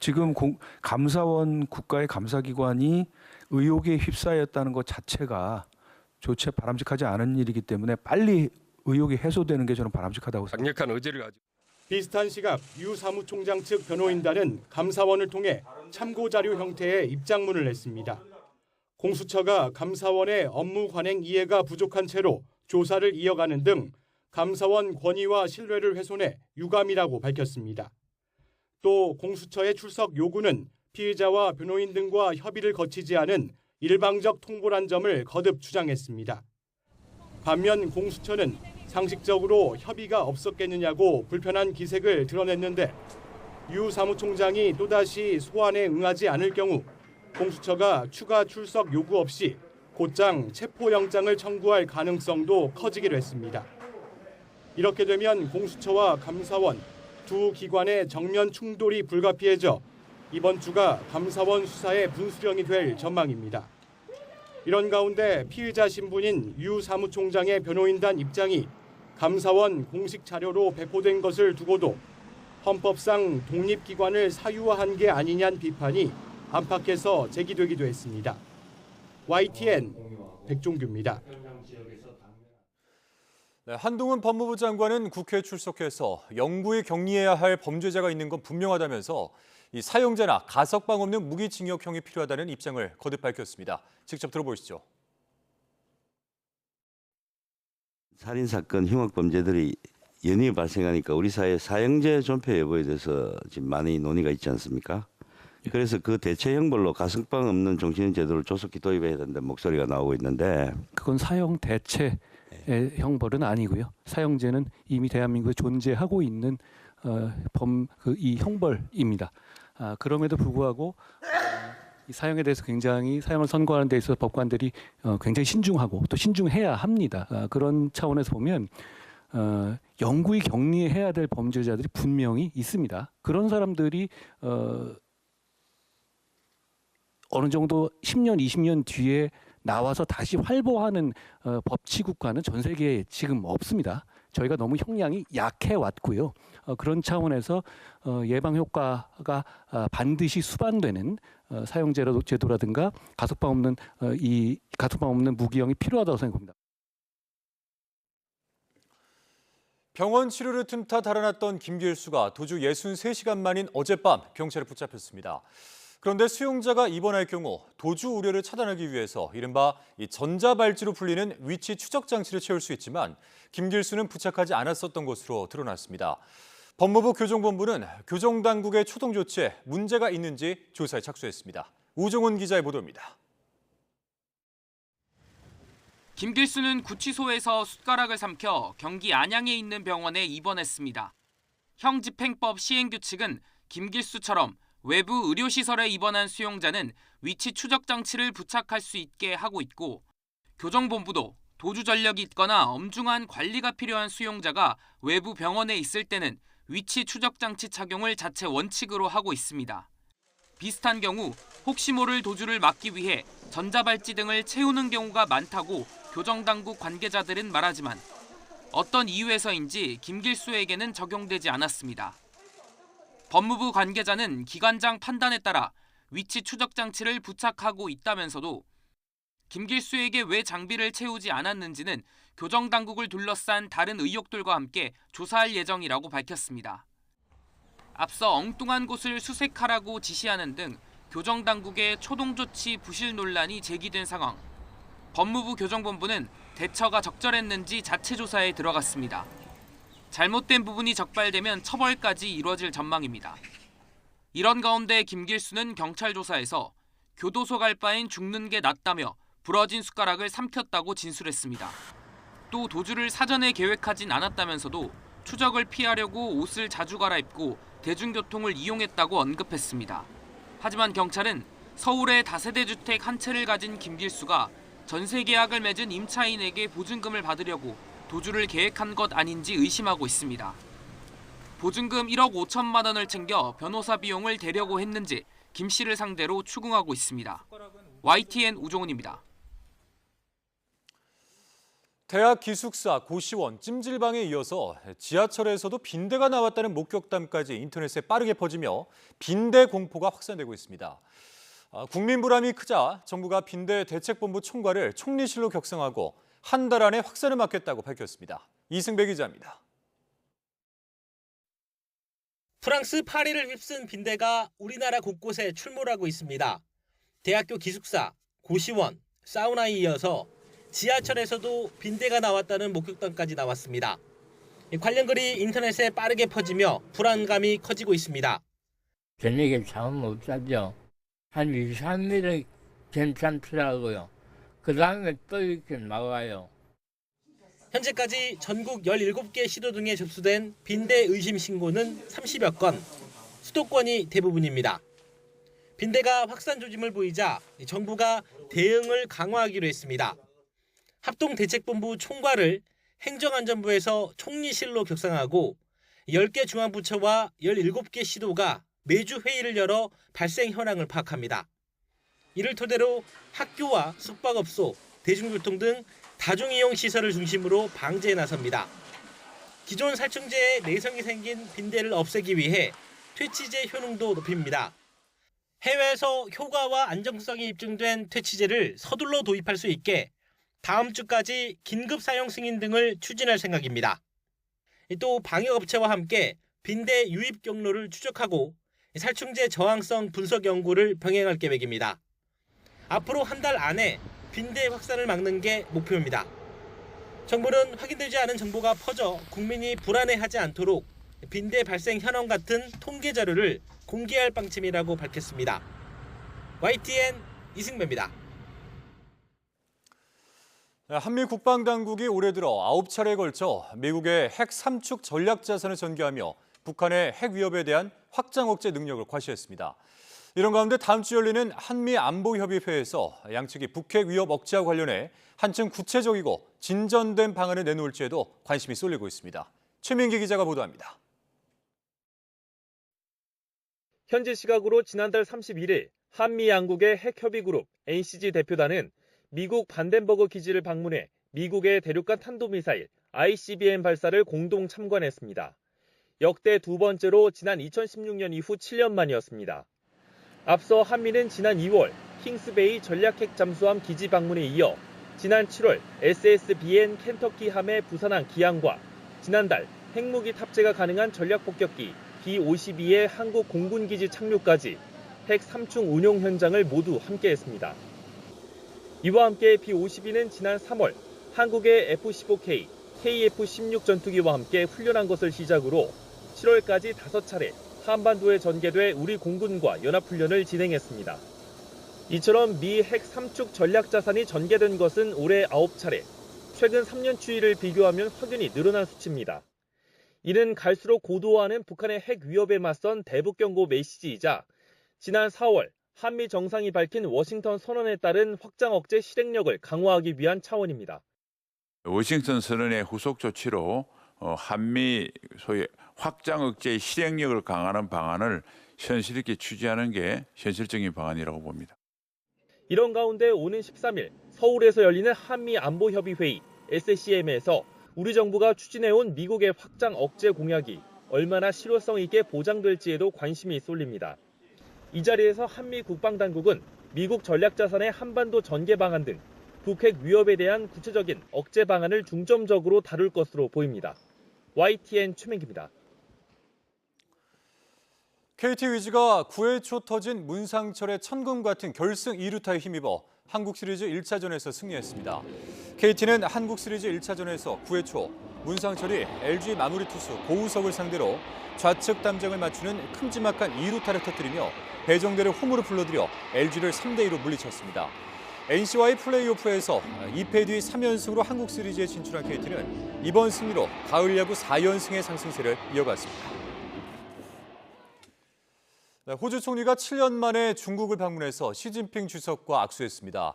지금 감사원 국가의 감사기관이 의혹에 휩싸였다는 것 자체가 조차 바람직하지 않은 일이기 때문에 빨리 의혹이 해소되는 게 저는 바람직하다고 생각합니다. 강력한 의지를 가지고 비슷한 시각 유 사무총장 측 변호인단은 감사원을 통해 참고 자료 형태의 입장문을 냈습니다. 공수처가 감사원의 업무 관행 이해가 부족한 채로 조사를 이어가는 등 감사원 권위와 신뢰를 훼손해 유감이라고 밝혔습니다. 또 공수처의 출석 요구는 피의자와 변호인 등과 협의를 거치지 않은 일방적 통보란 점을 거듭 주장했습니다. 반면 공수처는 상식적으로 협의가 없었겠느냐고 불편한 기색을 드러냈는데 유 사무총장이 또다시 소환에 응하지 않을 경우 공수처가 추가 출석 요구 없이 곧장 체포영장을 청구할 가능성도 커지기로 했습니다. 이렇게 되면 공수처와 감사원 두 기관의 정면 충돌이 불가피해져 이번 주가 감사원 수사의 분수령이 될 전망입니다. 이런 가운데 피의자 신분인 유 사무총장의 변호인단 입장이 감사원 공식 자료로 배포된 것을 두고도 헌법상 독립기관을 사유화한 게 아니냐는 비판이 안팎에서 제기되기도 했습니다. YTN 백종규입니다. 네, 한동훈 법무부 장관은 국회에 출석해서 영구히 격리해야 할 범죄자가 있는 건 분명하다면서 이 사형제나 가석방 없는 무기징역형이 필요하다는 입장을 거듭 밝혔습니다. 직접 들어보시죠. 살인사건, 흉악범죄들이 연이어 발생하니까 우리 사회에 사형제 존폐 여부에 대해서 지금 많이 논의가 있지 않습니까? 그래서 그 대체 형벌로 가석방 없는 종신형 제도를 조속히 도입해야 된다는 목소리가 나오고 있는데 그건 사형 대체 형벌은 아니고요. 사형제는 이미 대한민국에 존재하고 있는 이 형벌입니다. 그럼에도 불구하고 이 사형에 대해서 굉장히 사형을 선고하는 데 있어서 법관들이 굉장히 신중하고 또 신중해야 합니다. 그런 차원에서 보면 영구히 격리해야 될 범죄자들이 분명히 있습니다. 그런 사람들이 어느 정도 10년, 20년 뒤에 나와서 다시 활보하는 법치국가는 전 세계에 지금 없습니다. 저희가 너무 형량이 약해 왔고요. 그런 차원에서 예방 효과가 반드시 수반되는 사형제도라든가 가석방 없는 무기형이 필요하다고 생각합니다. 병원 치료를 틈타 달아났던 김길수가 도주 63시간 만인 어젯밤 경찰에 붙잡혔습니다. 그런데 수용자가 입원할 경우 도주 우려를 차단하기 위해서 이른바 전자발찌로 풀리는 위치 추적 장치를 채울 수 있지만 김길수는 부착하지 않았었던 것으로 드러났습니다. 법무부 교정본부는 교정당국의 초동 조치에 문제가 있는지 조사에 착수했습니다. 우종훈 기자의 보도입니다. 김길수는 구치소에서 숟가락을 삼켜 경기 안양에 있는 병원에 입원했습니다. 형집행법 시행규칙은 김길수처럼 외부 의료시설에 입원한 수용자는 위치 추적 장치를 부착할 수 있게 하고 있고, 교정본부도 도주 전력이 있거나 엄중한 관리가 필요한 수용자가 외부 병원에 있을 때는 위치 추적 장치 착용을 자체 원칙으로 하고 있습니다. 비슷한 경우 혹시 모를 도주를 막기 위해 전자발찌 등을 채우는 경우가 많다고 교정당국 관계자들은 말하지만 어떤 이유에서인지 김길수에게는 적용되지 않았습니다. 법무부 관계자는 기관장 판단에 따라 위치 추적 장치를 부착하고 있다면서도 김길수에게 왜 장비를 채우지 않았는지는 교정당국을 둘러싼 다른 의혹들과 함께 조사할 예정이라고 밝혔습니다. 앞서 엉뚱한 곳을 수색하라고 지시하는 등 교정당국의 초동조치 부실 논란이 제기된 상황. 법무부 교정본부는 대처가 적절했는지 자체 조사에 들어갔습니다. 잘못된 부분이 적발되면 처벌까지 이루어질 전망입니다. 이런 가운데 김길수는 경찰 조사에서 교도소 갈 바엔 죽는 게 낫다며 부러진 숟가락을 삼켰다고 진술했습니다. 또 도주를 사전에 계획하진 않았다면서도 추적을 피하려고 옷을 자주 갈아입고 대중교통을 이용했다고 언급했습니다. 하지만 경찰은 서울의 다세대 주택 한 채를 가진 김길수가 전세 계약을 맺은 임차인에게 보증금을 받으려고 도주를 계획한 것 아닌지 의심하고 있습니다. 보증금 1억 5천만 원을 챙겨 변호사 비용을 대려고 했는지 김 씨를 상대로 추궁하고 있습니다. YTN 우종훈입니다. 대학 기숙사, 고시원, 찜질방에 이어서 지하철에서도 빈대가 나왔다는 목격담까지 인터넷에 빠르게 퍼지며 빈대 공포가 확산되고 있습니다. 국민 불안이 크자 정부가 빈대 대책본부 총괄을 총리실로 격상하고 한 달 안에 확산을 막겠다고 밝혔습니다. 이승배 기자입니다. 프랑스 파리를 휩쓴 빈대가 우리나라 곳곳에 출몰하고 있습니다. 대학교 기숙사, 고시원, 사우나에 이어서 지하철에서도 빈대가 나왔다는 목격담까지 나왔습니다. 관련 글이 인터넷에 빠르게 퍼지며 불안감이 커지고 있습니다. 저녁에 잠은 못 자죠. 한 2, 3일은 괜찮더라고요. 그 다음에 또 이렇게 나와요. 현재까지 전국 17개 시도 등에 접수된 빈대 의심 신고는 30여 건, 수도권이 대부분입니다. 빈대가 확산 조짐을 보이자 정부가 대응을 강화하기로 했습니다. 합동대책본부 총괄을 행정안전부에서 총리실로 격상하고 10개 중앙부처와 17개 시도가 매주 회의를 열어 발생 현황을 파악합니다. 이를 토대로 학교와 숙박업소, 대중교통 등 다중이용 시설을 중심으로 방제에 나섭니다. 기존 살충제에 내성이 생긴 빈대를 없애기 위해 퇴치제 효능도 높입니다. 해외에서 효과와 안정성이 입증된 퇴치제를 서둘러 도입할 수 있게 다음 주까지 긴급 사용 승인 등을 추진할 생각입니다. 또 방역업체와 함께 빈대 유입 경로를 추적하고 살충제 저항성 분석 연구를 병행할 계획입니다. 앞으로 한 달 안에 빈대 확산을 막는 게 목표입니다. 정부는 확인되지 않은 정보가 퍼져 국민이 불안해하지 않도록 빈대 발생 현황 같은 통계 자료를 공개할 방침이라고 밝혔습니다. YTN 이승배입니다. 한미 국방당국이 올해 들어 9차례에 걸쳐 미국의 핵 삼축 전략 자산을 전개하며 북한의 핵 위협에 대한 확장 억제 능력을 과시했습니다. 이런 가운데 다음 주 열리는 한미 안보협의회에서 양측이 북핵 위협 억제와 관련해 한층 구체적이고 진전된 방안을 내놓을지에도 관심이 쏠리고 있습니다. 최민기 기자가 보도합니다. 현지 시각으로 지난달 31일 한미 양국의 핵협의그룹 NCG 대표단은 미국 반덴버그 기지를 방문해 미국의 대륙간 탄도미사일 ICBM 발사를 공동 참관했습니다. 역대 두 번째로 지난 2016년 이후 7년 만이었습니다. 앞서 한미는 지난 2월 킹스베이 전략핵 잠수함 기지 방문에 이어 지난 7월 SSBN 켄터키 함의 부산항 기항과 지난달 핵무기 탑재가 가능한 전략폭격기 B-52의 한국 공군기지 착륙까지 핵 3충 운용 현장을 모두 함께했습니다. 이와 함께 B-52는 지난 3월 한국의 F-15K, KF-16 전투기와 함께 훈련한 것을 시작으로 7월까지 5차례 한반도에 전개돼 우리 공군과 연합훈련을 진행했습니다. 이처럼 미 핵 3축 전략자산이 전개된 것은 올해 9차례, 최근 3년 추이를 비교하면 확연히 늘어난 수치입니다. 이는 갈수록 고도화하는 북한의 핵 위협에 맞선 대북 경고 메시지이자 지난 4월 한미 정상이 밝힌 워싱턴 선언에 따른 확장 억제 실행력을 강화하기 위한 차원입니다. 워싱턴 선언의 후속 조치로 한미 소위 확장 억제의 실행력을 강화하는 방안을 현실 있게 취재하는 게 현실적인 방안이라고 봅니다. 이런 가운데 오는 13일 서울에서 열리는 한미 안보협의회의 SCM에서 우리 정부가 추진해온 미국의 확장 억제 공약이 얼마나 실효성 있게 보장될지에도 관심이 쏠립니다. 이 자리에서 한미 국방당국은 미국 전략자산의 한반도 전개 방안 등 북핵 위협에 대한 구체적인 억제 방안을 중점적으로 다룰 것으로 보입니다. YTN 최민기입니다. KT 위즈가 9회 초 터진 문상철의 천금 같은 결승 2루타에 힘입어 한국 시리즈 1차전에서 승리했습니다. KT는 한국 시리즈 1차전에서 9회 초 문상철이 LG 마무리 투수 고우석을 상대로 좌측 담장을 맞추는 큼지막한 2루타를 터뜨리며 배정대를 홈으로 불러들여 LG를 3대2로 물리쳤습니다. NC와의 플레이오프에서 2패 뒤 3연승으로 한국 시리즈에 진출한 KT는 이번 승리로 가을 야구 4연승의 상승세를 이어갔습니다. 호주 총리가 7년 만에 중국을 방문해서 시진핑 주석과 악수했습니다.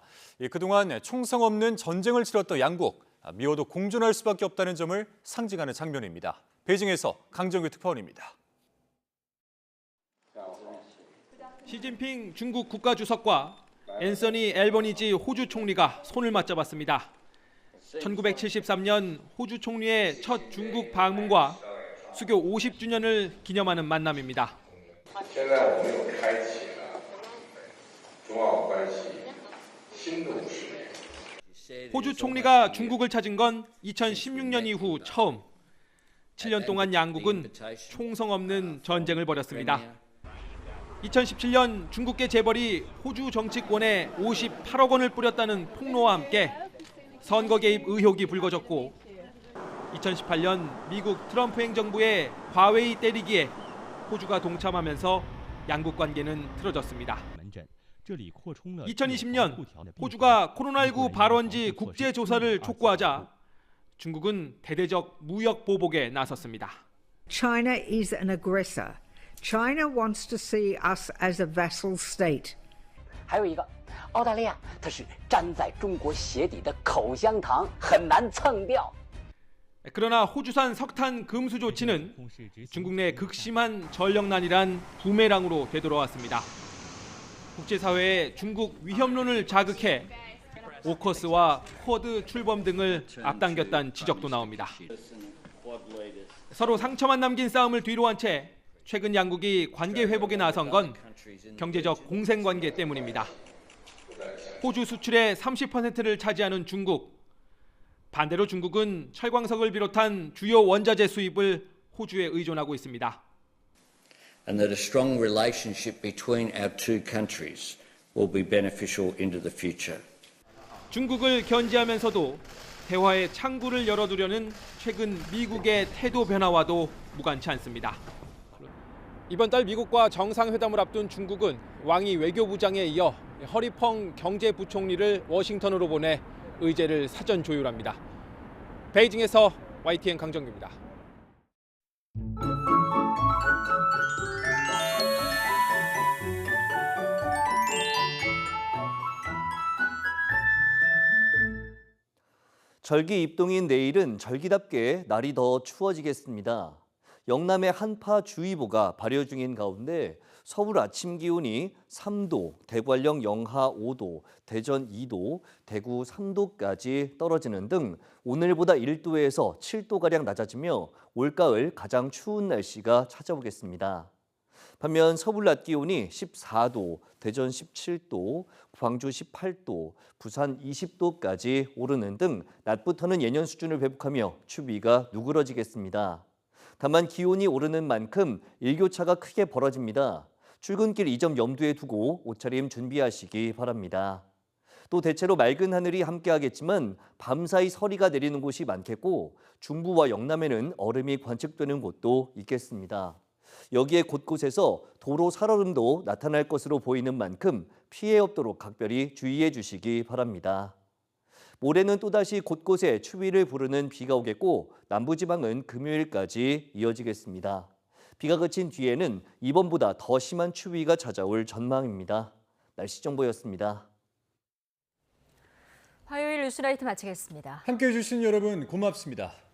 그동안 총성 없는 전쟁을 치렀던 양국, 미워도 공존할 수밖에 없다는 점을 상징하는 장면입니다. 베이징에서 강정규 특파원입니다. 시진핑 중국 국가주석과 앤서니 앨버니지 호주 총리가 손을 맞잡았습니다. 1973년 호주 총리의 첫 중국 방문과 수교 50주년을 기념하는 만남입니다. 호주 총리가 중국을 찾은 건 2016년 이후 처음. 7년 동안 양국은 총성 없는 전쟁을 벌였습니다. 2017년 중국계 재벌이 호주 정치권에 58억 원을 뿌렸다는 폭로와 함께 선거 개입 의혹이 불거졌고 2018년 미국 트럼프 행정부의 과웨이 때리기에 호주가 동참하면서 양국 관계는 틀어졌습니다. 2020년 호주가 코로나19 발원지 국제조사를 촉구하자 중국은 대대적 무역 보복에 나섰습니다. China is an aggressor. China wants to see us as a vassal state. 还有一个，澳大利亚它是站在中国鞋底的口香糖，很难蹭掉。 그러나 호주산 석탄 금수 조치는 중국 내 극심한 전력난이란 부메랑으로 되돌아왔습니다. 국제사회의 중국 위협론을 자극해 오커스와 쿼드 출범 등을 앞당겼다는 지적도 나옵니다. 서로 상처만 남긴 싸움을 뒤로 한 채 최근 양국이 관계 회복에 나선 건 경제적 공생관계 때문입니다. 호주 수출의 30%를 차지하는 중국. 반대로 중국은 철광석을 비롯한 주요 원자재 수입을 호주에 의존하고 있습니다. And that a strong relationship between our two countries will be beneficial into the future. 중국을 견제하면서도 대화의 창구를 열어두려는 최근 미국의 태도 변화와도 무관치 않습니다. 이번 달 미국과 정상회담을 앞둔 중국은 왕이 외교부장에 이어 허리펑 경제부총리를 워싱턴으로 보내 의제를 사전 조율합니다. 베이징에서 YTN 강정규입니다. 절기 입동인 내일은 절기답게 날이 더 추워지겠습니다. 영남의 한파주의보가 발효 중인 가운데 서울 아침 기온이 3도, 대구 한령 영하 5도, 대전 2도, 대구 3도까지 떨어지는 등 오늘보다 1도에서 7도가량 낮아지며 올가을 가장 추운 날씨가 찾아오겠습니다. 반면 서울 낮 기온이 14도, 대전 17도, 광주 18도, 부산 20도까지 오르는 등 낮부터는 예년 수준을 회복하며 추위가 누그러지겠습니다. 다만 기온이 오르는 만큼 일교차가 크게 벌어집니다. 출근길 이 점 염두에 두고 옷차림 준비하시기 바랍니다. 또 대체로 맑은 하늘이 함께하겠지만 밤사이 서리가 내리는 곳이 많겠고 중부와 영남에는 얼음이 관측되는 곳도 있겠습니다. 여기에 곳곳에서 도로 살얼음도 나타날 것으로 보이는 만큼 피해 없도록 각별히 주의해 주시기 바랍니다. 모레는 또다시 곳곳에 추위를 부르는 비가 오겠고 남부지방은 금요일까지 이어지겠습니다. 비가 그친 뒤에는 이번보다 더 심한 추위가 찾아올 전망입니다. 날씨 정보였습니다. 화요일 뉴스라이트 마치겠습니다. 함께해 주신 여러분 고맙습니다.